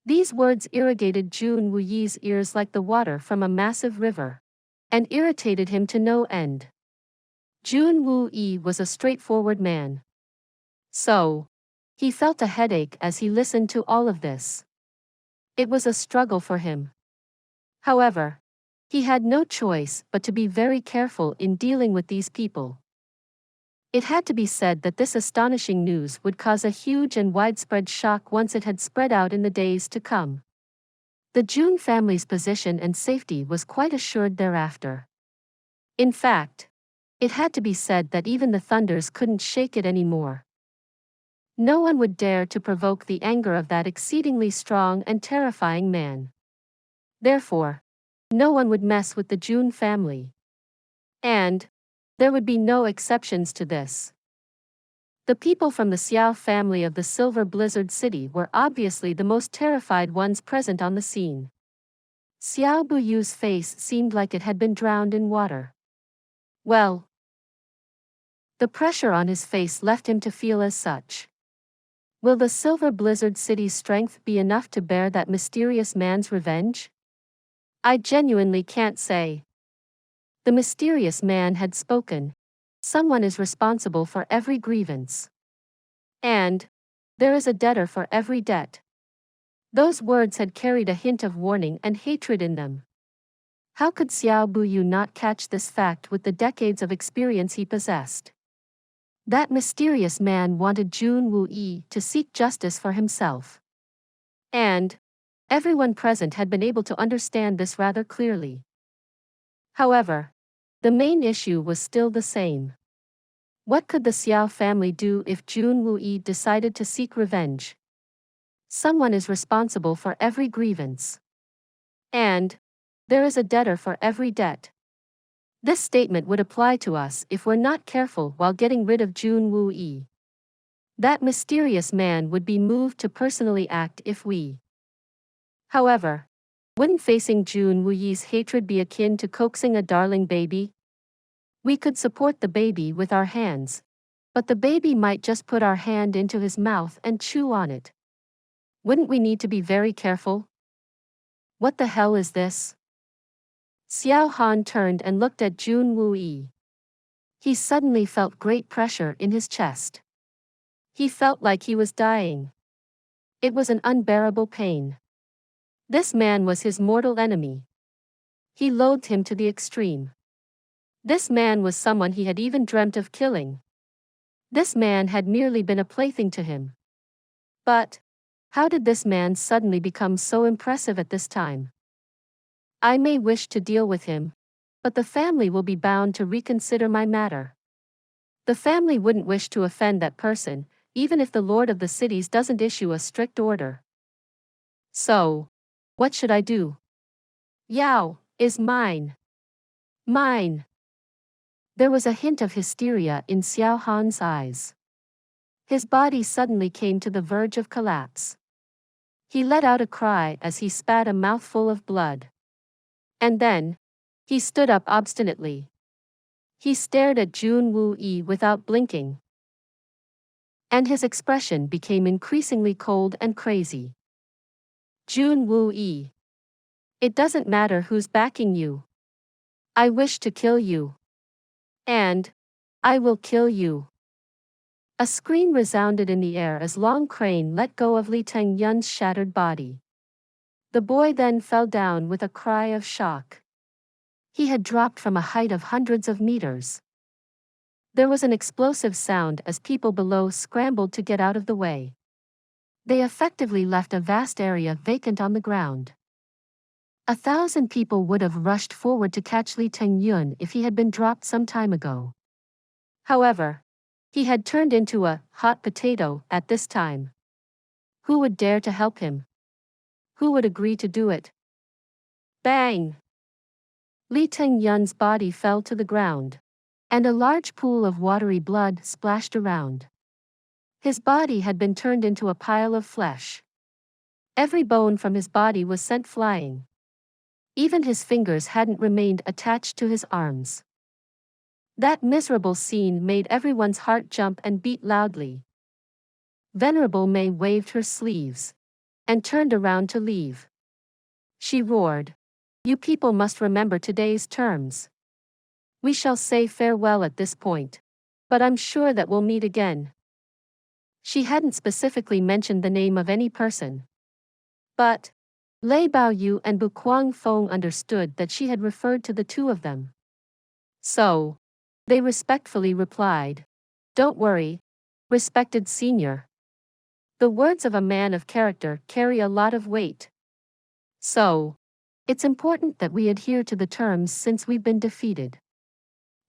These words irrigated Jun Wuyi's ears like the water from a massive river, and irritated him to no end. Jun Wuyi was a straightforward man. So, he felt a headache as he listened to all of this. It was a struggle for him. However, he had no choice but to be very careful in dealing with these people. It had to be said that this astonishing news would cause a huge and widespread shock once it had spread out in the days to come. The Jun family's position and safety was quite assured thereafter. In fact, it had to be said that even the thunders couldn't shake it anymore. No one would dare to provoke the anger of that exceedingly strong and terrifying man. Therefore, no one would mess with the Jun family. And there would be no exceptions to this. The people from the Xiao family of the Silver Blizzard City were obviously the most terrified ones present on the scene. Xiao Buyu's face seemed like it had been drowned in water. Well, the pressure on his face left him to feel as such. Will the Silver Blizzard City's strength be enough to bear that mysterious man's revenge? I genuinely can't say. The mysterious man had spoken. Someone is responsible for every grievance. And there is a debtor for every debt. Those words had carried a hint of warning and hatred in them. How could Xiao Buyu not catch this fact with the decades of experience he possessed? That mysterious man wanted Jun Wuyi to seek justice for himself. And everyone present had been able to understand this rather clearly. However, the main issue was still the same. What could the Xiao family do if Jun Wuyi decided to seek revenge? Someone is responsible for every grievance. And there is a debtor for every debt. This statement would apply to us if we're not careful while getting rid of Jun Wuyi. That mysterious man would be moved to personally act if we. However, wouldn't facing Jun Wuyi's hatred be akin to coaxing a darling baby? We could support the baby with our hands, but the baby might just put our hand into his mouth and chew on it. Wouldn't we need to be very careful? What the hell is this? Xiao Han turned and looked at Jun Wuyi. He suddenly felt great pressure in his chest. He felt like he was dying. It was an unbearable pain. This man was his mortal enemy. He loathed him to the extreme. This man was someone he had even dreamt of killing. This man had merely been a plaything to him. But how did this man suddenly become so impressive at this time? I may wish to deal with him, but the family will be bound to reconsider my matter. The family wouldn't wish to offend that person, even if the Lord of the Cities doesn't issue a strict order. So, what should I do? Yao is mine. Mine. There was a hint of hysteria in Xiao Han's eyes. His body suddenly came to the verge of collapse. He let out a cry as he spat a mouthful of blood. And then, he stood up obstinately. He stared at Jun Wu without blinking. And his expression became increasingly cold and crazy. Jun Wu, it doesn't matter who's backing you. I wish to kill you. And I will kill you. A scream resounded in the air as Long Crane let go of Li Tengyun's shattered body. The boy then fell down with a cry of shock. He had dropped from a height of hundreds of meters. There was an explosive sound as people below scrambled to get out of the way. They effectively left a vast area vacant on the ground. 1,000 people would have rushed forward to catch Li Tengyun if he had been dropped some time ago. However, he had turned into a hot potato at this time. Who would dare to help him? Who would agree to do it? Bang! Li Tengyun's body fell to the ground, and a large pool of watery blood splashed around. His body had been turned into a pile of flesh. Every bone from his body was sent flying. Even his fingers hadn't remained attached to his arms. That miserable scene made everyone's heart jump and beat loudly. Venerable Mei waved her sleeves and turned around to leave. She roared, "You people must remember today's terms. We shall say farewell at this point, but I'm sure that we'll meet again." She hadn't specifically mentioned the name of any person. But Lei Baoyu and Bu Guangfeng understood that she had referred to the two of them. So, they respectfully replied, "Don't worry, respected senior. The words of a man of character carry a lot of weight. So, it's important that we adhere to the terms since we've been defeated.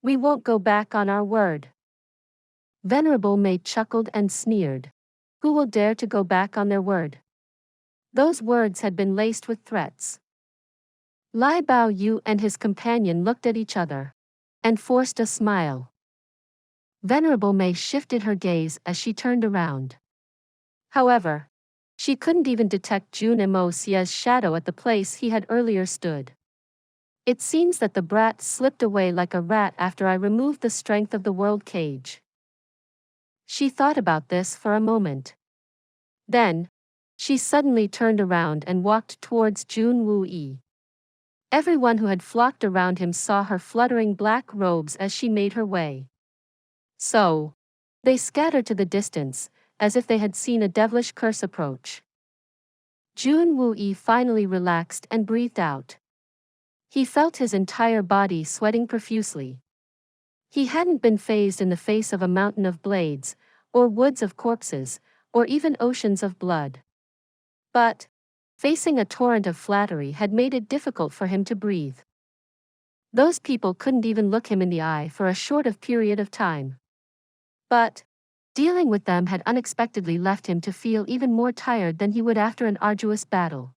We won't go back on our word." Venerable Mei chuckled and sneered. Who will dare to go back on their word? Those words had been laced with threats. Lai Baoyu and his companion looked at each other and forced a smile. Venerable Mei shifted her gaze as she turned around. However, she couldn't even detect Jun Moxie's shadow at the place he had earlier stood. "It seems that the brat slipped away like a rat after I removed the strength of the world cage." She thought about this for a moment. Then, she suddenly turned around and walked towards Jun Wu. Everyone who had flocked around him saw her fluttering black robes as she made her way. So, they scattered to the distance, as if they had seen a devilish curse approach. Jun Wu finally relaxed and breathed out. He felt his entire body sweating profusely. He hadn't been fazed in the face of a mountain of blades, or woods of corpses, or even oceans of blood. But, facing a torrent of flattery had made it difficult for him to breathe. Those people couldn't even look him in the eye for a short period of time. But, dealing with them had unexpectedly left him to feel even more tired than he would after an arduous battle.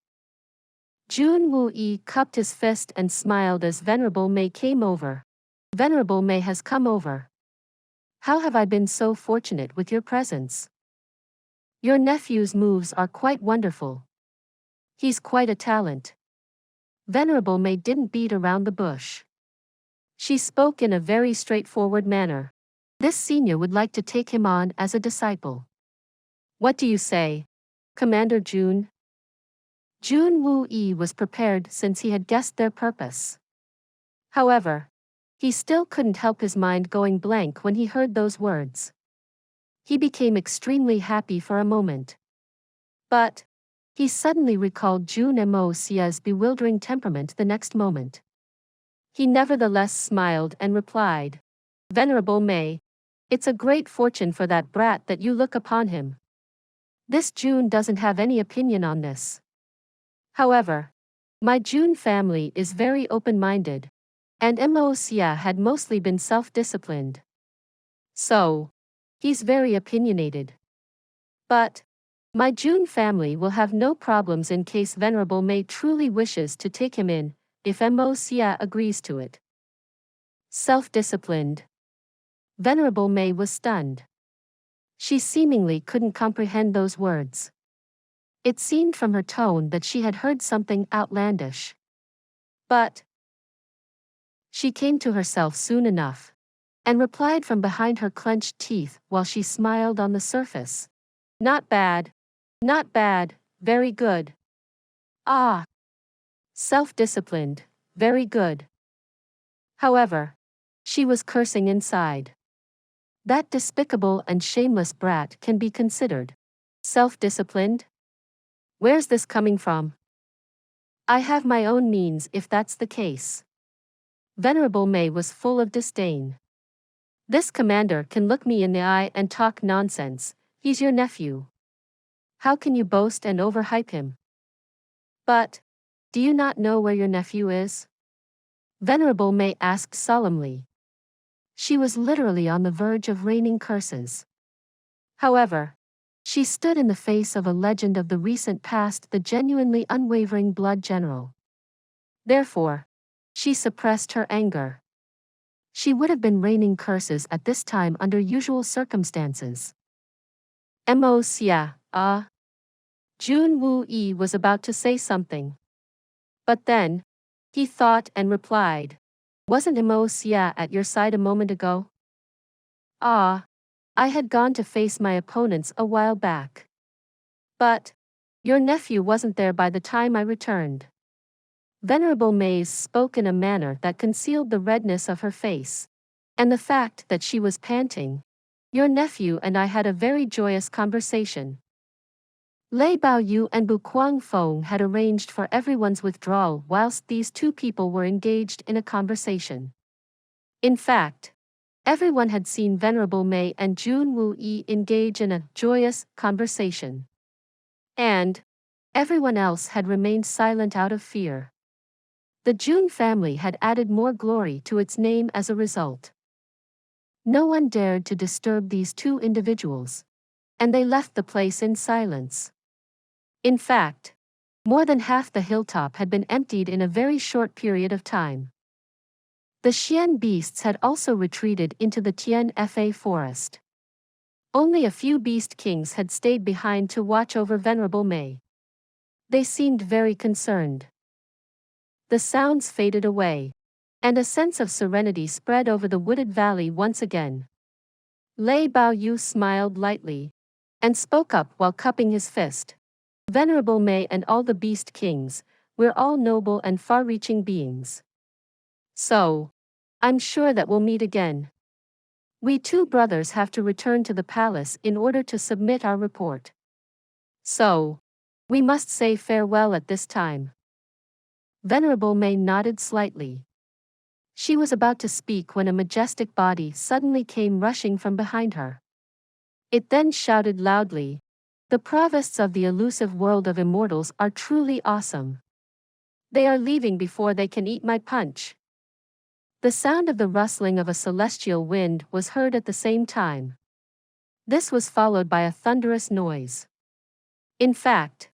Jun Wu cupped his fist and smiled as Venerable Mei came over. "Venerable Mei has come over. How have I been so fortunate with your presence? Your nephew's moves are quite wonderful. He's quite a talent." Venerable Mei didn't beat around the bush. She spoke in a very straightforward manner. This senior would like to take him on as a disciple. "What do you say, Commander Jun?" Jun Wu was prepared since he had guessed their purpose. However, he still couldn't help his mind going blank when he heard those words. He became extremely happy for a moment. But, he suddenly recalled Jun Moxie's bewildering temperament the next moment. He nevertheless smiled and replied, "Venerable Mei, it's a great fortune for that brat that you look upon him. This Jun doesn't have any opinion on this. However, my Jun family is very open-minded, and Moxie had mostly been self-disciplined. So, he's very opinionated. But, my Jun family will have no problems in case Venerable Mei truly wishes to take him in, if Moxie agrees to it." Self-disciplined. Venerable Mei was stunned. She seemingly couldn't comprehend those words. It seemed from her tone that she had heard something outlandish. But, she came to herself soon enough, and replied from behind her clenched teeth while she smiled on the surface. Not bad. Not bad, very good. Ah. Self-disciplined, very good. However, she was cursing inside. That despicable and shameless brat can be considered self-disciplined? Where's this coming from? I have my own means if that's the case. Venerable Mei was full of disdain. This commander can look me in the eye and talk nonsense. He's your nephew. How can you boast and overhype him? But, do you not know where your nephew is? Venerable Mei asked solemnly. She was literally on the verge of raining curses. However, she stood in the face of a legend of the recent past, the genuinely unwavering blood general. Therefore, she suppressed her anger. She would have been raining curses at this time under usual circumstances. Moxie, Jun Xie was about to say something. But then, he thought and replied, wasn't Moxie at your side a moment ago? I had gone to face my opponents a while back. But, your nephew wasn't there by the time I returned. Venerable Mei spoke in a manner that concealed the redness of her face, and the fact that she was panting. Your nephew and I had a very joyous conversation. Lei Baoyu and Bu Guangfeng had arranged for everyone's withdrawal whilst these two people were engaged in a conversation. In fact, everyone had seen Venerable Mei and Jun Xie engage in a joyous conversation. And everyone else had remained silent out of fear. The Jun family had added more glory to its name as a result. No one dared to disturb these two individuals, and they left the place in silence. In fact, more than half the hilltop had been emptied in a very short period of time. The Xian beasts had also retreated into the Tian Fa forest. Only a few beast kings had stayed behind to watch over Venerable Mei. They seemed very concerned. The sounds faded away, and a sense of serenity spread over the wooded valley once again. Lei Baoyu smiled lightly, and spoke up while cupping his fist. Venerable Mei and all the beast kings, we're all noble and far-reaching beings. So, I'm sure that we'll meet again. We two brothers have to return to the palace in order to submit our report. So, we must say farewell at this time. Venerable Mei nodded slightly. She was about to speak when a majestic body suddenly came rushing from behind her. It then shouted loudly, the provists of the elusive world of immortals are truly awesome. They are leaving before they can eat my punch. The sound of the rustling of a celestial wind was heard at the same time. This was followed by a thunderous noise. In fact,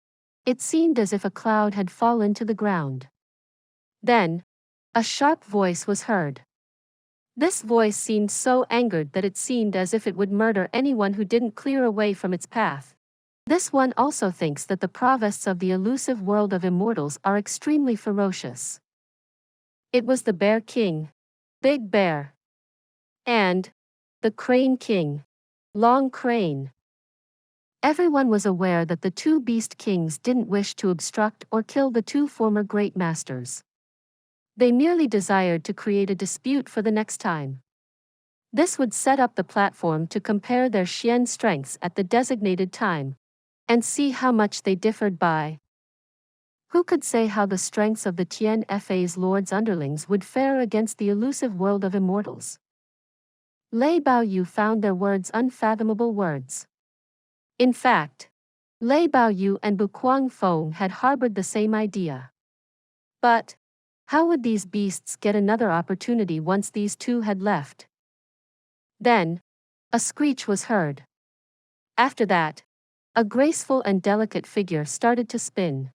it seemed as if a cloud had fallen to the ground. Then, a sharp voice was heard. This voice seemed so angered that it seemed as if it would murder anyone who didn't clear away from its path. This one also thinks that the provists of the elusive world of immortals are extremely ferocious. It was the Bear King, Big Bear, and the Crane King, Long Crane. Everyone was aware that the two beast kings didn't wish to obstruct or kill the two former great masters. They merely desired to create a dispute for the next time. This would set up the platform to compare their Xian strengths at the designated time, and see how much they differed by. Who could say how the strengths of the Tian Fa's lord's underlings would fare against the elusive world of immortals? Lei Baoyu found their words unfathomable words. In fact, Lei Baoyu and Bu Guangfeng had harbored the same idea. But, how would these beasts get another opportunity once these two had left? Then, a screech was heard. After that, a graceful and delicate figure started to spin.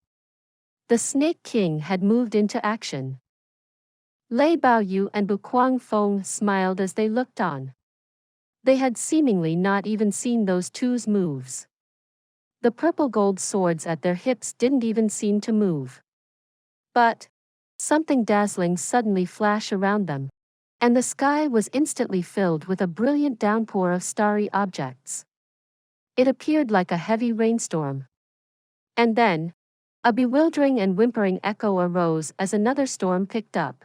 The Snake King had moved into action. Lei Baoyu and Bu Guangfeng smiled as they looked on. They had seemingly not even seen those two's moves. The purple gold swords at their hips didn't even seem to move. But, something dazzling suddenly flashed around them, and the sky was instantly filled with a brilliant downpour of starry objects. It appeared like a heavy rainstorm. And then, a bewildering and whimpering echo arose as another storm picked up.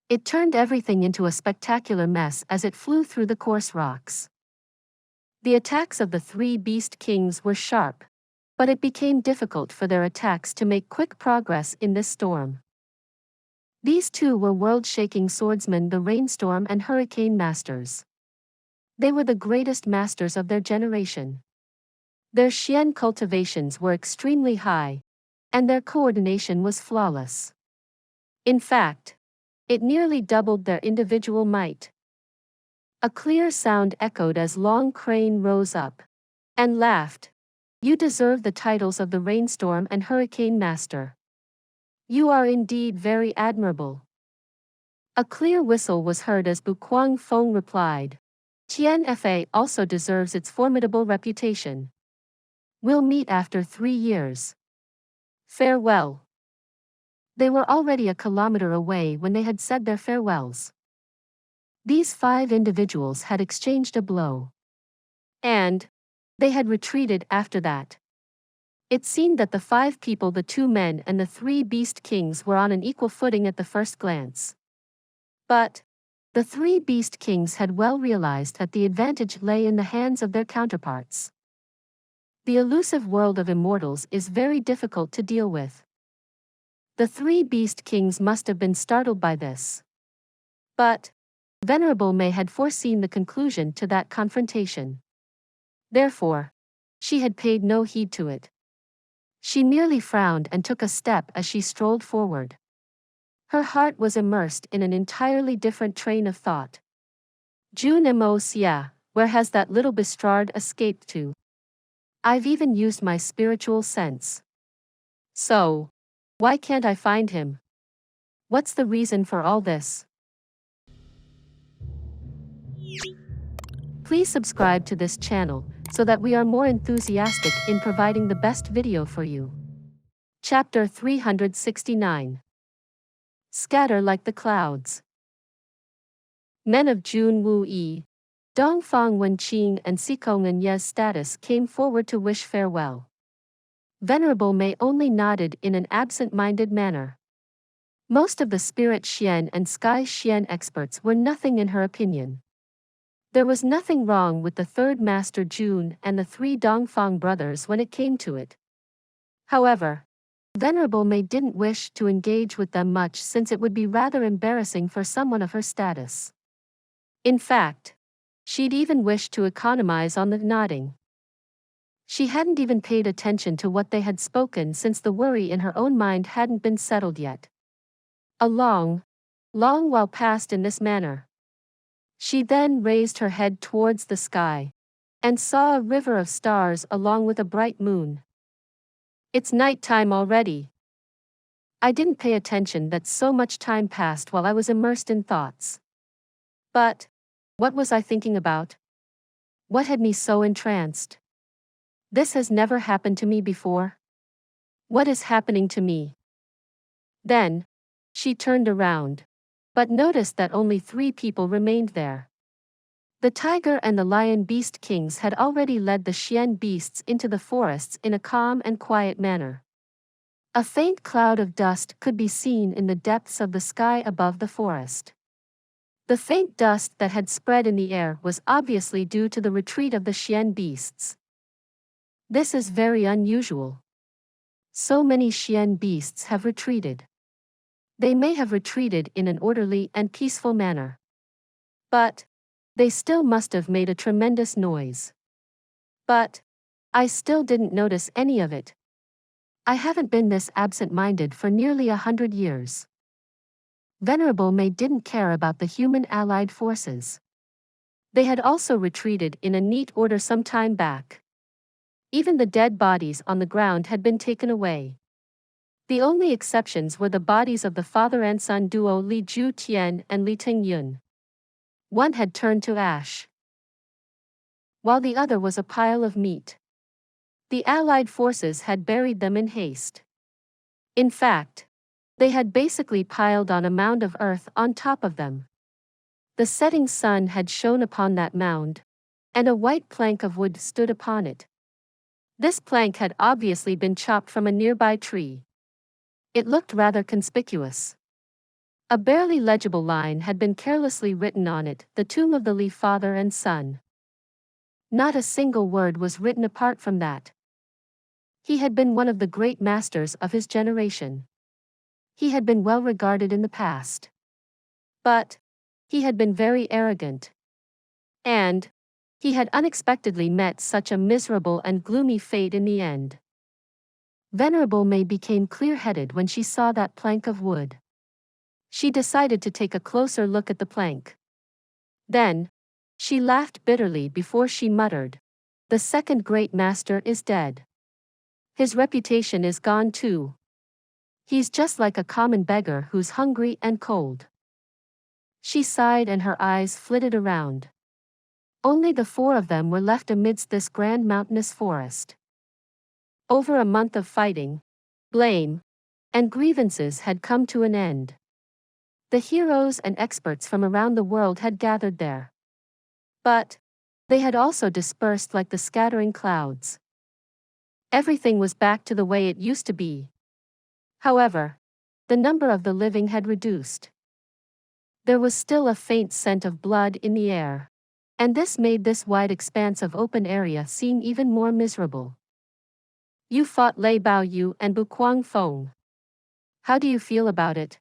It turned everything into a spectacular mess as it flew through the coarse rocks. The attacks of the three beast kings were sharp, but it became difficult for their attacks to make quick progress in this storm. These two were world-shaking swordsmen, the rainstorm and hurricane masters. They were the greatest masters of their generation. Their Xian cultivations were extremely high, and their coordination was flawless. In fact, it nearly doubled their individual might. A clear sound echoed as Long Crane rose up and laughed. You deserve the titles of the Rainstorm and Hurricane Master. You are indeed very admirable. A clear whistle was heard as Bu Kuang Feng replied. Tian Fa also deserves its formidable reputation. We'll meet after 3 years. Farewell. They were already a kilometer away when they had said their farewells. These 5 individuals had exchanged a blow. And they had retreated after that. It seemed that the 5 people, the 2 men and the 3 beast kings, were on an equal footing at the first glance. But the 3 beast kings had well realized that the advantage lay in the hands of their counterparts. The elusive world of immortals is very difficult to deal with. The 3 beast kings must have been startled by this. But Venerable Mei had foreseen the conclusion to that confrontation. Therefore, she had paid no heed to it. She merely frowned and took a step as she strolled forward. Her heart was immersed in an entirely different train of thought. Jun Xie, where has that little bastard escaped to? I've even used my spiritual sense. So, why can't I find him? What's the reason for all this? Please subscribe to this channel so that we are more enthusiastic in providing the best video for you. Chapter 369. Scatter like the clouds. Men of Jun Wu Yi, Dongfang Wenqing and Sikong Ye's status came forward to wish farewell. Venerable Mei only nodded in an absent-minded manner. Most of the Spirit Xian and Sky Xian experts were nothing in her opinion. There was nothing wrong with the third Master Jun and the 3 Dongfang brothers when it came to it. However, Venerable Mei didn't wish to engage with them much since it would be rather embarrassing for someone of her status. In fact, she'd even wished to economize on the nodding. She hadn't even paid attention to what they had spoken since the worry in her own mind hadn't been settled yet. A long while passed in this manner. She then raised her head towards the sky and saw a river of stars along with a bright moon. It's night time already. I didn't pay attention that so much time passed while I was immersed in thoughts. But what was I thinking about? What had me so entranced? This has never happened to me before. What is happening to me? Then she turned around, but noticed that only 3 people remained there. The tiger and the lion beast kings had already led the Xian beasts into the forests in a calm and quiet manner. A faint cloud of dust could be seen in the depths of the sky above the forest. The faint dust that had spread in the air was obviously due to the retreat of the Xian beasts. This is very unusual. So many Xian beasts have retreated. They may have retreated in an orderly and peaceful manner. But they still must have made a tremendous noise. But I still didn't notice any of it. I haven't been this absent-minded for nearly 100 years. Venerable Mei didn't care about the human allied forces. They had also retreated in a neat order some time back. Even the dead bodies on the ground had been taken away. The only exceptions were the bodies of the father and son duo Li Ju Tian and Li Ting Yun. One had turned to ash, while the other was a pile of meat. The Allied forces had buried them in haste. In fact, They had basically piled on a mound of earth on top of them. The setting sun had shone upon that mound, and a white plank of wood stood upon it. This plank had obviously been chopped from a nearby tree. It looked rather conspicuous. A barely legible line had been carelessly written on it, the tomb of the Li father and son. Not a single word was written apart from that. He had been one of the great masters of his generation. He had been well regarded in the past. But he had been very arrogant. And he had unexpectedly met such a miserable and gloomy fate in the end. Venerable Mei became clear-headed when she saw that plank of wood. She decided to take a closer look at the plank. Then, she laughed bitterly before she muttered, "The second great master is dead. His reputation is gone too. He's just like a common beggar who's hungry and cold." She sighed and her eyes flitted around. Only the four of them were left amidst this grand mountainous forest. Over a month of fighting, blame, and grievances had come to an end. The heroes and experts from around the world had gathered there. But they had also dispersed like the scattering clouds. Everything was back to the way it used to be. However, the number of the living had reduced. There was still a faint scent of blood in the air, and this made this wide expanse of open area seem even more miserable. "You fought Lei Baoyu and Bu Feng. How do you feel about it?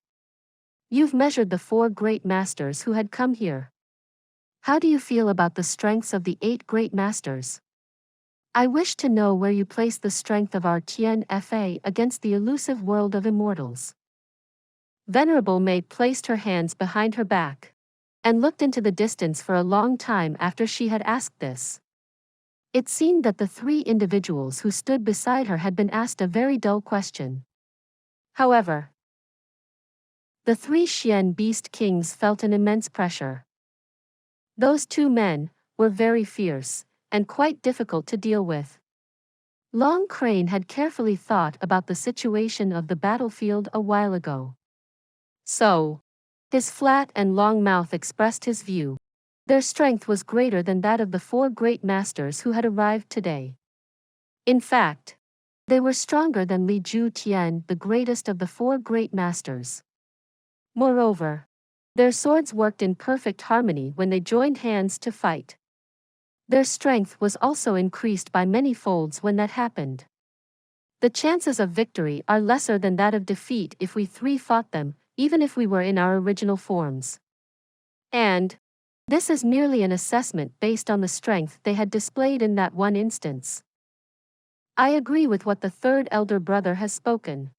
You've measured the four great masters who had come here. How do you feel about the strengths of the 8 great masters? I wish to know where you place the strength of our Tian Fa against the elusive world of immortals." Venerable Mei placed her hands behind her back and looked into the distance for a long time after she had asked this. It seemed that the 3 individuals who stood beside her had been asked a very dull question. However, the 3 Xian beast kings felt an immense pressure. Those 2 men were very fierce and quite difficult to deal with. Long Crane had carefully thought about the situation of the battlefield a while ago. So, his flat and long mouth expressed his view. Their strength was greater than that of the 4 great masters who had arrived today. In fact, they were stronger than Li Ju Tian, the greatest of the 4 great masters. Moreover, their swords worked in perfect harmony when they joined hands to fight. Their strength was also increased by many folds when that happened. The chances of victory are lesser than that of defeat if we 3 fought them, even if we were in our original forms. And this is merely an assessment based on the strength they had displayed in that one instance. I agree with what the 3rd elder brother has spoken.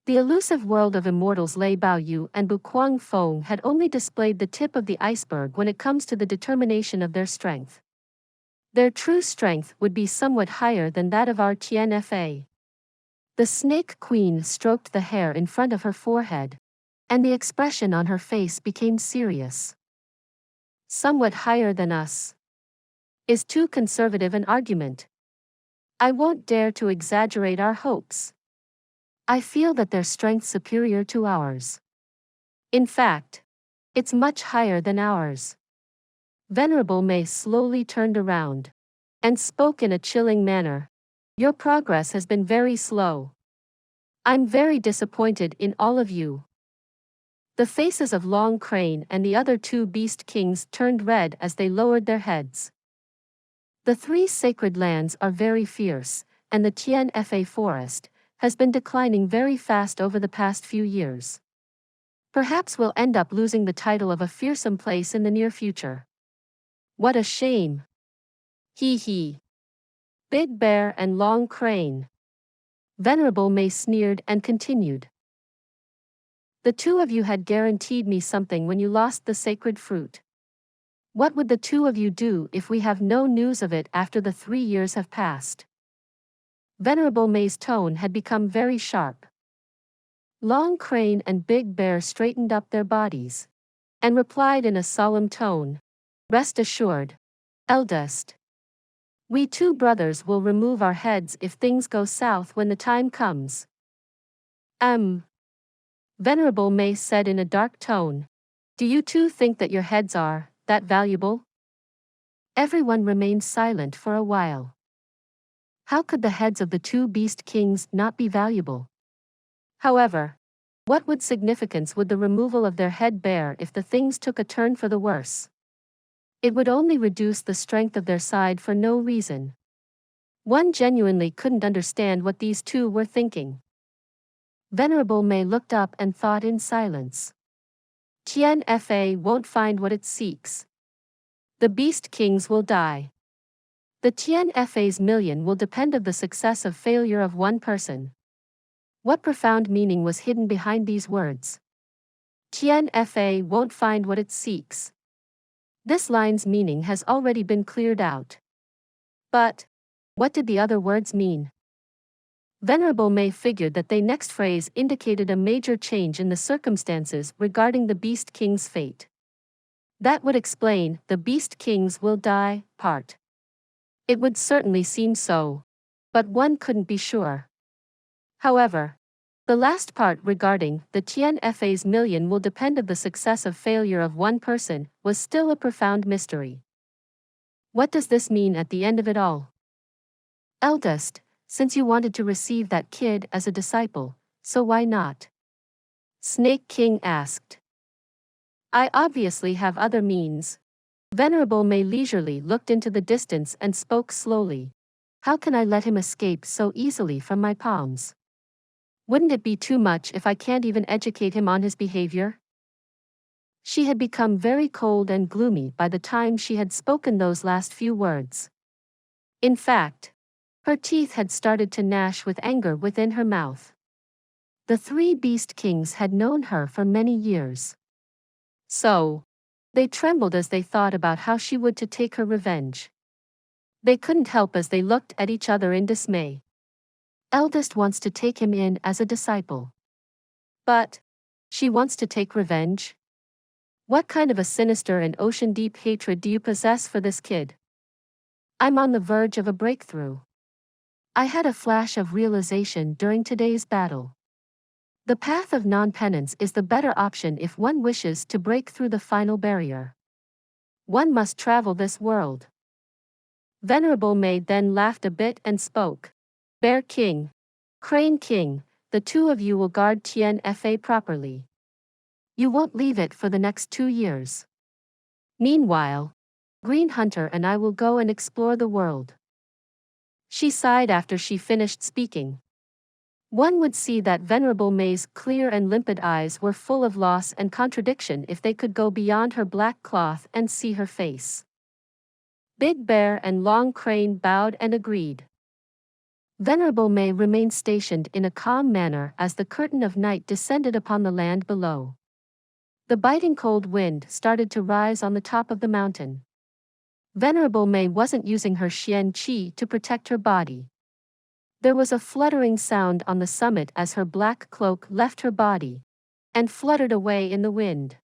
The elusive world of immortals Lei Baoyu and Bu Feng had only displayed the tip of the iceberg when it comes to the determination of their strength. Their true strength would be somewhat higher than that of our Tian Fa. The Snake Queen stroked the hair in front of her forehead, and the expression on her face became serious. Somewhat higher than us is too conservative an argument. I won't dare to exaggerate our hopes. I feel that their strength superior to ours. In fact, it's much higher than ours. Venerable Mei slowly turned around and spoke in a chilling manner. Your progress has been very slow. I'm very disappointed in all of you. The faces of Long Crane and the other 2 beast kings turned red as they lowered their heads. The 3 sacred lands are very fierce, and the Tian Fa forest has been declining very fast over the past few years. Perhaps we'll end up losing the title of a fearsome place in the near future. What a shame. Hee hee. Big Bear and Long Crane. Venerable Mei sneered and continued. The 2 of you had guaranteed me something when you lost the sacred fruit. What would the 2 of you do if we have no news of it after the 3 years have passed? Venerable Mei's tone had become very sharp. Long Crane and Big Bear straightened up their bodies and replied in a solemn tone. Rest assured, eldest. We 2 brothers will remove our heads if things go south when the time comes. Venerable Mei said in a dark tone. Do you two think that your heads are that valuable? Everyone remained silent for a while. How could the heads of the two beast kings not be valuable? However, what significance would the removal of their head bear if the things took a turn for the worse? It would only reduce the strength of their side for no reason. One genuinely couldn't understand what these two were thinking. Venerable Mei looked up and thought in silence. Tian Fa won't find what it seeks. The beast kings will die. The Tian Fa's million will depend on the success or failure of one person. What profound meaning was hidden behind these words? Tian Fa won't find what it seeks. This line's meaning has already been cleared out. But what did the other words mean? Venerable Mei figured that the next phrase indicated a major change in the circumstances regarding the Beast King's fate. That would explain the Beast Kings will die part. It would certainly seem so, but one couldn't be sure. However, the last part regarding the Tian Fa's million will depend on the success or failure of one person was still a profound mystery. What does this mean at the end of it all? Eldest, since you wanted to receive that kid as a disciple, so why not? Snake King asked. I obviously have other means. Venerable Mei leisurely looked into the distance and spoke slowly. How can I let him escape so easily from my palms? Wouldn't it be too much if I can't even educate him on his behavior? She had become very cold and gloomy by the time she had spoken those last few words. In fact, her teeth had started to gnash with anger within her mouth. The three beast kings had known her for many years. So, they trembled as they thought about how she would to take her revenge. They couldn't help as they looked at each other in dismay. Eldest wants to take him in as a disciple. But she wants to take revenge? What kind of a sinister and ocean-deep hatred do you possess for this kid? I'm on the verge of a breakthrough. I had a flash of realization during today's battle. The path of non-penance is the better option if one wishes to break through the final barrier. One must travel this world. Venerable Mei then laughed a bit and spoke. Bear King, Crane King, the two of you will guard Tian Fa properly. You won't leave it for the next 2 years. Meanwhile, Green Hunter and I will go and explore the world. She sighed after she finished speaking. One would see that Venerable Mei's clear and limpid eyes were full of loss and contradiction if they could go beyond her black cloth and see her face. Big Bear and Long Crane bowed and agreed. Venerable Mei remained stationed in a calm manner as the curtain of night descended upon the land below. The biting cold wind started to rise on the top of the mountain. Venerable Mei wasn't using her Xian Qi to protect her body. There was a fluttering sound on the summit as her black cloak left her body and fluttered away in the wind.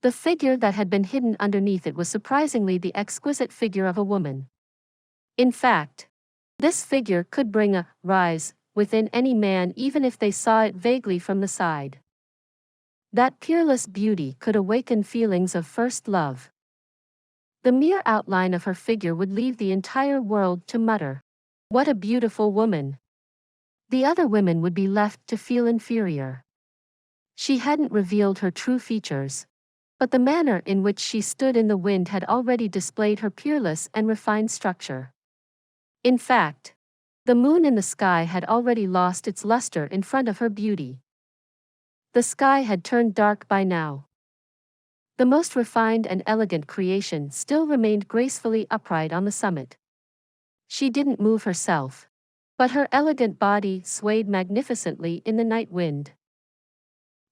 The figure that had been hidden underneath it was surprisingly the exquisite figure of a woman. In fact, this figure could bring a rise within any man even if they saw it vaguely from the side. That peerless beauty could awaken feelings of first love. The mere outline of her figure would leave the entire world to mutter, "What a beautiful woman!" The other women would be left to feel inferior. She hadn't revealed her true features, but the manner in which she stood in the wind had already displayed her peerless and refined structure. In fact, the moon in the sky had already lost its luster in front of her beauty. The sky had turned dark by now. The most refined and elegant creation still remained gracefully upright on the summit. She didn't move herself, but her elegant body swayed magnificently in the night wind.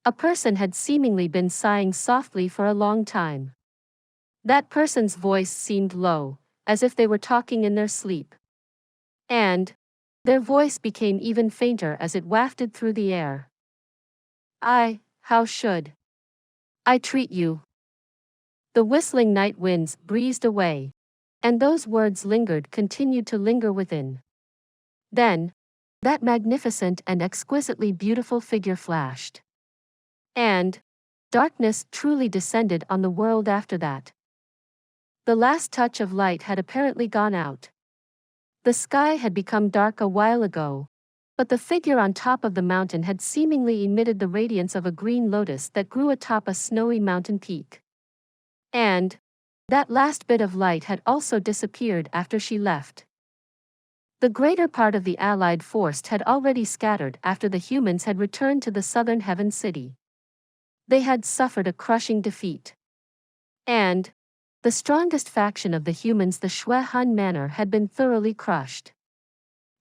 A person had seemingly been sighing softly for a long time. That person's voice seemed low, as if they were talking in their sleep. And their voice became even fainter as it wafted through the air. How should I treat you? The whistling night winds breezed away, and those words continued to linger within. Then, that magnificent and exquisitely beautiful figure flashed. And darkness truly descended on the world after that. The last touch of light had apparently gone out. The sky had become dark a while ago, but the figure on top of the mountain had seemingly emitted the radiance of a green lotus that grew atop a snowy mountain peak. And that last bit of light had also disappeared after she left. The greater part of the allied force had already scattered after the humans had returned to the southern heaven city. They had suffered a crushing defeat. And the strongest faction of the humans, the Shui Han Manor, had been thoroughly crushed.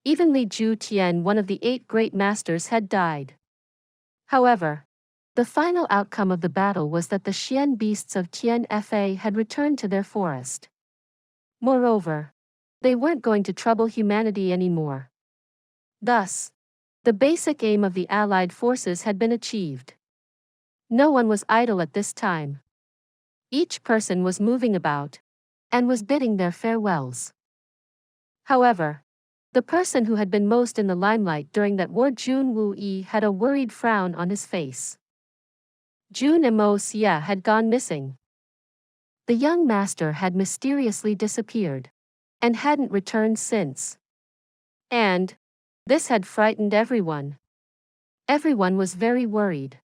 Even Li Ju Tian, one of the 8 great masters, had died. However, the final outcome of the battle was that the Xian beasts of Tian Fa had returned to their forest. Moreover, they weren't going to trouble humanity anymore. Thus, the basic aim of the allied forces had been achieved. No one was idle at this time. Each person was moving about and was bidding their farewells. However, the person who had been most in the limelight during that war, Jun Xie, had a worried frown on his face. Jun Moxie had gone missing. The young master had mysteriously disappeared and hadn't returned since. And this had frightened everyone. Everyone was very worried.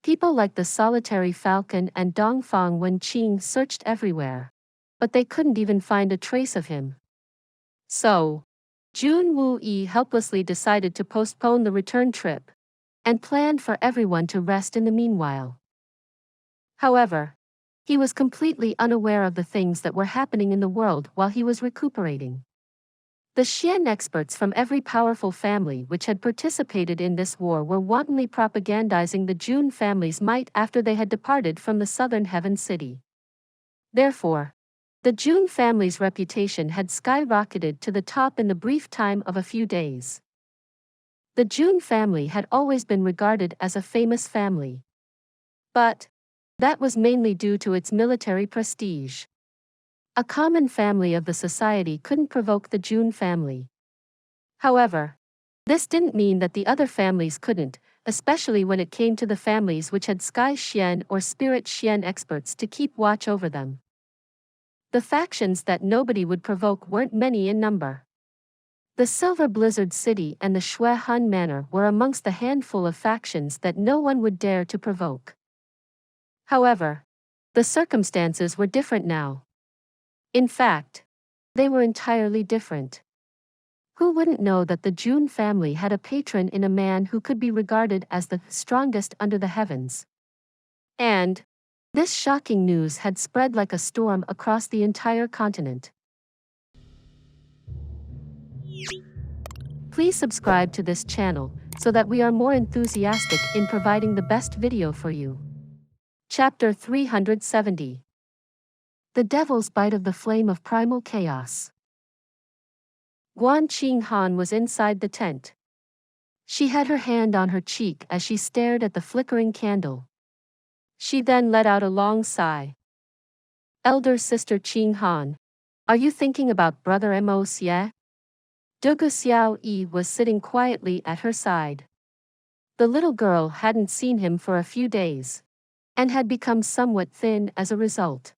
People like the solitary falcon and Dongfang Wenqing searched everywhere, but they couldn't even find a trace of him. So, Jun Xie helplessly decided to postpone the return trip and planned for everyone to rest in the meanwhile. However, he was completely unaware of the things that were happening in the world while he was recuperating. The Xian experts from every powerful family which had participated in this war were wantonly propagandizing the Jun family's might after they had departed from the southern heaven city. Therefore, the Jun family's reputation had skyrocketed to the top in the brief time of a few days. The Jun family had always been regarded as a famous family. But that was mainly due to its military prestige. A common family of the society couldn't provoke the Jun family. However, this didn't mean that the other families couldn't, especially when it came to the families which had Sky Xian or Spirit Xian experts to keep watch over them. The factions that nobody would provoke weren't many in number. The Silver Blizzard City and the Shui Han Manor were amongst the handful of factions that no one would dare to provoke. However, the circumstances were different now. In fact, they were entirely different. Who wouldn't know that the Jun family had a patron in a man who could be regarded as the strongest under the heavens? And this shocking news had spread like a storm across the entire continent. Please subscribe to this channel so that we are more enthusiastic in providing the best video for you. Chapter 370. The Devil's Bite of the Flame of Primal Chaos. Guan Qinghan was inside the tent. She had her hand on her cheek as she stared at the flickering candle. She then let out a long sigh. Elder sister Qinghan, are you thinking about brother Moxie? Dugu Xiao Yi was sitting quietly at her side. The little girl hadn't seen him for a few days and had become somewhat thin as a result.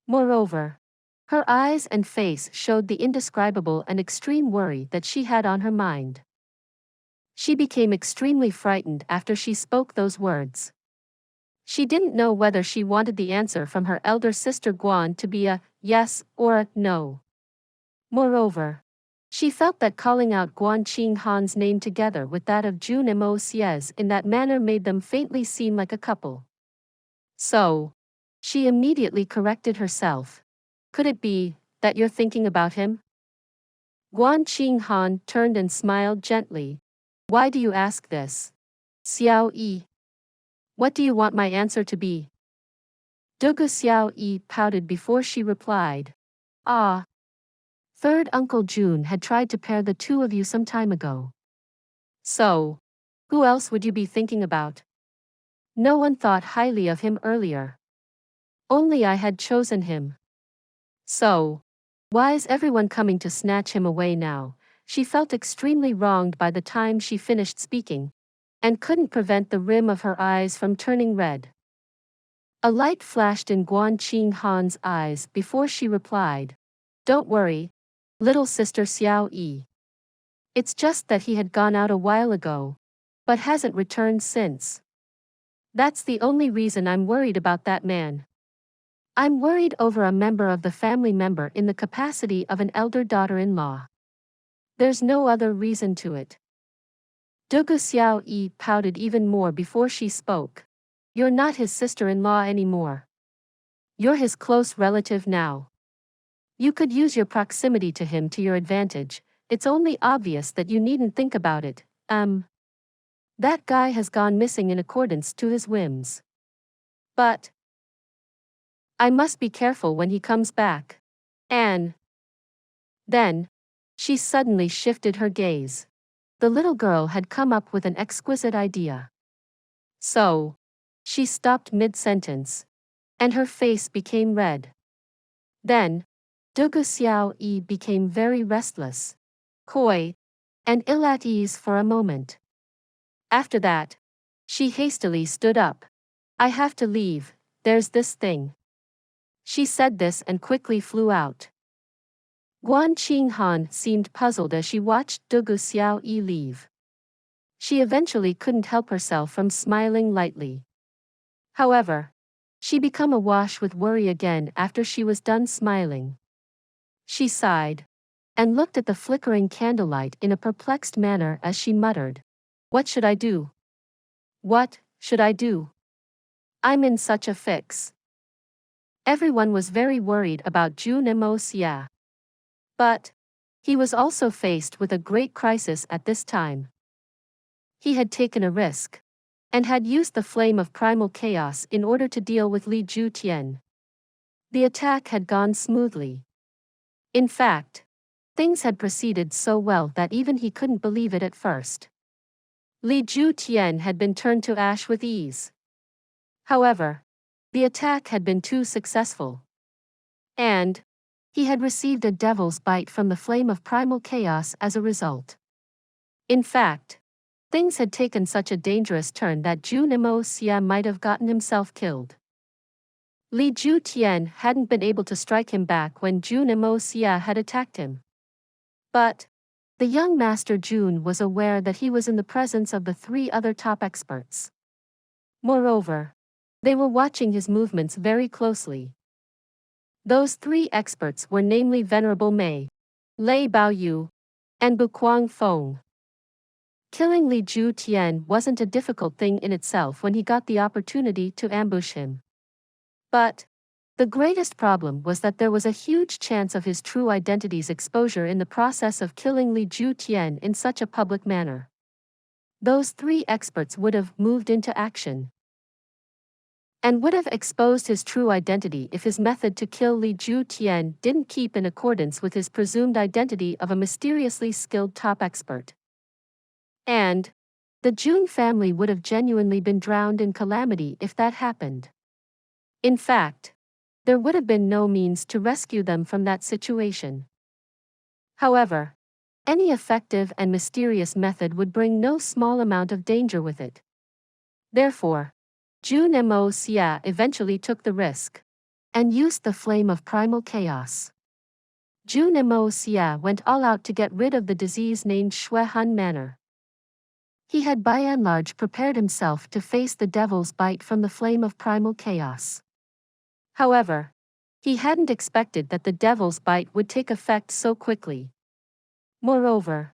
Moreover, her eyes and face showed the indescribable and extreme worry that she had on her mind. She became extremely frightened after she spoke those words. She didn't know whether she wanted the answer from her elder sister Guan to be a yes or a no. Moreover, she felt that calling out Guan Qinghan's name together with that of Jun Moxie's in that manner made them faintly seem like a couple. So, she immediately corrected herself. Could it be that you're thinking about him? Guan Qinghan turned and smiled gently. Why do you ask this? Xiao Yi. What do you want my answer to be? Dugu Xiao Yi pouted before she replied. Ah. Third Uncle Jun had tried to pair the two of you some time ago. So, who else would you be thinking about? No one thought highly of him earlier. Only I had chosen him. So, why is everyone coming to snatch him away now? She felt extremely wronged by the time she finished speaking. and couldn't prevent the rim of her eyes from turning red. A light flashed in Guan Qinghan's eyes before she replied, "Don't worry, little sister Xiao Yi. It's just that he had gone out a while ago, but hasn't returned since. That's the only reason I'm worried about that man. I'm worried over a member of the family member in the capacity of an elder daughter-in-law. There's no other reason to it." Dugu Xiao Yi pouted even more before she spoke. "You're not his sister-in-law anymore. You're his close relative now. You could use your proximity to him to your advantage. It's only obvious that you needn't think about it. That guy has gone missing in accordance to his whims. But I must be careful when he comes back. And then she suddenly shifted her gaze. The little girl had come up with an exquisite idea. So she stopped mid-sentence, and her face became red. Then Dugu Xiao Yi became very restless, coy, and ill at ease for a moment. After that, she hastily stood up. "I have to leave, there's this thing." She said this and quickly flew out. Guan Qinghan seemed puzzled as she watched Dugu Xiao Yi leave. She eventually couldn't help herself from smiling lightly. However, she became awash with worry again after she was done smiling. She sighed and looked at the flickering candlelight in a perplexed manner as she muttered, "What should I do? What should I do? I'm in such a fix." Everyone was very worried about Jun Moxie. But he was also faced with a great crisis at this time. He had taken a risk and had used the flame of primal chaos in order to deal with Li Ju Tian. The attack had gone smoothly. In fact, things had proceeded so well that even he couldn't believe it at first. Li Ju Tian had been turned to ash with ease. However, the attack had been too successful. And he had received a devil's bite from the flame of primal chaos as a result. In fact, things had taken such a dangerous turn that Jun Moxie might have gotten himself killed. Li Ju Tian hadn't been able to strike him back when Jun Moxie had attacked him. But the young Master Jun was aware that he was in the presence of the three other top experts. Moreover, they were watching his movements very closely. Those three experts were namely Venerable Mei, Lei Baoyu, and Buquang Feng. Killing Li Ju Tian wasn't a difficult thing in itself when he got the opportunity to ambush him. But the greatest problem was that there was a huge chance of his true identity's exposure in the process of killing Li Ju Tian in such a public manner. Those three experts would have moved into action and would have exposed his true identity if his method to kill Li Ju Tian didn't keep in accordance with his presumed identity of a mysteriously skilled top expert. And the Jun family would have genuinely been drowned in calamity if that happened. In fact, there would have been no means to rescue them from that situation. However, any effective and mysterious method would bring no small amount of danger with it. Therefore, Jun Moxie eventually took the risk and used the flame of primal chaos. Jun Moxie went all out to get rid of the disease named Shuehan Manor. He had by and large prepared himself to face the devil's bite from the flame of primal chaos. However, he hadn't expected that the devil's bite would take effect so quickly. Moreover,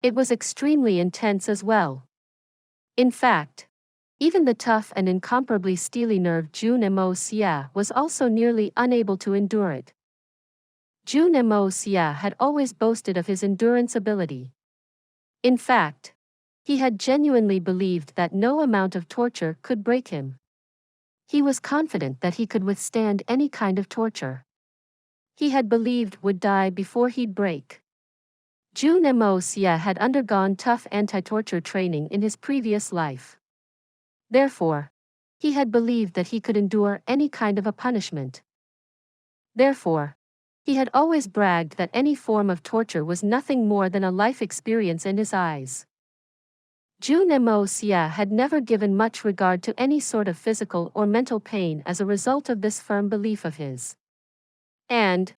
it was extremely intense as well. In fact, even the tough and incomparably steely-nerved Jun Moxie was also nearly unable to endure it. Jun Moxie had always boasted of his endurance ability. In fact, he had genuinely believed that no amount of torture could break him. He was confident that he could withstand any kind of torture. He had believed would die before he'd break. Jun Moxie had undergone tough anti-torture training in his previous life. Therefore, he had believed that he could endure any kind of a punishment. Therefore, he had always bragged that any form of torture was nothing more than a life experience in his eyes. Jun Moxie had never given much regard to any sort of physical or mental pain as a result of this firm belief of his. And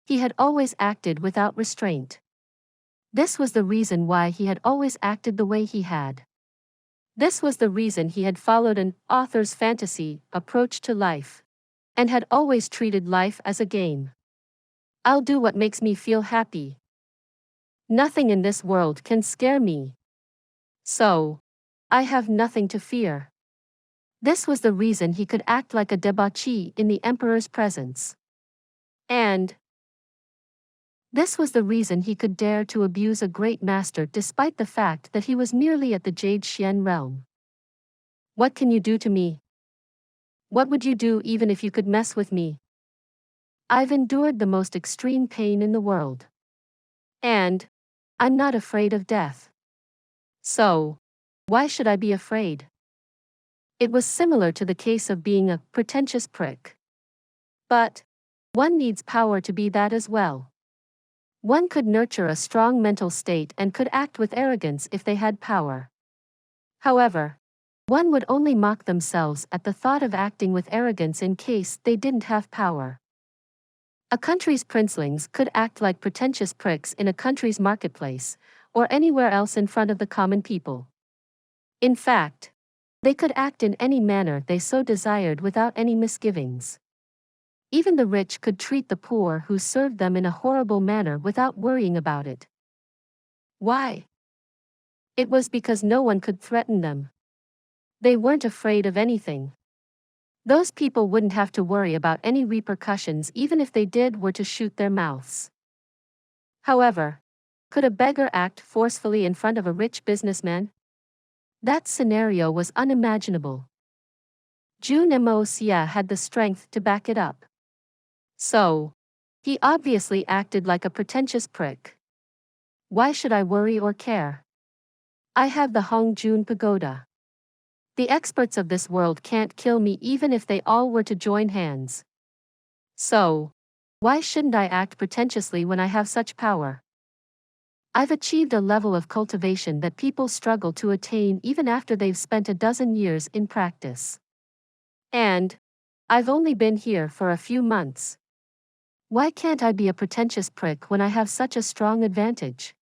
he had always acted without restraint. This was the reason why he had always acted the way he had. This was the reason he had followed an author's fantasy approach to life, and had always treated life as a game. I'll do what makes me feel happy. Nothing in this world can scare me. So, I have nothing to fear. This was the reason he could act like a debauchee in the emperor's presence. And this was the reason he could dare to abuse a great master despite the fact that he was merely at the Jade Xian realm. What can you do to me? What would you do even if you could mess with me? I've endured the most extreme pain in the world. And I'm not afraid of death. So, why should I be afraid? It was similar to the case of being a pretentious prick. But one needs power to be that as well. One could nurture a strong mental state and could act with arrogance if they had power. However, one would only mock themselves at the thought of acting with arrogance in case they didn't have power. A country's princelings could act like pretentious pricks in a country's marketplace, or anywhere else in front of the common people. In fact, they could act in any manner they so desired without any misgivings. Even the rich could treat the poor who served them in a horrible manner without worrying about it. Why? It was because no one could threaten them. They weren't afraid of anything. Those people wouldn't have to worry about any repercussions even if they were to shoot their mouths. However, could a beggar act forcefully in front of a rich businessman? That scenario was unimaginable. Jun Moxie had the strength to back it up. So, he obviously acted like a pretentious prick. Why should I worry or care? I have the Hongjun Pagoda. The experts of this world can't kill me even if they all were to join hands. So, why shouldn't I act pretentiously when I have such power? I've achieved a level of cultivation that people struggle to attain even after they've spent a dozen years in practice. And I've only been here for a few months. Why can't I be a pretentious prick when I have such a strong advantage?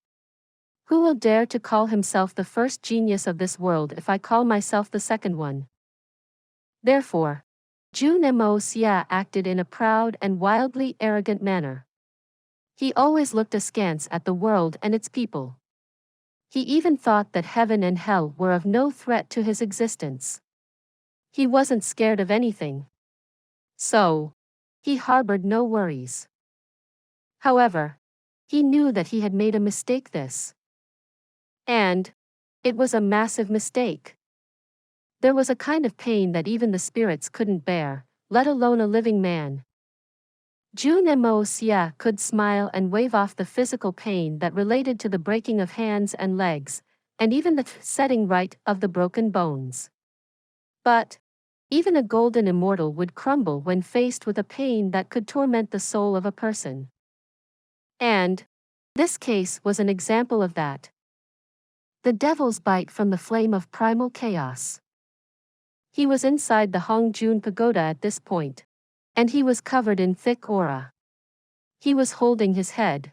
Who will dare to call himself the first genius of this world if I call myself the second one? Therefore, Jun Moxie acted in a proud and wildly arrogant manner. He always looked askance at the world and its people. He even thought that heaven and hell were of no threat to his existence. He wasn't scared of anything. So, he harbored no worries. However, he knew that he had made a mistake and it was a massive mistake. There was a kind of pain that even the spirits couldn't bear, let alone a living man. Jun Moxie could smile and wave off the physical pain that related to the breaking of hands and legs, and even the setting right of the broken bones. But even a golden immortal would crumble when faced with a pain that could torment the soul of a person. And this case was an example of that. The devil's bite from the flame of primal chaos. He was inside the Hongjun Pagoda at this point, and he was covered in thick aura. He was holding his head,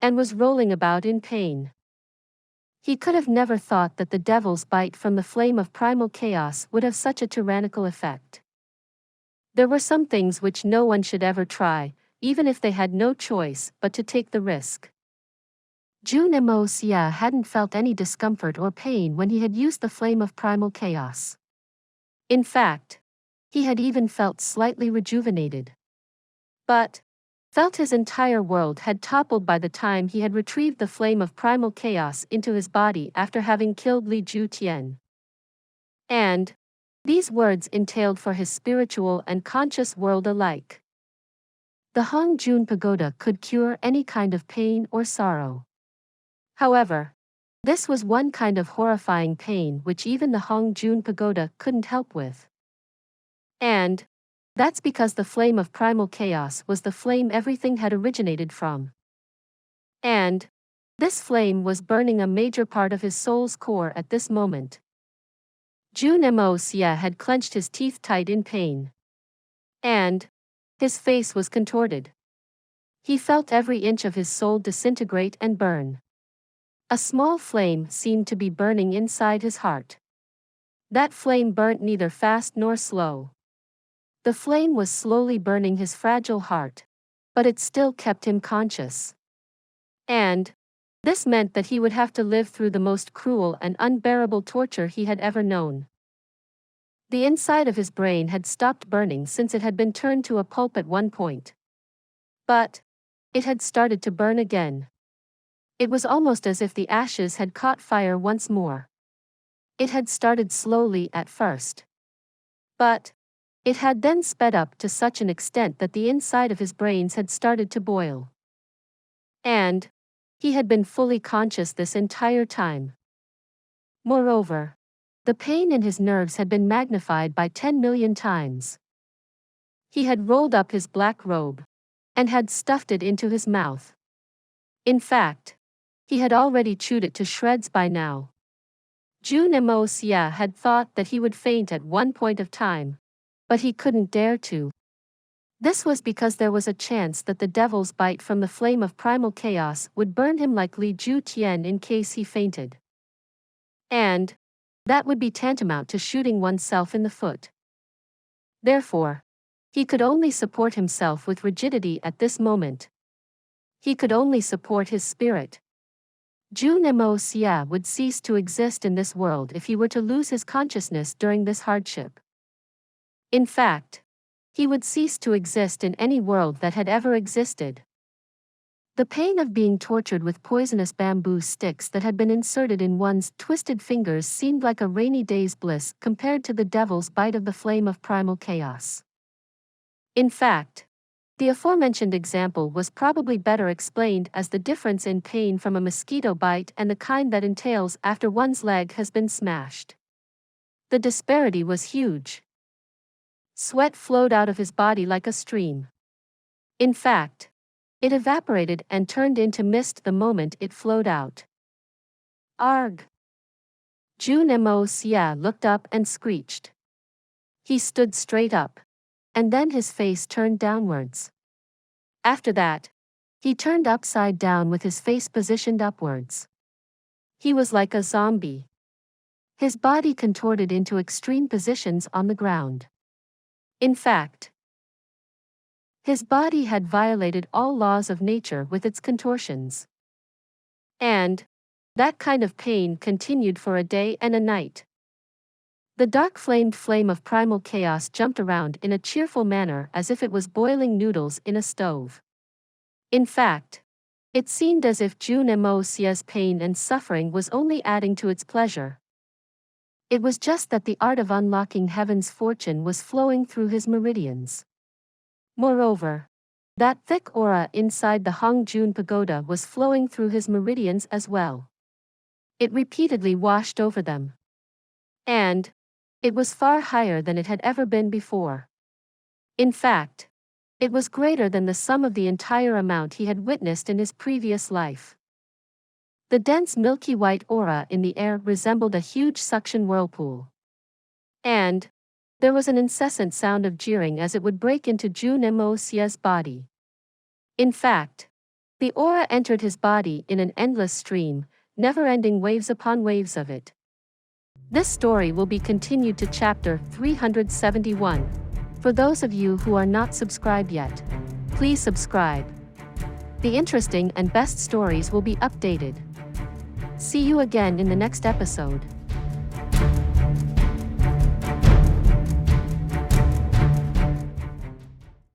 and was rolling about in pain. He could have never thought that the devil's bite from the flame of primal chaos would have such a tyrannical effect. There were some things which no one should ever try, even if they had no choice but to take the risk. Jun Moxie hadn't felt any discomfort or pain when he had used the flame of primal chaos. In fact, he had even felt slightly rejuvenated. But felt his entire world had toppled by the time he had retrieved the flame of primal chaos into his body after having killed Li Tian. And these words entailed for his spiritual and conscious world alike. The Hongjun Pagoda could cure any kind of pain or sorrow. However, this was one kind of horrifying pain which even the Hongjun Pagoda couldn't help with. And that's because the flame of primal chaos was the flame everything had originated from. And This flame was burning a major part of his soul's core at this moment. Jun Moxie had clenched his teeth tight in pain. And his face was contorted. He felt every inch of his soul disintegrate and burn. A small flame seemed to be burning inside his heart. That flame burnt neither fast nor slow. The flame was slowly burning his fragile heart, but it still kept him conscious. And this meant that he would have to live through the most cruel and unbearable torture he had ever known. The inside of his brain had stopped burning since it had been turned to a pulp at one point. But it had started to burn again. It was almost as if the ashes had caught fire once more. It had started slowly at first. But it had then sped up to such an extent that the inside of his brains had started to boil. And he had been fully conscious this entire time. Moreover, the pain in his nerves had been magnified by 10 million times. He had rolled up his black robe and had stuffed it into his mouth. In fact, he had already chewed it to shreds by now. Jun Moxie had thought that he would faint at one point of time, but he couldn't dare to. This was because there was a chance that the devil's bite from the flame of primal chaos would burn him like Lei Wu Tian in case he fainted. And that would be tantamount to shooting oneself in the foot. Therefore, he could only support himself with rigidity at this moment. He could only support his spirit. Jun Moxie would cease to exist in this world if he were to lose his consciousness during this hardship. In fact, he would cease to exist in any world that had ever existed. The pain of being tortured with poisonous bamboo sticks that had been inserted in one's twisted fingers seemed like a rainy day's bliss compared to the devil's bite of the flame of primal chaos. In fact, the aforementioned example was probably better explained as the difference in pain from a mosquito bite and the kind that entails after one's leg has been smashed. The disparity was huge. Sweat flowed out of his body like a stream. In fact, it evaporated and turned into mist the moment it flowed out. Arg! Jun Moxie looked up and screeched. He stood straight up, and then his face turned downwards. After that, he turned upside down with his face positioned upwards. He was like a zombie. His body contorted into extreme positions on the ground. In fact, his body had violated all laws of nature with its contortions. And that kind of pain continued for a day and a night. The dark-flamed flame of primal chaos jumped around in a cheerful manner as if it was boiling noodles in a stove. In fact, it seemed as if Jun Moxie's pain and suffering was only adding to its pleasure. It was just that the art of unlocking heaven's fortune was flowing through his meridians. Moreover, that thick aura inside the Hongjun pagoda was flowing through his meridians as well. It repeatedly washed over them. And it was far higher than it had ever been before. In fact, it was greater than the sum of the entire amount he had witnessed in his previous life. The dense milky white aura in the air resembled a huge suction whirlpool. And there was an incessant sound of jeering as it would break into Jun Moxie's body. In fact, the aura entered his body in an endless stream, never-ending waves upon waves of it. This story will be continued to chapter 371. For those of you who are not subscribed yet, please subscribe. The interesting and best stories will be updated. See you again in the next episode.